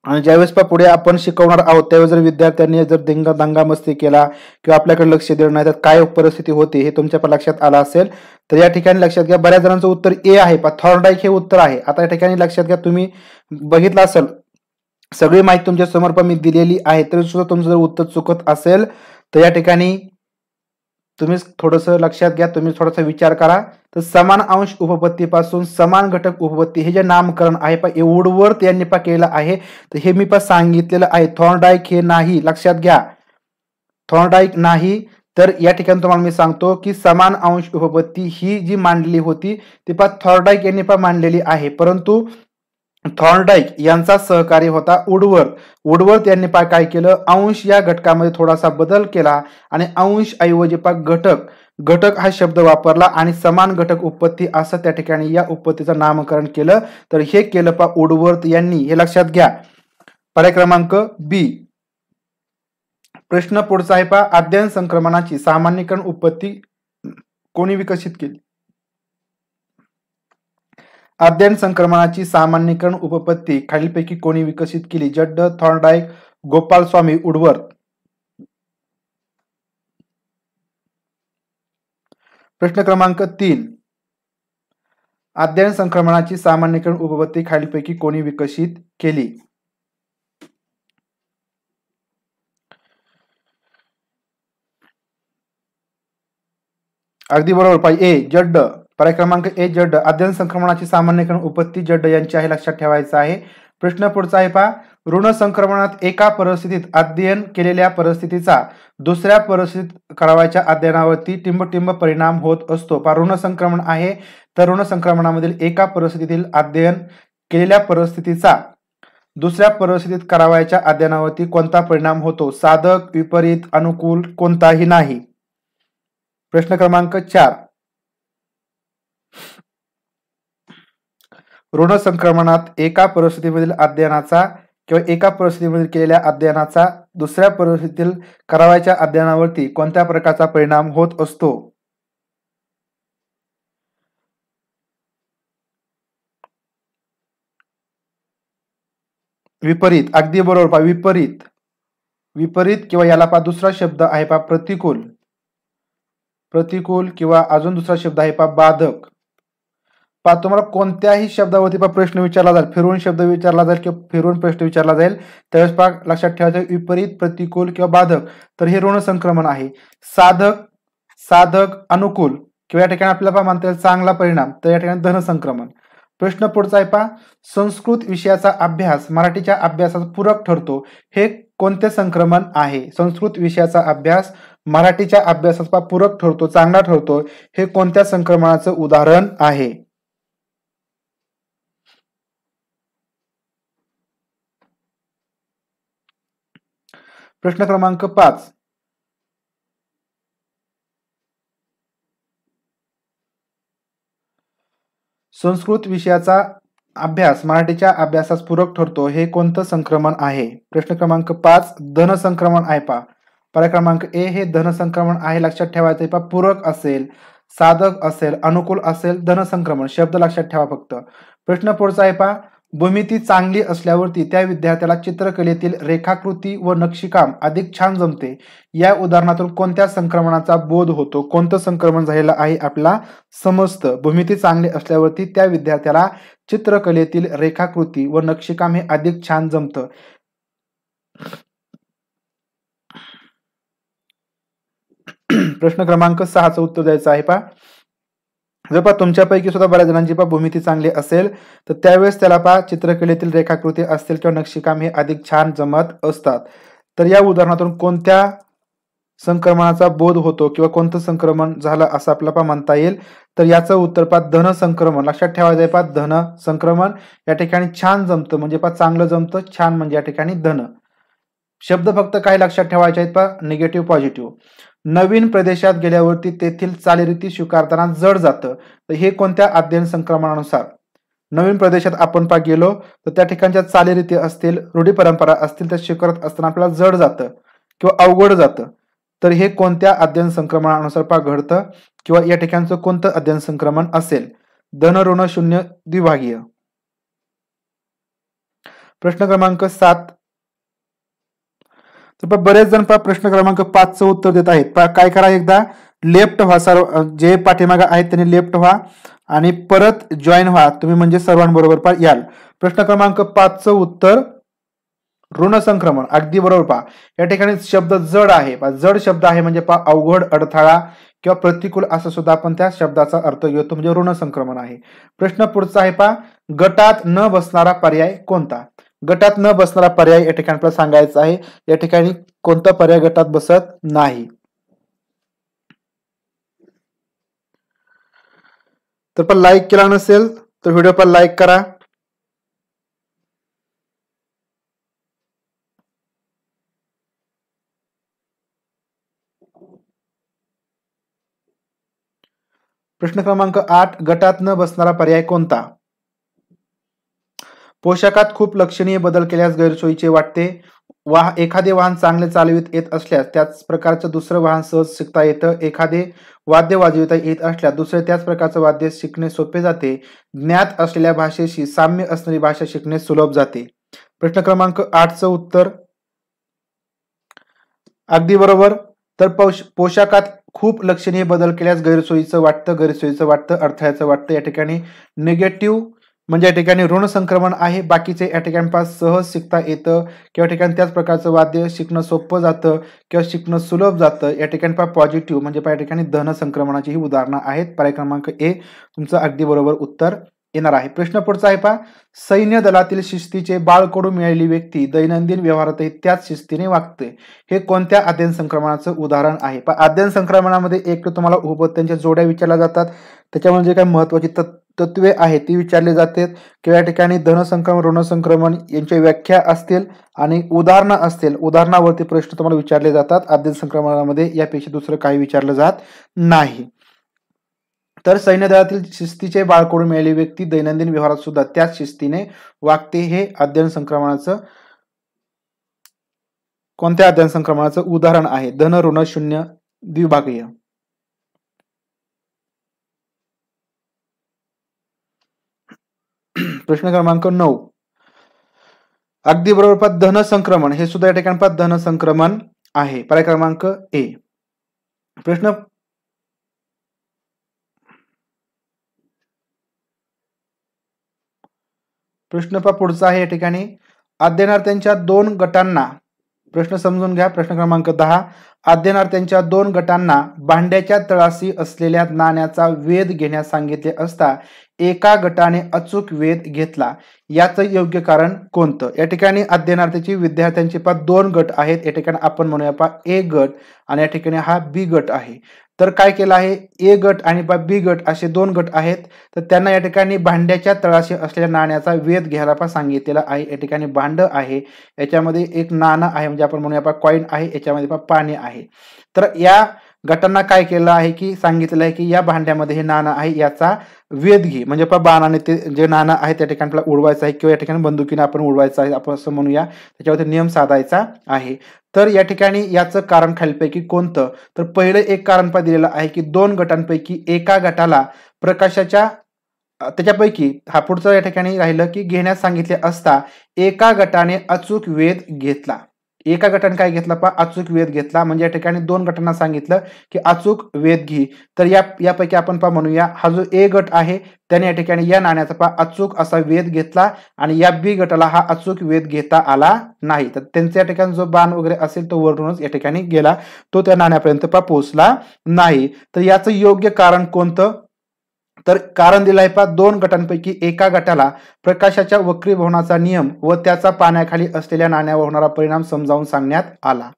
आणि ज्यावेळेस पुढे आपण शिकवणार आहोत त्यावेळेस जर विद्यार्थ्यांनी जर दंगामस्ती केला किंवा आपल्याकडे लक्ष दिलं नाही तर काय परिस्थिती होते हे तुमच्या पण लक्षात आलं असेल. तर या ठिकाणी लक्षात घ्या बऱ्याच जणांचं उत्तर ए आहे. थॉर्नडाईक हे उत्तर आहे. आता या ठिकाणी लक्षात घ्या, तुम्ही बघितलं असेल सगळी माहिती तुमच्या समोर पण मी दिलेली आहे तरी सुद्धा तुमचं जर उत्तर चुकत असेल तर या ठिकाणी तुम्ही थोडंसं लक्षात घ्या, तुम्ही थोडासा विचार करा. तर समान अंश उपपत्तीपासून समान घटक उपपत्ती हे जे नामकरण आहे वुडवर्थ यांनी केलं आहे. तर हे मी सांगितलेलं आहे. थॉर्नडाईक हे नाही, लक्षात घ्या. थॉर्नडाईक नाही तर या ठिकाणी तुम्हाला मी सांगतो की समान अंश उपपत्ती ही जी मांडलेली होती ती थॉर्नडाईक यांनी मांडलेली आहे, परंतु थॉर्नडाईक यांचा सहकारी होता वुडवर्थ यांनी काय केलं, अंश या घटकामध्ये थोडासा बदल केला आणि अंश ऐवजी घटक हा शब्द वापरला आणि समान घटक उपपत्ती असं त्या ठिकाणी या उपपत्तीचं नामकरण केलं. तर हे केलं वुडवर्थ यांनी, हे लक्षात घ्या. पर्याय क्रमांक बी. प्रश्न पुढचा आहे अध्ययन संक्रमणाची सामान्यीकरण उपपत्ती कोणी विकसित केली? अध्ययन संक्रमणाची सामान्यीकरण उपपत्ती खालीलपैकी कोणी विकसित केली? जड्ड, थॉर्नडाईक, गोपालस्वामी, वुडवर्थ. प्रश्न क्रमांक 3. अध्ययन संक्रमणाची सामान्यीकरण उपपत्ती खालीलपैकी कोणी विकसित केली? अगदी बरोबर ए जड्ड. पर्याय क्रमांक ए जड्ड. अध्ययन संक्रमणाची सामान्यीकरण उपपत्ती जड्ड यांची आहे, लक्षात ठेवायचं आहे. प्रश्न पुढचा आहे ऋण संक्रमणात एका परिस्थितीत अध्ययन केलेल्या परिस्थितीचा दुसऱ्या परिस्थितीत करावयाच्या अध्ययनावरती टिंबटिंब परिणाम होत असतो. ऋण संक्रमण आहे, तर ऋण संक्रमणामधील एका परिस्थितीतील अध्ययन केलेल्या परिस्थितीचा दुसऱ्या परिस्थितीत करावयाच्या अध्ययनावरती कोणता परिणाम होतो? साधक, विपरीत, अनुकूल, कोणताही नाही. प्रश्न क्रमांक 4. ऋण संक्रमणात एका परिस्थितीमधील अध्ययनाचा किंवा एका परिस्थितीमध्ये केलेल्या अध्ययनाचा दुसऱ्या परिस्थितीतील करावयाच्या अध्ययनावरती कोणत्या प्रकारचा परिणाम होत असतो? विपरीत. अगदी बरोबर विपरीत. विपरीत किंवा याला दुसरा शब्द आहे प्रतिकूल. प्रतिकूल किंवा अजून दुसरा शब्द आहे बाधक. तुम्हाला कोणत्याही शब्दावरती प्रश्न विचारला जाईल, फिरवून शब्द विचारला जाईल किंवा फिरवून प्रश्न विचारला जाईल, त्यावेळेस लक्षात ठेवायचं विपरीत, प्रतिकूल किंवा बाधक. तर हे ऋण संक्रमण आहे. साधक, अनुकूल किंवा या ठिकाणी आपल्याला म्हणता येईल चांगला परिणाम, तर या ठिकाणी धन संक्रमण. प्रश्न पुढचा आहे संस्कृत विषयाचा अभ्यास मराठीच्या अभ्यासास पूरक ठरतो, हे कोणते संक्रमण आहे? संस्कृत विषयाचा अभ्यास मराठीच्या अभ्यासास पूरक ठरतो, चांगला ठरतो, हे कोणत्या संक्रमणाचं उदाहरण आहे? प्रश्न क्रमांक 5. संस्कृत विषयाचा अभ्यास मराठीच्या अभ्यासास पूरक ठरतो, हे कोणतं संक्रमण आहे? प्रश्न क्रमांक 5 धन संक्रमण आहे पर्याय क्रमांक ए हे धन संक्रमण आहे, लक्षात ठेवायचं पूरक असेल, साधक असेल, अनुकूल असेल, धन संक्रमण शब्द लक्षात ठेवा फक्त. प्रश्न पुढचा आहे भूमिती चांगली असल्यावरती त्या विद्यार्थ्याला चित्रकलेतील रेखाकृती व नक्षीकाम अधिक छान जमते. या उदाहरणातून कोणत्या संक्रमणाचा बोध होतो? कोणतं संक्रमण झालेलं आहे आपल्याला समजतं. भूमिती चांगली असल्यावरती त्या विद्यार्थ्याला चित्रकलेतील रेखाकृती व नक्षीकाम हे अधिक छान जमतं. प्रश्न क्रमांक 6चं उत्तर द्यायचं आहे जर तुमच्यापैकी सुद्धा बऱ्याच जणांची भूमिती चांगली असेल तर त्यावेळेस त्याला चित्रकलेतील रेखाकृती असतील किंवा नक्षीकाम हे अधिक छान जमत असतात. तर या उदाहरणातून कोणत्या संक्रमणाचा बोध होतो किंवा कोणतं संक्रमण झालं असं आपल्याला म्हणता येईल? तर याचं उत्तर धन संक्रमण. लक्षात ठेवायचं आहे धन संक्रमण या ठिकाणी छान जमतं म्हणजे चांगलं जमतं, छान म्हणजे या ठिकाणी धन. शब्द फक्त काय लक्षात ठेवायचे आहेत निगेटिव्ह पॉझिटिव्ह. नवीन प्रदेशात गेल्यावरती तेथील चालीरीती स्वीकारताना जड जातं, तर हे कोणत्या अध्ययन संक्रमणानुसार? नवीन प्रदेशात आपण गेलो तर त्या ठिकाणच्या चालीरीती असतील, रूढी परंपरा असतील, त्या स्वीकारत असताना आपल्याला जड जातं किंवा अवघड जातं. तर हे कोणत्या अध्ययन संक्रमणानुसार घडतं किंवा या ठिकाणचं कोणतं अध्ययन संक्रमण असेल? धन ऋण शून्य द्विभागीय. प्रश्न क्रमांक 7. तर बरेच जण प्रश्न क्रमांक 5चं उत्तर देत आहेत. काय करा, एकदा लेफ्ट व्हा, सर्व जे पाठीमागे आहेत त्यांनी लेफ्ट व्हा आणि परत जॉईन व्हा तुम्ही, म्हणजे सर्वांबरोबर याल. प्रश्न क्रमांक 5चं उत्तर ऋण संक्रमण. अगदी बरोबर या ठिकाणी शब्द जड आहे, जड शब्द आहे म्हणजे अवघड, अडथळा किंवा प्रतिकूल असं सुद्धा आपण त्या शब्दाचा अर्थ घेतो, म्हणजे ऋण संक्रमण आहे. प्रश्न पुढचा आहे गटात न बसणारा पर्याय कोणता? गटात न बसणारा पर्याय या ठिकाणी आपल्याला सांगायचा आहे. या ठिकाणी कोणता पर्याय गटात बसत नाही? तर पण लाईक केला नसेल तर व्हिडिओ पण लाईक करा. प्रश्न क्रमांक 8, गटात न बसणारा पर्याय कोणता? पोशाखात खूप लक्षणीय बदल केल्यास गैरसोयीचे वाटते. एखादे वाहन चांगले चालवित येत असल्यास त्याच प्रकारचं दुसरं वाहन सहज शिकता येतं. एखादे वाद्य वाजविता येत असल्यास दुसरे त्याच प्रकारचं वाद्य शिकणे सोपे जाते. ज्ञात असलेल्या भाषेशी साम्य असणारी भाषा शिकणे सुलभ जाते. प्रश्न क्रमांक 8चं उत्तर अगदी बरोबर. तर पोशाखात खूप लक्षणीय बदल केल्यास गैरसोयीचं वाटतं, अडथळ्याचं वाटतं. या ठिकाणी निगेटिव्ह म्हणजे या ठिकाणी ऋण संक्रमण आहे. बाकीचे या ठिकाणी सहज शिकता येतं किंवा ठिकाणी त्याच प्रकारचं वाद्य शिकणं सोपं जातं किंवा शिकणं सुलभ जातं. या ठिकाणी पॉझिटिव्ह म्हणजे या ठिकाणी धन संक्रमणाची ही उदाहरणं आहेत. पर्याय क्रमांक ए तुमचं अगदी बरोबर उत्तर येणार आहे. प्रश्न पुढचा आहे पहा, सैन्य दलातील शिस्तीचे बाळकडू मिळालेली व्यक्ती दैनंदिन व्यवहारातही त्याच शिस्तीने वागते. हे कोणत्या अध्ययन संक्रमणाचं उदाहरण आहे? अध्ययन संक्रमणामध्ये एक तर तुम्हाला उपपत्त्यांच्या जोड्या विचारल्या जातात, त्याच्यामध्ये जे काही महत्वाची तत्वे आहेत ती विचारली जातात किंवा या ठिकाणी धनसंक्रमण ऋण संक्रमण यांच्या व्याख्या असतील आणि उदाहरणं असतील. उदाहरणावरती प्रश्न तुम्हाला विचारले जातात. अध्ययन संक्रमणामध्ये यापेक्षा दुसरं काही विचारलं जात नाही. तर सैन्य दलातील शिस्तीचे बाळकडून मिळालेली व्यक्ती दैनंदिन व्यवहारात सुद्धा त्याच शिस्तीने वागते. हे अध्ययन संक्रमणाचं कोणत्या अध्ययन संक्रमणाचं उदाहरण आहे? धन ऋण शून्य द्विभागीय. प्रश्न क्रमांक 9 अगदी बरोबर. धन संक्रमण हे सुद्धा या ठिकाणी धन संक्रमण आहे. पर्याय क्रमांक ए. प्रश्न पुढचा आहे. या ठिकाणी अध्ययनार्थ्यांच्या 2 गटांना प्रश्न समजून घ्या. प्रश्न क्रमांक 10 अध्ययनार्थ्यांच्या 2 गटांना भांड्याच्या तळाशी असलेल्या नाण्याचा वेध घेण्यास सांगितले असता एका गटाने अचूक वेध घेतला. याचं योग्य कारण कोणतं? या ठिकाणी अध्ययनार्थीची विद्यार्थ्यांचे 2 गट आहेत. या ठिकाणी आपण म्हणूया ए गट आणि या ठिकाणी हा बी गट आहे. तर काय केलं आहे, ए गट आणि बी गट असे 2 गट आहेत. तर त्यांना या ठिकाणी भांड्याच्या तळाशी असलेल्या नाण्याचा वेध घ्यायला सांगितलेला आहे. या ठिकाणी भांड आहे, याच्यामध्ये एक नाणं आहे म्हणजे आपण म्हणूया कॉईन आहे, याच्यामध्ये पाणी आहे. तर या गटांना काय केलं आहे की सांगितलेलं आहे की या भांड्यामध्ये हे नाणं आहे, याचा वेध घे. म्हणजे बाणाने ते जे नाणं आहे त्या ठिकाणी आपल्याला उडवायचं आहे किंवा या ठिकाणी बंदुकीने आपण उडवायचं आहे, आपण असं म्हणूया. त्याच्यावरती नियम साधायचा आहे. तर या ठिकाणी याचं कारण खालीलपैकी कोणतं? तर पहिलं एक कारण दिलेलं आहे की 2 गटांपैकी एका गटाला प्रकाशाच्या त्याच्यापैकी हा पुढचं या ठिकाणी राहिलं की घेण्यास सांगितले असता एका गटाने अचूक वेध घेतला. एका गटाने काय घेतला अचूक वेध घेतला. म्हणजे या ठिकाणी 2 गटांना सांगितलं की अचूक वेध घे. तर यापैकी आपण म्हणूया हा जो ए गट आहे त्याने या ठिकाणी या नाण्याचा अचूक असा वेध घेतला आणि या बी गटाला हा अचूक वेध घेता आला नाही. तर त्यांच्या या ठिकाणी जो बाण वगैरे असेल तो वरूनच या ठिकाणी गेला, तो त्या नाण्यापर्यंत पोहोचला नाही. तर याचं योग्य कारण कोणतं? तर कारण दिलंय 2 गटांपैकी एका गटाला प्रकाशाच्या वक्रीभवनाचा नियम व त्याचा पाण्याखाली असलेल्या नाण्यावर होणारा परिणाम समजावून सांगण्यात आला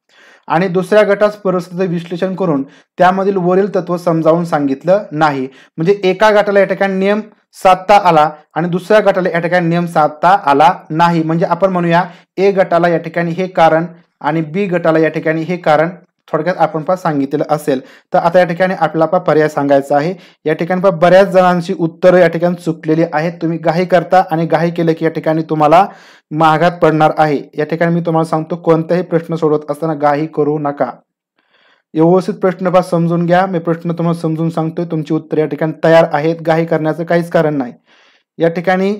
आणि दुसऱ्या गटास परिस्थितीचे विश्लेषण करून त्यामधील वरील तत्व समजावून सांगितलं नाही. म्हणजे एका गटाला या ठिकाणी नियम साधता आला आणि दुसऱ्या गटाला या ठिकाणी नियम साधता आला नाही. म्हणजे आपण म्हणूया ए गटाला या ठिकाणी हे कारण आणि बी गटाला या ठिकाणी हे कारण थोडक्यात आपण सांगितलेलं असेल. तर आता या ठिकाणी आपल्याला पर्याय सांगायचा आहे. या ठिकाणी बऱ्याच जणांची उत्तरं या ठिकाणी चुकलेली आहेत. तुम्ही घाई करता आणि घाई केलं की या ठिकाणी तुम्हाला महागात पडणार आहे. या ठिकाणी मी तुम्हाला सांगतो कोणताही प्रश्न सोडवत असताना घाई करू नका. व्यवस्थित प्रश्न समजून घ्या. मी प्रश्न तुम्हाला समजून सांगतोय, तुमची उत्तर या ठिकाणी तयार आहेत. घाई करण्याचं काहीच कारण नाही. या ठिकाणी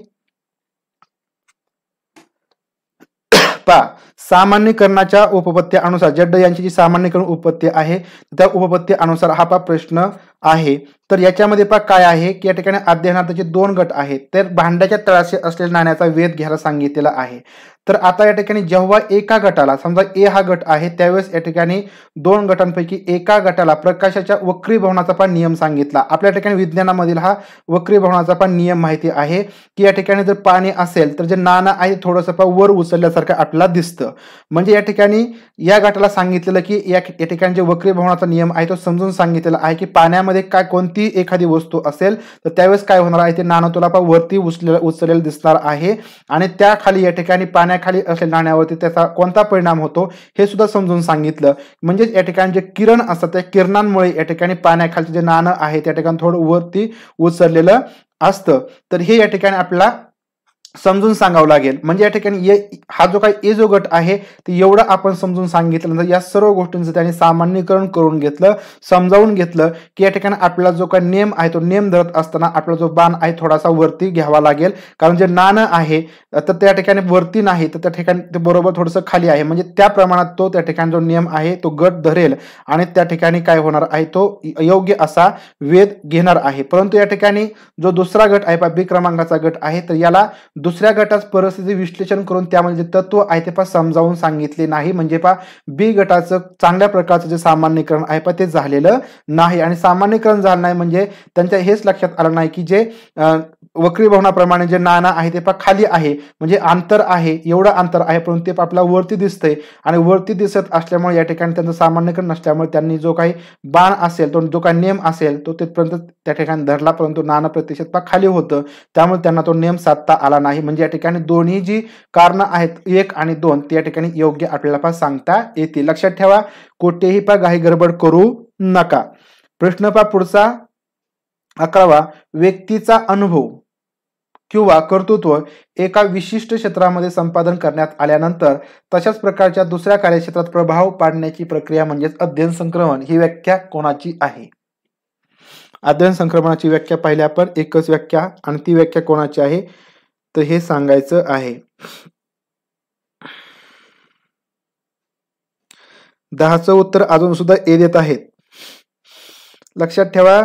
सामान्यीकरणाच्या उपपत्ती अनुसार जड्ड यांची जी सामान्यीकरण उपपत्ती आहे त्या उपपत्ती अनुसार हा प्रश्न आहे. तर याच्यामध्ये काय आहे की या ठिकाणी अध्ययनार्थीचे 2 गट आहेत. तर भांड्याच्या तळाशी असलेल्या नाण्याचा वेध घ्यायला सांगितलेला आहे. तर आता या ठिकाणी जेव्हा एका गटाला समजा ए हा गट आहे त्यावेळेस या ठिकाणी 2 गटांपैकी एका गटाला प्रकाशाच्या वक्रीभवनाचा नियम सांगितला. आपल्या ठिकाणी विज्ञानामधील हा वक्रीभवनाचा नियम माहिती आहे की या ठिकाणी जर पाणी असेल तर जे नाणं आहे थोडंसं वर उचलल्यासारखं आपल्याला दिसतं. म्हणजे या ठिकाणी या गटाला सांगितलेलं की या ठिकाणी जे वक्रीभवनाचा नियम आहे तो समजून सांगितलेला आहे की पाण्यामध्ये काय कोणती एखादी वस्तू असेल तर त्यावेळेस काय होणार आहे, ते नाणं तुला वरती उचललेलं दिसणार आहे आणि त्या खाली या ठिकाणी पाण्याखाली असलेल्या नाण्यावरती त्याचा कोणता परिणाम होतो हे सुद्धा समजून सांगितलं. म्हणजे या ठिकाणी जे किरण असतात त्या किरणांमुळे या ठिकाणी पाण्याखालचे जे नाणं आहे त्या ठिकाणी थोडं वरती उचललेलं असतं. तर हे या ठिकाणी आपल्याला समजून सांगावं लागेल. म्हणजे या ठिकाणी हा जो काही जो गट आहे ते एवढं आपण समजून सांगितलं, या सर्व गोष्टींचं त्यांनी सामान्यीकरण करून घेतलं, समजावून घेतलं की या ठिकाणी आपल्याला जो काही नेम आहे तो नेम धरत असताना आपला जो बाण आहे थोडासा वरती घ्यावा लागेल. कारण जे नाणं आहे तर त्या ठिकाणी वरती नाही तर त्या ठिकाणी ते बरोबर थोडंसं खाली आहे. म्हणजे त्या प्रमाणात तो त्या ठिकाणी जो नियम आहे तो गट धरेल आणि त्या ठिकाणी काय होणार आहे, तो योग्य असा वेध घेणार आहे. परंतु या ठिकाणी जो दुसरा गट आहे बी क्रमांकाचा गट आहे तर याला दुसऱ्या गटात परिस्थिती विश्लेषण करून त्यामध्ये जे तत्व आहे ते समजावून सांगितले नाही. म्हणजे बी गटाचं चांगल्या प्रकारचं जे सामान्यीकरण आहे ते झालेलं नाही. आणि सामान्यीकरण झालं नाही म्हणजे त्यांच्या हेच लक्षात आलं नाही की जे वक्रीभवनाप्रमाणे जे नाणं आहे ते खाली आहे, म्हणजे अंतर आहे, एवढं अंतर आहे परंतु ते आपल्याला वरती दिसतंय आणि वरती दिसत असल्यामुळे या ठिकाणी त्यांचं सामान्यीकरण नसल्यामुळे त्यांनी जो काही बाण असेल तो जो काही नेम असेल तो तिथपर्यंत त्या ठिकाणी धरला, परंतु नाणं प्रत्यक्षात खाली होतं त्यामुळे त्यांना तो नेम साधता आला नाही. म्हणजे या ठिकाणी दोन्ही जी कारणं आहेत 1 आणि 2 त्या ठिकाणी योग्य आपल्याला सांगता येतील. लक्षात ठेवा, कोठेही घाई गडबड करू नका. प्रश्न पुढचा 11वा, व्यक्तीचा अनुभव किंवा कर्तृत्व एका विशिष्ट क्षेत्रामध्ये संपादन करण्यात आल्यानंतर तशाच प्रकारच्या दुसऱ्या कार्यक्षेत्रात प्रभाव पाडण्याची प्रक्रिया म्हणजेच अध्ययन संक्रमण ही व्याख्या कोणाची आहे? अध्ययन संक्रमणाची व्याख्या पाहिली आपण, एकच व्याख्या आणि ती व्याख्या कोणाची आहे तर हे सांगायचं आहे. 10चं उत्तर अजून सुद्धा ए देत आहेत. लक्षात ठेवा,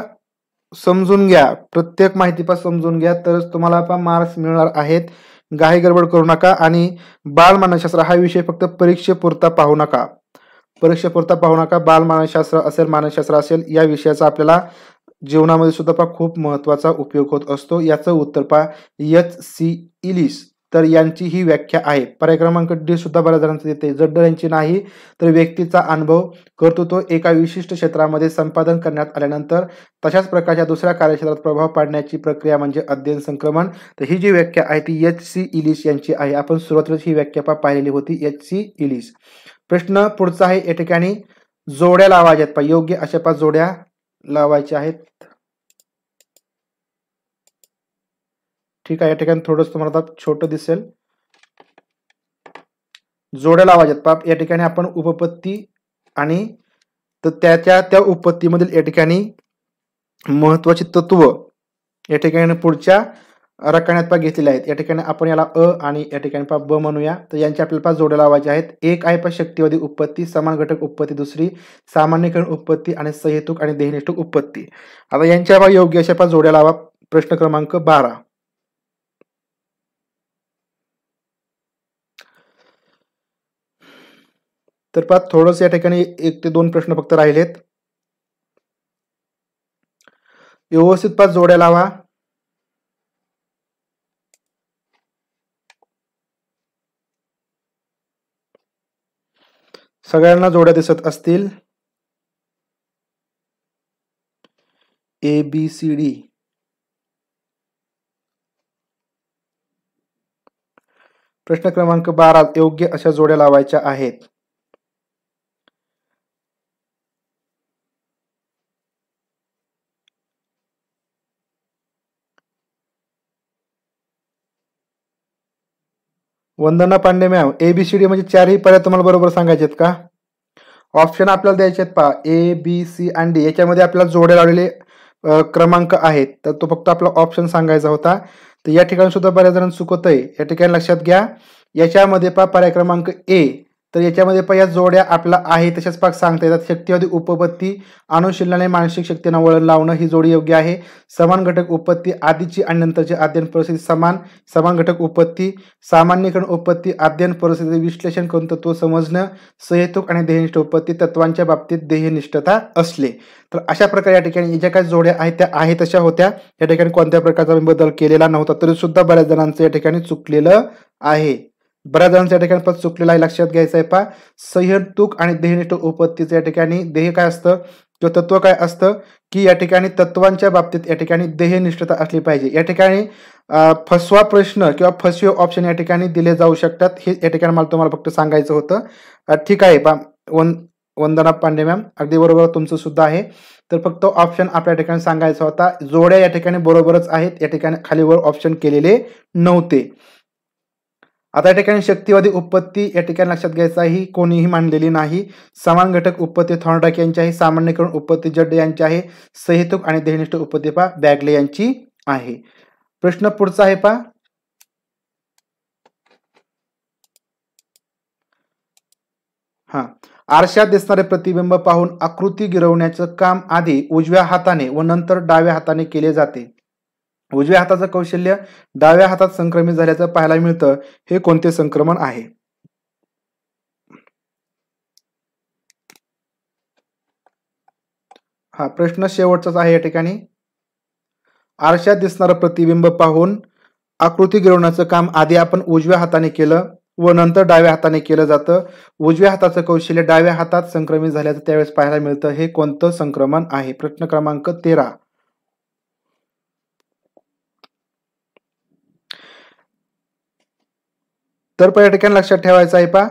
समजून घ्या, प्रत्येक माहितीपासून समजून घ्या तरच तुम्हाला मार्क्स मिळणार आहेत. घाई गडबड करू नका. आणि बालमानसशास्त्र हा विषय फक्त परीक्षेपुरता पाहू नका, परीक्षेपुरता पाहू नका. बालमानसशास्त्र असेल, मानसशास्त्र असेल, या विषयाचा आपल्याला जीवनामध्ये सुद्धा खूप महत्वाचा उपयोग होत असतो. याचं उत्तर H.C. इलिस तर यांची ही व्याख्या आहे. पर्याय क्रमांक डी सुद्धा बऱ्याच जणांचं येते. जड्डर यांची नाही तर व्यक्तीचा अनुभव कर्तृत्व एका विशिष्ट क्षेत्रामध्ये संपादन करण्यात आल्यानंतर तशाच प्रकारच्या दुसऱ्या कार्यक्षेत्रात प्रभाव पाडण्याची प्रक्रिया म्हणजे अध्ययन संक्रमण. तर ही जी व्याख्या आहे ती H.C. इलिस यांची आहे. आपण सुरुवातीलाच ही व्याख्या पाहिलेली होती, H.C. इलिस. प्रश्न पुढचा आहे, या ठिकाणी जोड्या लावायच्या आहेत. योग्य अशा जोड्या लावायच्या आहेत. ठीक आहे, या ठिकाणी थोडंसं तुम्हाला छोटं दिसेल. जोड्या लावायच्यात. या ठिकाणी आपण उपपत्ती आणि तर त्या उपपत्तीमधील या ठिकाणी महत्वाची तत्व या ठिकाणी पुढच्या रकान्यात घेतलेले आहेत. या ठिकाणी आपण याला अ आणि या ठिकाणी ब म्हणूया. तर यांची आपल्याला जोड्या लावायच्या आहेत. एक आहे शक्तिवादी उपपत्ती, समान घटक उपपत्ती दुसरी, सामान्यीकरण उपपत्ती आणि सहेतुक आणि देहनिष्ठ उपपत्ती. आता यांच्या योग्य अशा जोड्या लावा. प्रश्न क्रमांक 12. तर थोडंसं या ठिकाणी 1 ते 2 प्रश्न फक्त राहिलेत. व्यवस्थित जोड्या लावा. सगळ्यांना जोड्या दिसत असतील. ABCD. प्रश्न क्रमांक 12 योग्य अशा जोड्या लावायच्या आहेत. वंदना पांडे मॅम, ABCD म्हणजे 4ही पर्याय तुम्हाला बरोबर सांगायचे आहेत का? ऑप्शन आपल्याला द्यायचे आहेत A, B, C आणि D. याच्यामध्ये आपल्याला जोड्या लावलेले क्रमांक आहेत तर तो फक्त आपला ऑप्शन सांगायचा होता. तर या ठिकाणी सुद्धा बऱ्याच जणांना चुकतंय. या ठिकाणी लक्षात घ्या, याच्यामध्ये पर्याय क्रमांक ए तर याच्यामध्ये या जोड्या आपला आहे तशाच सांगता येतात. शक्तिवादी उपपत्ती, अनुशीलनाने मानसिक शक्तींना वळण लावणं ही जोडी योग्य आहे. समान घटक उपपत्ती, आधीची आणि नंतरची अध्ययन परिस्थिती समान घटक उपपत्ती, सामान्यीकरण उपपत्ती, अध्ययन परिस्थिती विश्लेषण करून तत्व समजणं, सहेतुक आणि देहनिष्ठ उपपत्ती, तत्वांच्या बाबतीत देहनिष्ठता असले. तर अशा प्रकारे या ठिकाणी ज्या काही जोड्या आहेत त्या आहे तशा होत्या. या ठिकाणी कोणत्या प्रकारचा बदल केलेला नव्हता तरी सुद्धा बऱ्याच जणांचं या ठिकाणी चुकलेलं आहे. बऱ्याच जणांच्या या ठिकाणी पद चुकलेला आहे, लक्षात घ्यायचं आहे पहा. सहेतुक आणि देहनिष्ठ उपपत्तीचं या ठिकाणी देह काय असतं किंवा तत्व काय असतं की या ठिकाणी तत्वांच्या बाबतीत या ठिकाणी देहनिष्ठता असली पाहिजे. या ठिकाणी फसवा प्रश्न किंवा फसवे ऑप्शन या ठिकाणी दिले जाऊ शकतात, हे या ठिकाणी मला तुम्हाला फक्त सांगायचं होतं. ठीक आहे पा वंदना पांडे मॅम, अगदी बरोबर तुमचं सुद्धा आहे. तर फक्त ऑप्शन आपल्या ठिकाणी सांगायचा होता. जोड्या या ठिकाणी बरोबरच आहेत, या ठिकाणी खालीवर ऑप्शन केलेले नव्हते. आता या ठिकाणी शक्तिवादी उपपत्ती या ठिकाणी लक्षात घ्यायचं आहे, कोणीही मांडलेली नाही. समान घटक उपपत्ती थॉर्नडाईक यांची आहे. सामान्यीकरण उपपत्ती जड्डे यांची आहे. सहेतुक आणि देहनिष्ठ उपपत्ती पहा बॅगले यांची आहे. प्रश्न पुढचा आहे पहा. आरशात दिसणारे प्रतिबिंब पाहून आकृती गिरवण्याचं काम आधी उजव्या हाताने व नंतर डाव्या हाताने केले जाते. उजव्या हाताचं कौशल्य डाव्या हातात संक्रमित झाल्याचं पाहायला मिळतं. हे कोणते संक्रमण आहे? प्रश्न शेवटचाच आहे या ठिकाणी. आरशात दिसणारं प्रतिबिंब पाहून आकृती गिरवण्याचं काम आधी आपण उजव्या हाताने केलं व नंतर डाव्या हाताने केलं जातं. उजव्या हाताचं कौशल्य डाव्या हातात संक्रमित झाल्याचं त्यावेळेस पाहायला मिळतं. हे कोणतं संक्रमण आहे? प्रश्न क्रमांक 13. तर या ठिकाणी लक्षात ठेवायचं आहे पहा,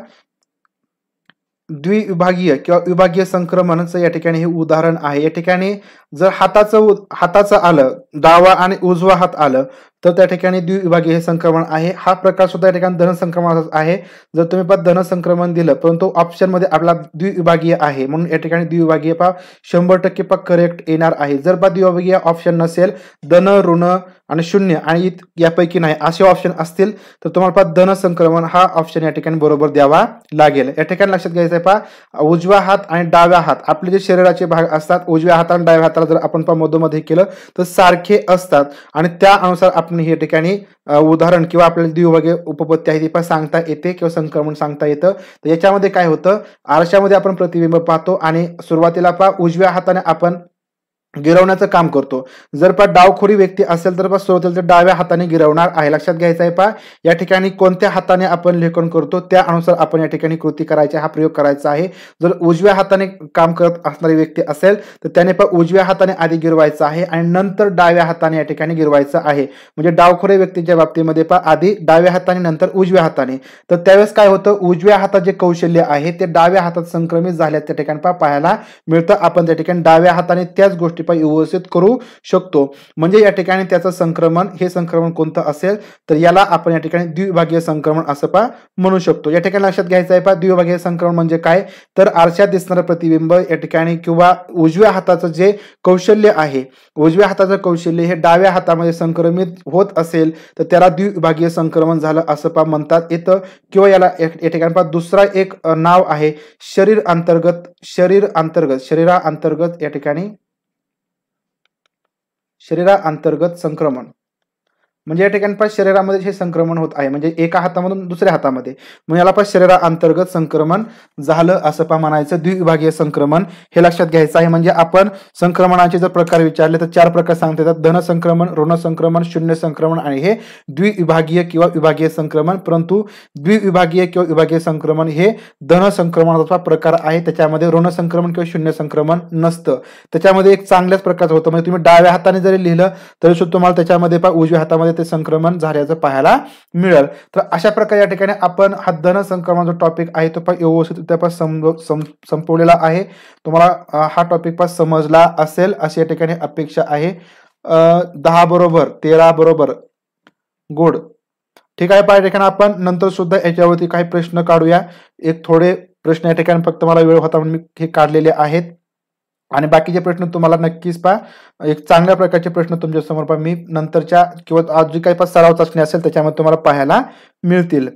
द्विविभागीय किंवा विभागीय संक्रमणाचं या ठिकाणी हे उदाहरण आहे. या ठिकाणी जर हाताचं आलं, डावा आणि उजवा हात आलं तर त्या ठिकाणी द्विविभागीय हे संक्रमण आहे. हा प्रकार सुद्धा या ठिकाणी धनसंक्रमणाचाच आहे. जर तुम्ही पहा धनसंक्रमण दिलं परंतु ऑप्शन मध्ये आपला द्विविभागीय आहे, म्हणून या ठिकाणी द्विविभागीय पहा 100% पहा करेक्ट येणार आहे. जर पहा द्विविभागीय ऑप्शन नसेल, धन, ऋण आणि शून्य आणि यापैकी नाही असे ऑप्शन असतील तर तुम्हाला पहा धनसंक्रमण हा ऑप्शन या ठिकाणी बरोबर द्यावा लागेल. या ठिकाणी लक्षात घ्यायचं आहे पहा, उजवा हात आणि डाव्या हात आपले जे शरीराचे भाग असतात, उजव्या हात आणि डाव्या हाताला जर आपण पहा मधोमध केलं तर सारखे असतात आणि त्यानुसार आपण या ठिकाणी उदाहरण किंवा आपल्याला द्विविभागीय उपपत्ती आहे ती पण सांगता येते किंवा संक्रमण सांगता येतं. तर याच्यामध्ये काय होतं, आरशामध्ये आपण प्रतिबिंब पाहतो आणि सुरुवातीला पहा उजव्या हाताने आपण गिरवण्याचं काम करतो. जर पहा डावखोरी व्यक्ती असेल तर पहा सुरुवातीला डाव्या हाताने गिरवणार आहे. लक्षात घ्यायचं आहे पहा, या ठिकाणी कोणत्या हाताने आपण लेखन करतो त्यानुसार आपण या ठिकाणी कृती करायची, हा प्रयोग करायचा आहे. जर उजव्या हाताने काम करत असणारी व्यक्ती असेल तर त्याने पहा उजव्या हाताने आधी गिरवायचं आहे आणि नंतर डाव्या हाताने या ठिकाणी गिरवायचं आहे. म्हणजे डावखोरी व्यक्तीच्या बाबतीमध्ये पहा आधी डाव्या हाताने नंतर उजव्या हाताने. तर त्यावेळेस काय होतं, उजव्या हातात जे कौशल्य आहे ते डाव्या हातात संक्रमित झाल्याचं त्या ठिकाणी पाहायला मिळतं. आपण त्या ठिकाणी डाव्या हाताने त्याच गोष्टी व्यवस्थित करू शकतो. म्हणजे या ठिकाणी त्याचं संक्रमण, हे संक्रमण कोणतं असेल तर याला आपण या ठिकाणी द्विविभागीय संक्रमण असं पहा म्हणू शकतो. या ठिकाणी लक्षात घ्यायचं आहे पहा, द्विविभागीय संक्रमण म्हणजे काय, तर आरशात दिसणारं प्रतिबिंब या ठिकाणी किंवा उजव्या हाताचं जे कौशल्य आहे, उजव्या हाताचं कौशल्य हे डाव्या हातामध्ये संक्रमित होत असेल तर त्याला द्विविभागीय संक्रमण झालं असं पहा म्हणतात येतं. किंवा याला या ठिकाणी पहा दुसरा एक नाव आहे शरीरांतर्गत या ठिकाणी शरीरांतर्गत संक्रमण. म्हणजे या ठिकाणी पण शरीरामध्ये हे संक्रमण होत आहे, म्हणजे एका हातामधून दुसऱ्या हातामध्ये, म्हणजे याला पण शरीरांतर्गत संक्रमण झालं असं पहा म्हणायचं. द्विविभागीय संक्रमण हे लक्षात घ्यायचं आहे. म्हणजे आपण संक्रमणाचे जर प्रकार विचारले तर 4 प्रकार सांगता येतात, धन संक्रमण, ऋण संक्रमण, शून्य संक्रमण आणि हे द्विविभागीय किंवा विभागीय संक्रमण. परंतु द्विविभागीय किंवा विभागीय संक्रमण हे धन संक्रमणाचा प्रकार आहे, त्याच्यामध्ये ऋण संक्रमण किंवा शून्य संक्रमण नसतं. त्याच्यामध्ये एक चांगल्याच प्रकारचं होतं, म्हणजे तुम्ही डाव्या हाताने जरी लिहिलं तरी सुद्धा तुम्हाला त्याच्यामध्ये पहा उजव्या हातामध्ये ते संक्रमण झाल्याचं पाहायला मिळेल. तर अशा प्रकारे या ठिकाणी आपण हा धन संक्रमणाचा टॉपिक आहे तो व्यवस्थित संपवलेला आहे. तुम्हाला हा टॉपिक पण समजला असेल अशी या ठिकाणी अपेक्षा आहे. 10 बरोबर 13 बरोबर गुड. ठीक आहे, या ठिकाणी आपण नंतर सुद्धा याच्यावरती काही प्रश्न काढूया. एक थोडे प्रश्न या ठिकाणी फक्त मला वेळ होता म्हणून मी हे काढलेले आहेत आणि बाकीचे प्रश्न तुम्हाला नक्कीच पहा एक चांगल्या प्रकारचे प्रश्न तुमच्या समोर पहा मी नंतरच्या किंवा आज जी काही सराव चाचणी असेल त्याच्यामध्ये तुम्हाला पाहायला मिळतील.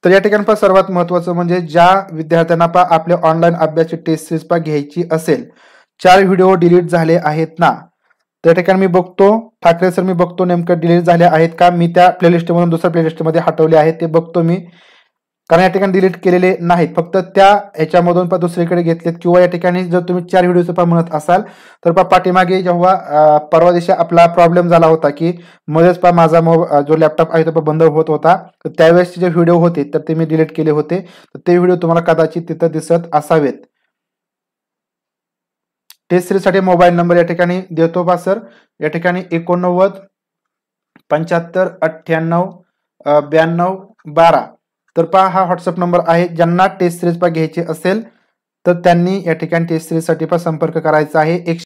तर या ठिकाणी पहा सर्वात महत्वाचं म्हणजे ज्या विद्यार्थ्यांना पहा आपल्या ऑनलाईन अभ्यासाची टेस्ट सिरीज पहा घ्यायची असेल, 4 व्हिडिओ डिलीट झाले आहेत ना, त्या ठिकाणी मी बघतो ठाकरे सर, मी बघतो नेमकं डिलीट झाले आहेत का, मी त्या प्लेलिस्ट मधून दुसऱ्या प्लेलिस्ट मध्ये हटवले आहेत ते बघतो मी. कारण या ठिकाणी डिलीट केलेले नाहीत, फक्त त्या ह्याच्यामधून पण दुसरीकडे घेतलेत. किंवा या ठिकाणी जर तुम्ही 4 व्हिडिओचं पण म्हणत असाल तर पाठीमागे जेव्हा परवा दिवशी आपला प्रॉब्लेम झाला होता की मध्येच माझा जो लॅपटॉप आहे तो बंद होत होता, तर त्यावेळेस जे व्हिडिओ होते तर ते मी डिलीट केले होते. तर ते व्हिडिओ तुम्हाला कदाचित तिथं दिसत असावेत. टेस्ट सिरीजसाठी मोबाईल नंबर या ठिकाणी देतो पहा सर. या ठिकाणी 89 75 98 92 12. तर पहा हा व्हॉट्सअप नंबर आहे. ज्यांना टेस्ट सिरीज घ्यायची असेल तर त्यांनी या ठिकाणी टेस्ट सिरीजसाठी संपर्क करायचा आहे.